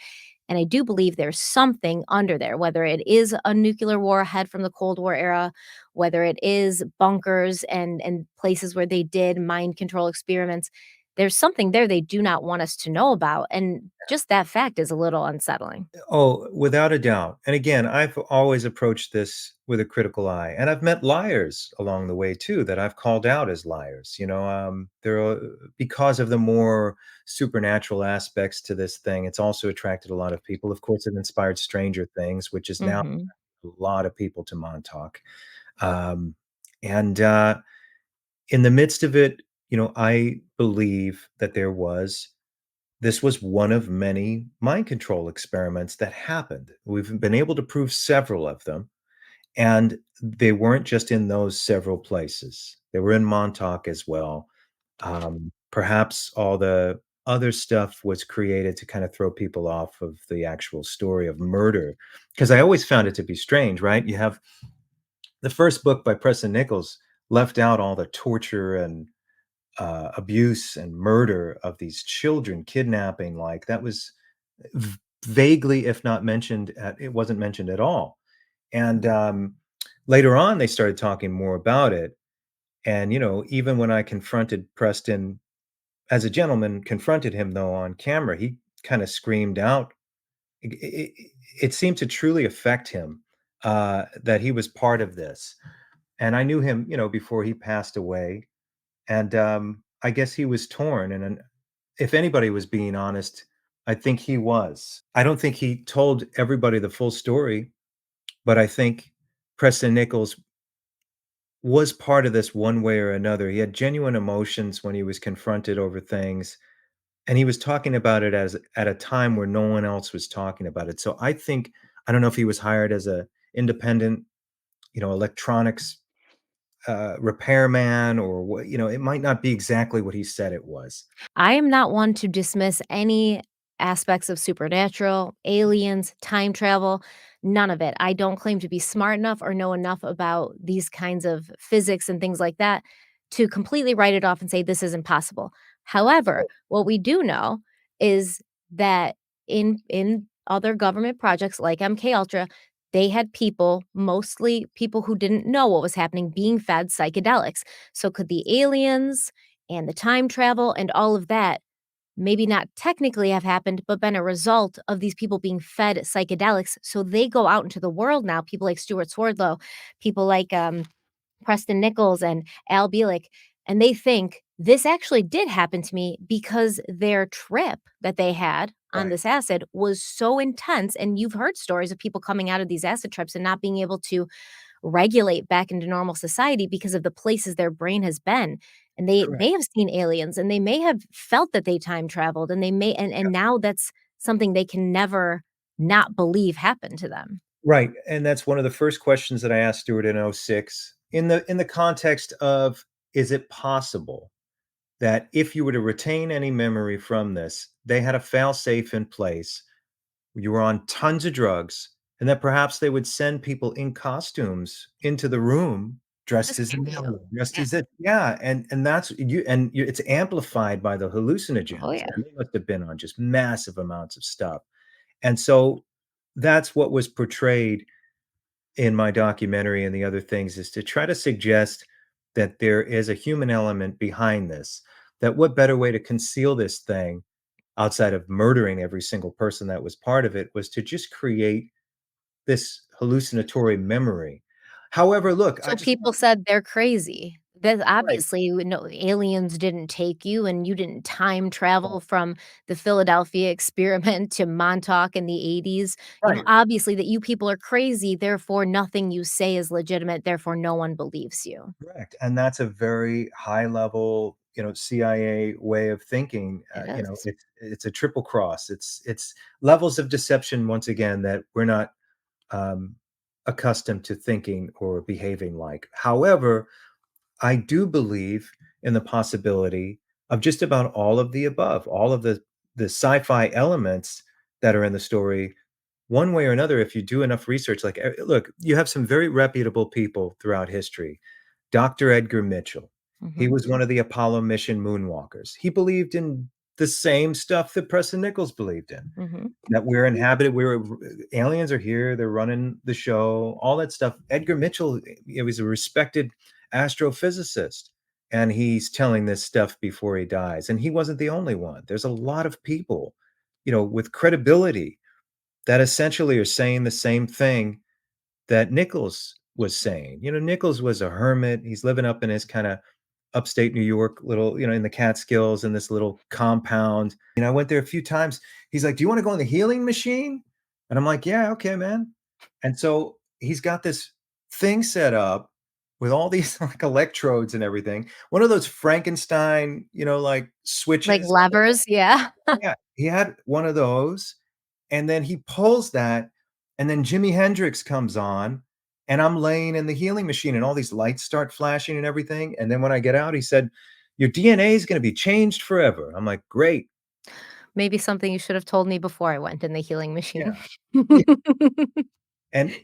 [SPEAKER 3] And I do believe there's something under there, whether it is a nuclear warhead from the Cold War era, whether it is bunkers and places where they did mind control experiments. There's something there they do not want us to know about. And just that fact is a little unsettling.
[SPEAKER 10] Oh, without a doubt. And again, I've always approached this with a critical eye, and I've met liars along the way too that I've called out as liars. There are because of the more supernatural aspects to this thing. It's also attracted a lot of people. Of course, it inspired Stranger Things, which is now
[SPEAKER 3] Mhm.
[SPEAKER 10] a lot of people to Montauk. Um, and in the midst of it, I believe that this was one of many mind control experiments that happened. We've been able to prove several of them, and they weren't just in those several places. They were in Montauk as well. Perhaps all the other stuff was created to kind of throw people off of the actual story of murder, because I always found it to be strange, right? You have the first book by Preston Nichols left out all the torture and abuse and murder of these children, kidnapping, like that was vaguely, if not mentioned, it wasn't mentioned at all. And later on, they started talking more about it. And even when I confronted Preston, as a gentleman, confronted him though on camera, he kind of screamed out. It seemed to truly affect him that he was part of this. And I knew him, before he passed away. And I guess he was torn. And if anybody was being honest, I think he was. I don't think he told everybody the full story, but I think Preston Nichols was part of this one way or another. He had genuine emotions when he was confronted over things, and he was talking about it as at a time where no one else was talking about it. So I don't know if he was hired as a independent, electronics repairman or what, it might not be exactly what he said it was.
[SPEAKER 3] I am not one to dismiss any aspects of supernatural, aliens, time travel, none of it. I don't claim to be smart enough or know enough about these kinds of physics and things like that to completely write it off and say this is impossible. However, what we do know is that in other government projects like MK Ultra, they had people, mostly people who didn't know what was happening, being fed psychedelics. So could the aliens and the time travel and all of that maybe not technically have happened, but been a result of these people being fed psychedelics. So they go out into the world now, people like Stuart Swordlow, people like Preston Nichols and Al Bielek, and they think this actually did happen to me because their trip that they had on
[SPEAKER 10] Right.
[SPEAKER 3] this acid was so intense. And you've heard stories of people coming out of these acid trips and not being able to regulate back into normal society because of the places their brain has been. And they
[SPEAKER 10] Correct.
[SPEAKER 3] may have seen aliens and they may have felt that they time traveled and they may and now that's something they can never not believe happened to them.
[SPEAKER 10] Right, and that's one of the first questions that I asked Stewart in '06 in the context of, is it possible that if you were to retain any memory from this, they had a fail-safe in place, you were on tons of drugs, and that perhaps they would send people in costumes into the room dressed
[SPEAKER 3] Just
[SPEAKER 10] as an
[SPEAKER 3] scare you.
[SPEAKER 10] alien, dressed
[SPEAKER 3] Yeah.
[SPEAKER 10] as it yeah, and that's it's amplified by the
[SPEAKER 3] Oh,
[SPEAKER 10] hallucinogens,
[SPEAKER 3] yeah.
[SPEAKER 10] and they must have been on just massive amounts of stuff, and so that's what was portrayed in my documentary and the other things, is to try to suggest that there is a human element behind this, that what better way to conceal this thing outside of murdering every single person that was part of it was to just create this hallucinatory memory. However, look, I
[SPEAKER 3] So
[SPEAKER 10] just
[SPEAKER 3] people
[SPEAKER 10] want
[SPEAKER 3] said they're crazy. That
[SPEAKER 10] right,
[SPEAKER 3] obviously, no aliens didn't take you and you didn't time
[SPEAKER 10] right,
[SPEAKER 3] travel from the Philadelphia experiment to Montauk in the '80s.
[SPEAKER 10] right,
[SPEAKER 3] Obviously that you people are crazy, therefore nothing you say is legitimate, therefore no one believes you.
[SPEAKER 10] correct, and that's a very high level, CIA way of thinking.
[SPEAKER 3] It is.
[SPEAKER 10] It's a triple cross. It's levels of deception once again that we're not um, accustomed to thinking or behaving like. However, I do believe in the possibility of just about all of the above, all of the sci-fi elements that are in the story. One way or another, if you do enough research, like look, you have some very reputable people throughout history. Dr. Edgar Mitchell, he
[SPEAKER 3] Mhm.
[SPEAKER 10] was one of the Apollo mission moonwalkers. He believed in the same stuff that Preston Nichols believed in,
[SPEAKER 3] Mhm.
[SPEAKER 10] that we're inhabited, aliens are here, they're running the show, all that stuff. Edgar Mitchell, he was a respected astrophysicist, and he's telling this stuff before he dies. And he wasn't the only one. There's a lot of people, with credibility that essentially are saying the same thing that Nichols was saying. Nichols was a hermit. He's living up in his kind of upstate New York, little, in the Catskills in this little compound. I went there a few times. He's like, "Do you want to go in the healing machine?" And I'm like, "Yeah, okay, man." And so he's got this thing set up with all these like electrodes and everything. One of those Frankenstein, like
[SPEAKER 3] Like
[SPEAKER 10] switches.
[SPEAKER 3] levers, yeah.
[SPEAKER 10] Yeah, he had one of those, and then he pulls that, and then Jimi Hendrix comes on, and I'm laying in the healing machine, and all these lights start flashing and everything, and then when I get out, he said, "Your DNA is gonna be changed forever." I'm like, "Great."
[SPEAKER 3] Maybe something you should have told me before I went in the healing machine.
[SPEAKER 10] Yeah. Yeah, and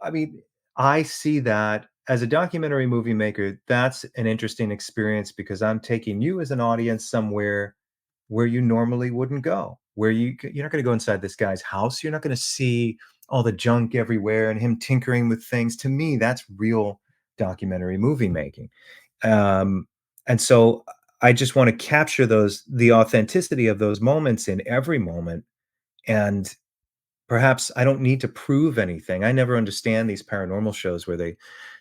[SPEAKER 10] I mean, I see that as a documentary movie maker, that's an interesting experience because I'm taking you as an audience somewhere where you normally wouldn't go, where you're not going to go inside this guy's house. You're not going to see all the junk everywhere and him tinkering with things. To me, that's real documentary movie making. Um, and so I just want to capture the authenticity of those moments in every moment. And perhaps I don't need to prove anything. I never understand these paranormal shows where they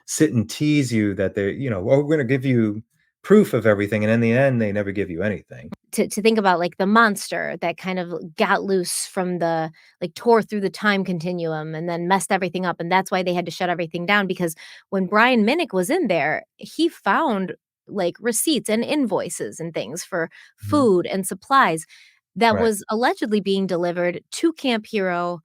[SPEAKER 10] sit and tease you that they're, "Oh, we're gonna give you proof of everything," and in the end, they never give you anything.
[SPEAKER 3] To think about, like, the monster that kind of got loose from the like, tore through the time continuum and then messed everything up, and that's why they had to shut everything down because when Brian Minnick was in there, he found, like, receipts and invoices and things for
[SPEAKER 10] Mhm.
[SPEAKER 3] food and supplies that
[SPEAKER 10] Right.
[SPEAKER 3] was allegedly being delivered to Camp Hero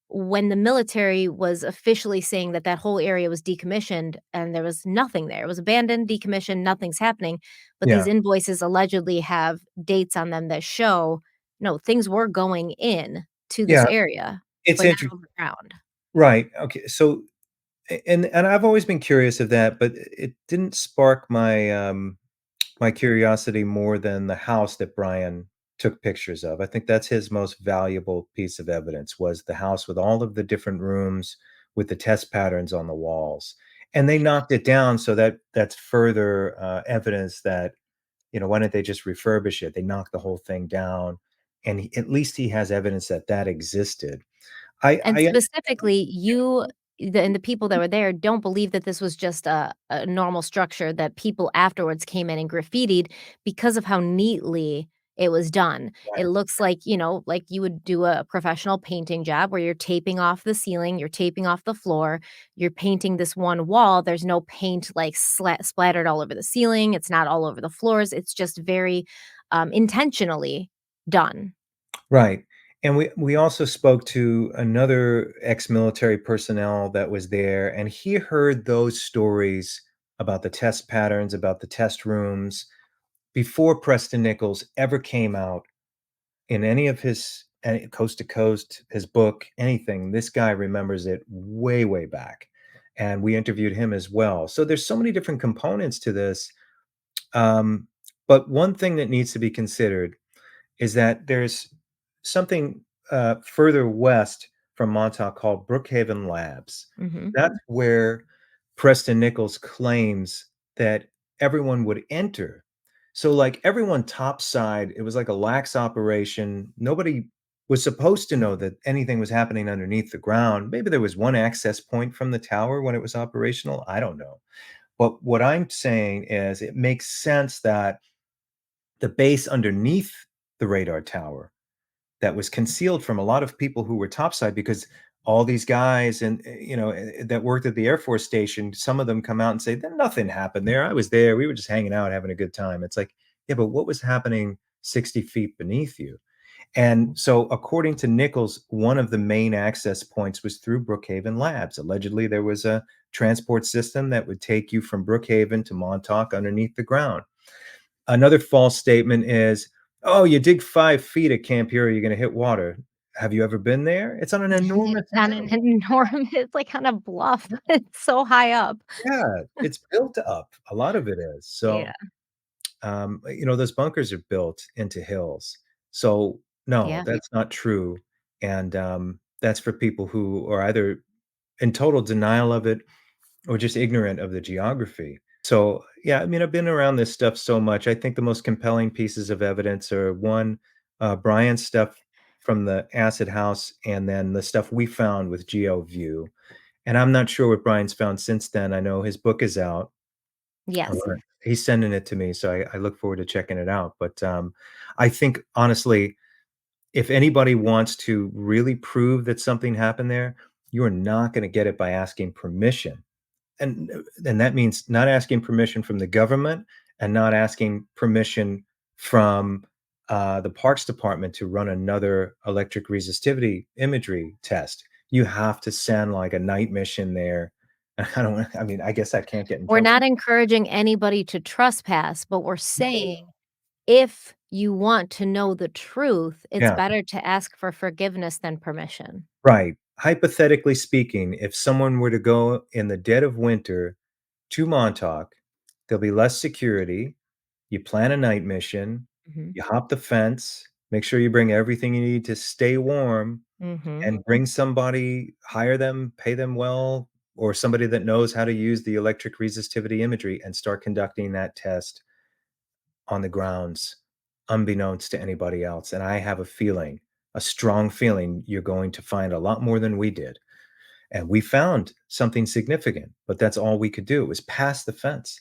[SPEAKER 3] when the military was officially saying that that whole area was decommissioned and there was nothing there. It was abandoned, decommissioned, nothing's happening. But these
[SPEAKER 10] Yeah.
[SPEAKER 3] invoices allegedly have dates on them that show, no, things were going in to this
[SPEAKER 10] Yeah,
[SPEAKER 3] area,
[SPEAKER 10] it's
[SPEAKER 3] but not
[SPEAKER 10] interesting.
[SPEAKER 3] underground.
[SPEAKER 10] Right, okay, so and I've always been curious of that, but it didn't spark my curiosity more than the house that Brian took pictures of. I think that's his most valuable piece of evidence was the house with all of the different rooms with the test patterns on the walls. And they knocked it down, so that's further evidence that, why don't they just refurbish it? They knocked the whole thing down, and at least he has evidence that that existed.
[SPEAKER 3] And
[SPEAKER 10] I
[SPEAKER 3] specifically, and the people that were there don't believe that this was just a normal structure that people afterwards came in and graffitied because of how neatly it was done. It looks like, like you would do a professional painting job where you're taping off the ceiling, you're taping off the floor, you're painting this one wall. There's no paint like splattered all over the ceiling. It's not all over the floors. It's just very intentionally done.
[SPEAKER 10] Right. And we also spoke to another ex-military personnel that was there, and he heard those stories about the test patterns, about the test rooms before Preston Nichols ever came out in any of his Coast to Coast, his book, anything. This guy remembers it way, way back. And we interviewed him as well. So there's so many different components to this. Um, but one thing that needs to be considered is that there's something further west from Montauk called Brookhaven Labs.
[SPEAKER 3] Mhm.
[SPEAKER 10] That's where Preston Nichols claims that everyone would enter. So, like everyone topside, it was like a lax operation. Nobody was supposed to know that anything was happening underneath the ground. Maybe there was one access point from the tower when it was operational. I don't know. But what I'm saying is it makes sense that the base underneath the radar tower that was concealed from a lot of people who were topside because all these guys and that worked at the Air Force station, some of them come out and say that nothing happened there. I was there. We were just hanging out, having a good time. It's like, yeah, but what was happening 60 feet beneath you? And so, according to Nichols, one of the main access points was through Brookhaven Labs. Allegedly, there was a transport system that would take you from Brookhaven to Montauk underneath the ground. Another false statement is, "Oh, you dig 5 feet at Camp Hero, you're gonna hit water." Have you ever been there? It's on an enormous
[SPEAKER 3] It's on an
[SPEAKER 10] mountain.
[SPEAKER 3] enormous it's like on a bluff. It's so high up.
[SPEAKER 10] Yeah, it's built up. A lot of it is.
[SPEAKER 3] Yeah,
[SPEAKER 10] So, those bunkers are built into hills. So, no,
[SPEAKER 3] yeah.
[SPEAKER 10] that's not true, and, that's for people who are either in total denial of it or just ignorant of the geography. So, yeah, I mean, I've been around this stuff so much. I think the most compelling pieces of evidence are one, Brian's stuff from the acid house, and then the stuff we found with GeoView. And I'm not sure what Brian's found since then. I know his book is out.
[SPEAKER 3] Yes.
[SPEAKER 10] He's sending it to me, so I look forward to checking it out. But I think honestly, if anybody wants to really prove that something happened there, you are not going to get it by asking permission. And that means not asking permission from the government and not asking permission from the parks department to run another electric resistivity imagery test. You have to send like a night mission there. I mean, I guess I can't get in
[SPEAKER 3] We're
[SPEAKER 10] trouble.
[SPEAKER 3] not encouraging anybody to trespass, but we're saying if you want to know the truth, it's
[SPEAKER 10] Yeah,
[SPEAKER 3] better to ask for forgiveness than permission.
[SPEAKER 10] right. Hypothetically speaking, if someone were to go in the dead of winter to Montauk. There'll be less security. You plan a night mission.
[SPEAKER 3] Mhm.
[SPEAKER 10] You hop the fence. Make sure you bring everything you need to stay warm,
[SPEAKER 3] Mhm.
[SPEAKER 10] and bring somebody, hire them, pay them well, or somebody that knows how to use the electric resistivity imagery and start conducting that test on the grounds, unbeknownst to anybody else. And I have a strong feeling, you're going to find a lot more than we did. And we found something significant, but that's all we could do. It was pass the fence.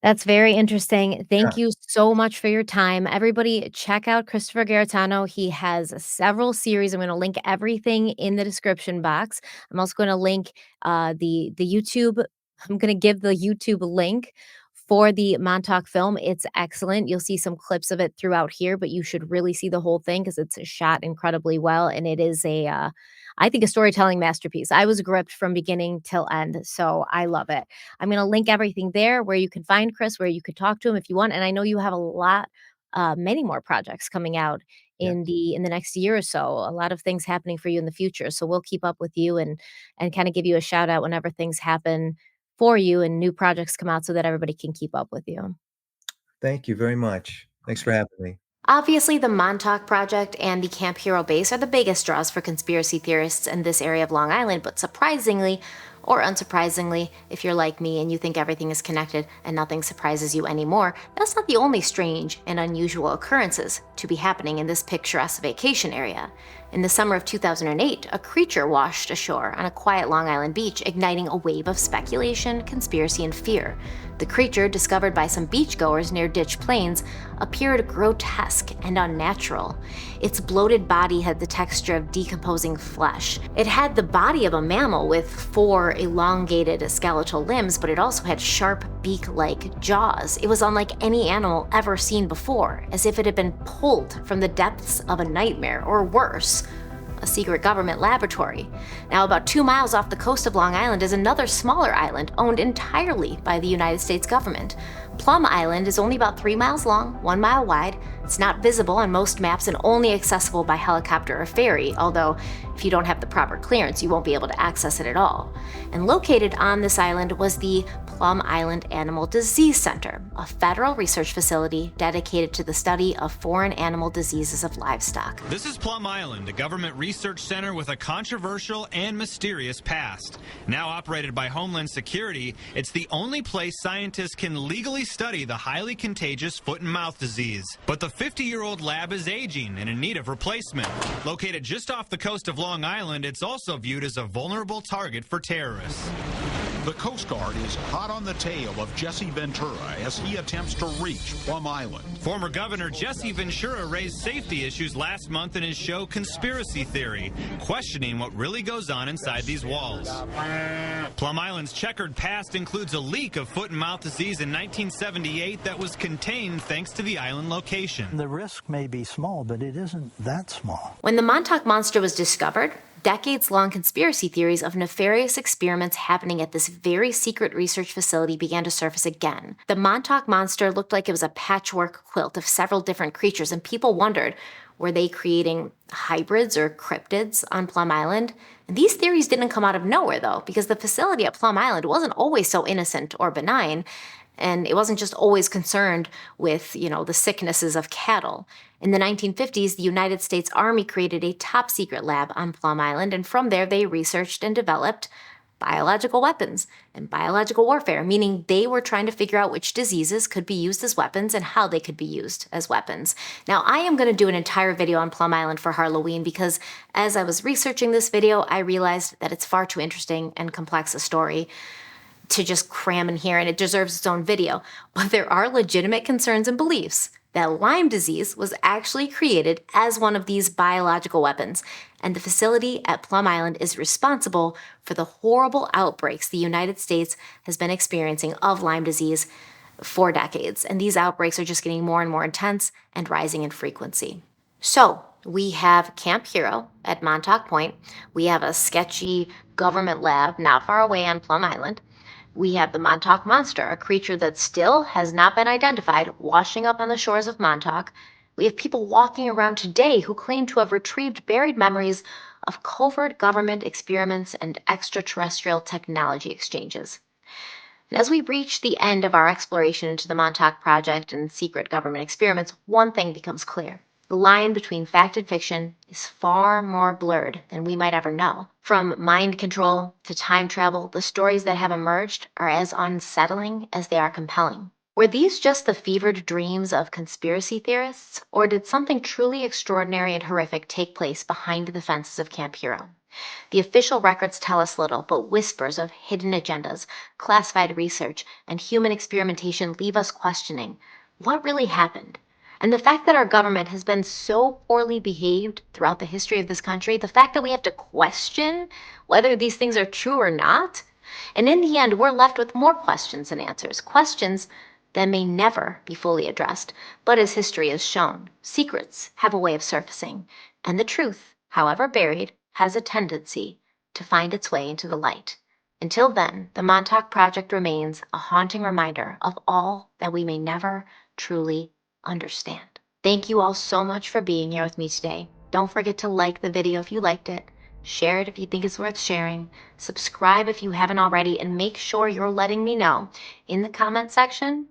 [SPEAKER 3] That's very interesting.
[SPEAKER 10] Yeah.
[SPEAKER 3] Thank you so much for your time. Everybody, check out Christopher Garetano. He has several series. I'm going to link everything in the description box. I'm also going to link the YouTube. I'm going to give the YouTube link for the Montauk film. It's excellent. You'll see some clips of it throughout here, but you should really see the whole thing because it's shot incredibly well, and it is I think, a storytelling masterpiece. I was gripped from beginning till end, so I love it. I'm going to link everything there where you can find Chris, where you could talk to him if you want. And I know you have a lot, many more projects coming out
[SPEAKER 10] Yeah.
[SPEAKER 3] in the next year or so. A lot of things happening for you in the future. So we'll keep up with you and kind of give you a shout out whenever things happen for you and new projects come out so that everybody can keep up with you.
[SPEAKER 10] Thank you very much. Thanks for having me.
[SPEAKER 1] Obviously, the Montauk Project and the Camp Hero base are the biggest draws for conspiracy theorists in this area of Long Island, but surprisingly, or unsurprisingly, if you're like me and you think everything is connected and nothing surprises you anymore, that's not the only strange and unusual occurrences to be happening in this picturesque vacation area. In the summer of 2008, a creature washed ashore on a quiet Long Island beach, igniting a wave of speculation, conspiracy, and fear. The creature, discovered by some beachgoers near Ditch Plains, appeared grotesque and unnatural. Its bloated body had the texture of decomposing flesh. It had the body of a mammal with 4 elongated skeletal limbs, but it also had sharp beak-like jaws. It was unlike any animal ever seen before, as if it had been pulled from the depths of a nightmare, or worse, a secret government laboratory. Now, about 2 miles off the coast of Long Island is another smaller island owned entirely by the United States government. Plum Island is only about 3 miles long, 1 mile wide. It's not visible on most maps and only accessible by helicopter or ferry, although if you don't have the proper clearance, you won't be able to access it at all. And located on this island was the Plum Island Animal Disease Center, a federal research facility dedicated to the study of foreign animal diseases of livestock.
[SPEAKER 11] This is Plum Island, a government research center with a controversial and mysterious past. Now operated by Homeland Security, it's the only place scientists can legally study the highly contagious foot and mouth disease. But the 50-year-old lab is aging and in need of replacement. Located just off the coast of Long Island, it's also viewed as a vulnerable target for terrorists.
[SPEAKER 12] The Coast Guard is hot on the tail of Jesse Ventura as he attempts to reach Plum Island.
[SPEAKER 11] Former Governor Jesse Ventura raised safety issues last month in his show Conspiracy Theory, questioning what really goes on inside these walls. Plum Island's checkered past includes a leak of foot and mouth disease in 1978 that was contained thanks to the island location.
[SPEAKER 13] The risk may be small, but it isn't that small.
[SPEAKER 1] When the Montauk Monster was discovered, decades-long conspiracy theories of nefarious experiments happening at this very secret research facility began to surface again. The Montauk Monster looked like it was a patchwork quilt of several different creatures, and people wondered, were they creating hybrids or cryptids on Plum Island? And these theories didn't come out of nowhere, though, because the facility at Plum Island wasn't always so innocent or benign. And it wasn't just always concerned with, the sicknesses of cattle. In the 1950s, the United States Army created a top-secret lab on Plum Island, and from there they researched and developed biological weapons and biological warfare, meaning they were trying to figure out which diseases could be used as weapons and how they could be used as weapons. Now, I am going to do an entire video on Plum Island for Harloween because as I was researching this video, I realized that it's far too interesting and complex a story to just cram in here, and it deserves its own video. But there are legitimate concerns and beliefs that Lyme disease was actually created as one of these biological weapons, and the facility at Plum Island is responsible for the horrible outbreaks the United States has been experiencing of Lyme disease for decades, and these outbreaks are just getting more and more intense and rising in frequency. So, we have Camp Hero at Montauk Point. We have a sketchy government lab not far away on Plum Island. We have the Montauk Monster, a creature that still has not been identified, washing up on the shores of Montauk. We have people walking around today who claim to have retrieved buried memories of covert government experiments and extraterrestrial technology exchanges. And as we reach the end of our exploration into the Montauk Project and secret government experiments, one thing becomes clear. The line between fact and fiction is far more blurred than we might ever know. From mind control to time travel, the stories that have emerged are as unsettling as they are compelling. Were these just the fevered dreams of conspiracy theorists, or did something truly extraordinary and horrific take place behind the fences of Camp Hero? The official records tell us little, but whispers of hidden agendas, classified research, and human experimentation leave us questioning what really happened. And the fact that our government has been so poorly behaved throughout the history of this country, the fact that we have to question whether these things are true or not, and in the end, we're left with more questions than answers. Questions that may never be fully addressed. But as history has shown, secrets have a way of surfacing, and the truth, however buried, has a tendency to find its way into the light. Until then, the Montauk Project remains a haunting reminder of all that we may never truly understand. Thank you all so much for being here with me today. Don't forget to like the video if you liked it, share it if you think it's worth sharing, subscribe if you haven't already, and make sure you're letting me know in the comment section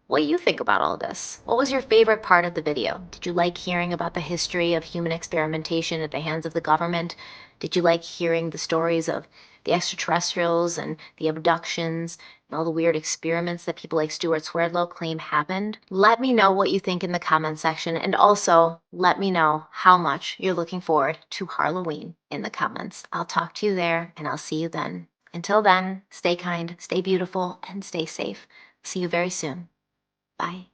[SPEAKER 1] what you think about all this. What was your favorite part of the video? Did you like hearing about the history of human experimentation at the hands of the government? Did you like hearing the stories of the extraterrestrials and the abductions and all the weird experiments that people like Stuart Swerdlow claim happened? Let me know what you think in the comment section, and also let me know how much you're looking forward to Harloween in the comments. I'll talk to you there, and I'll see you then. Until then, stay kind, stay beautiful, and stay safe. See you very soon. Bye.